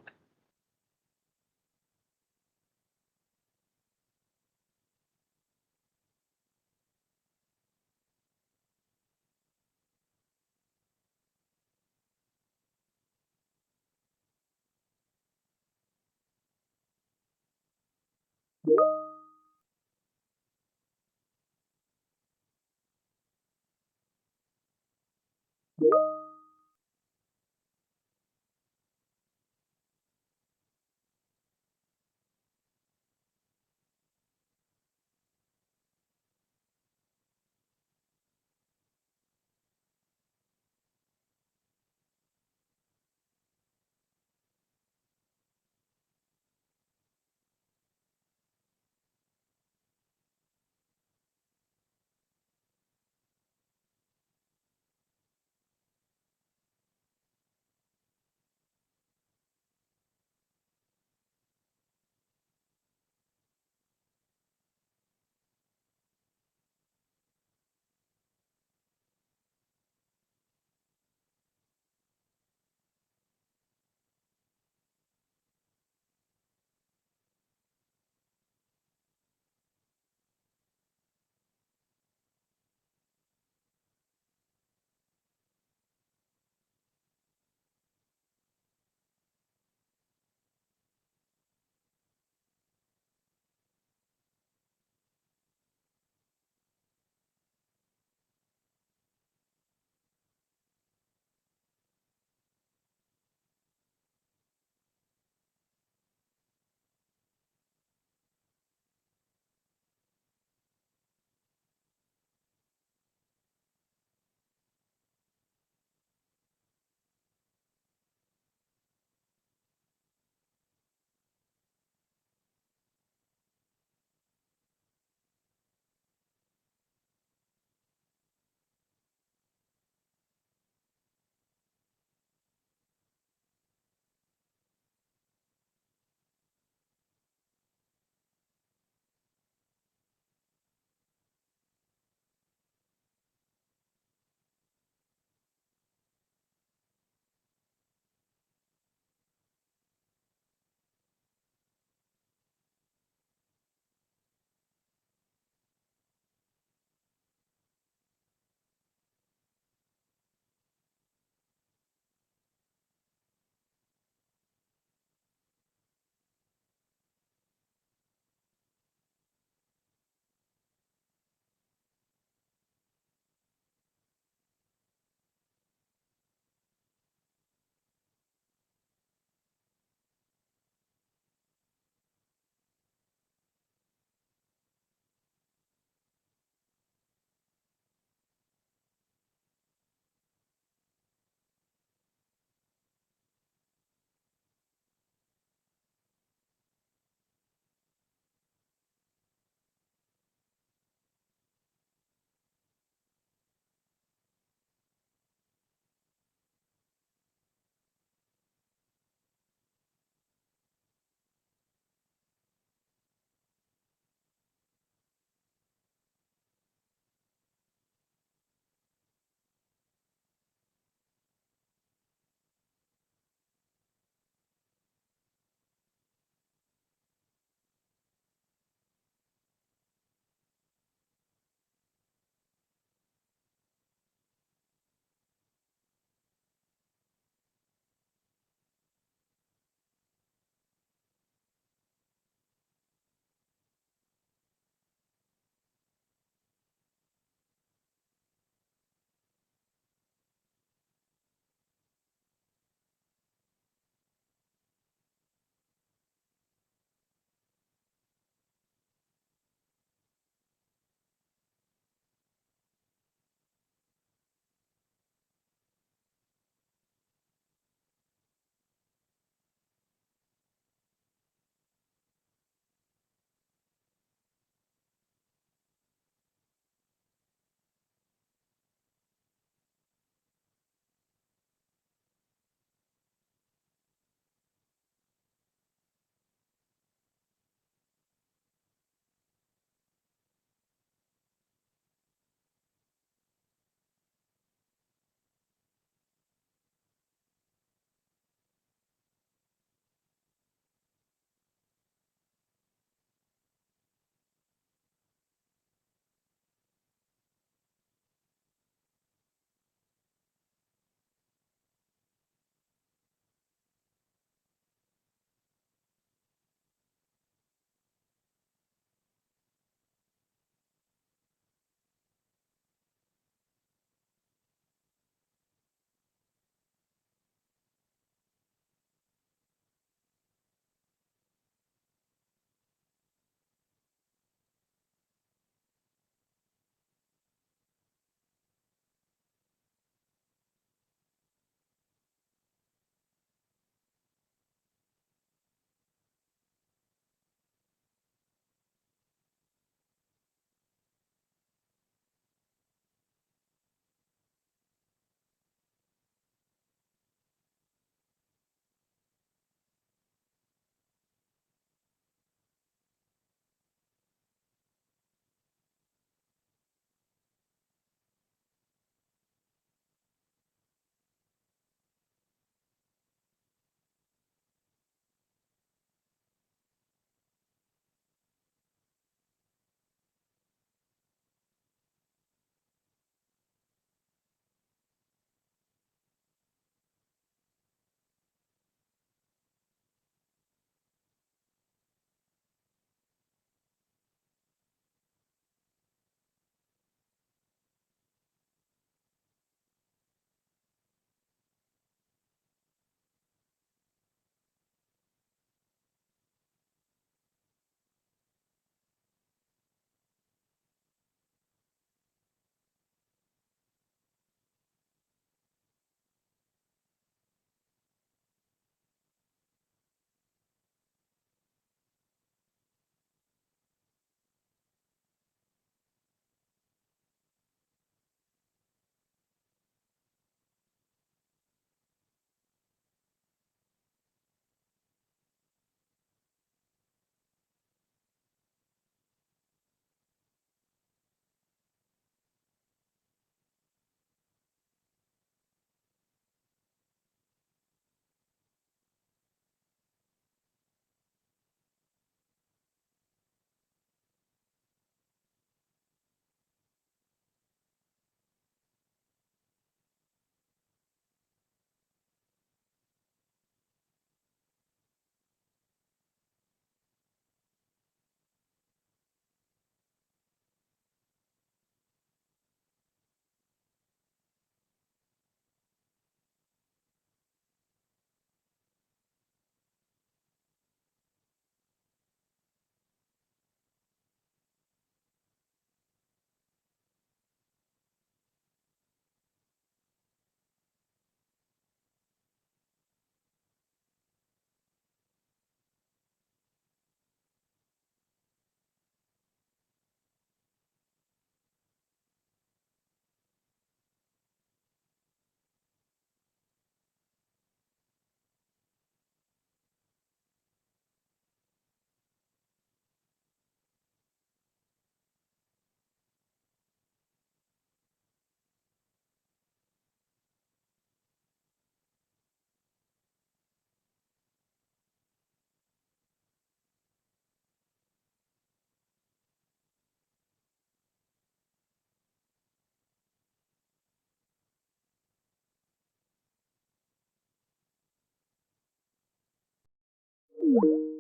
sir.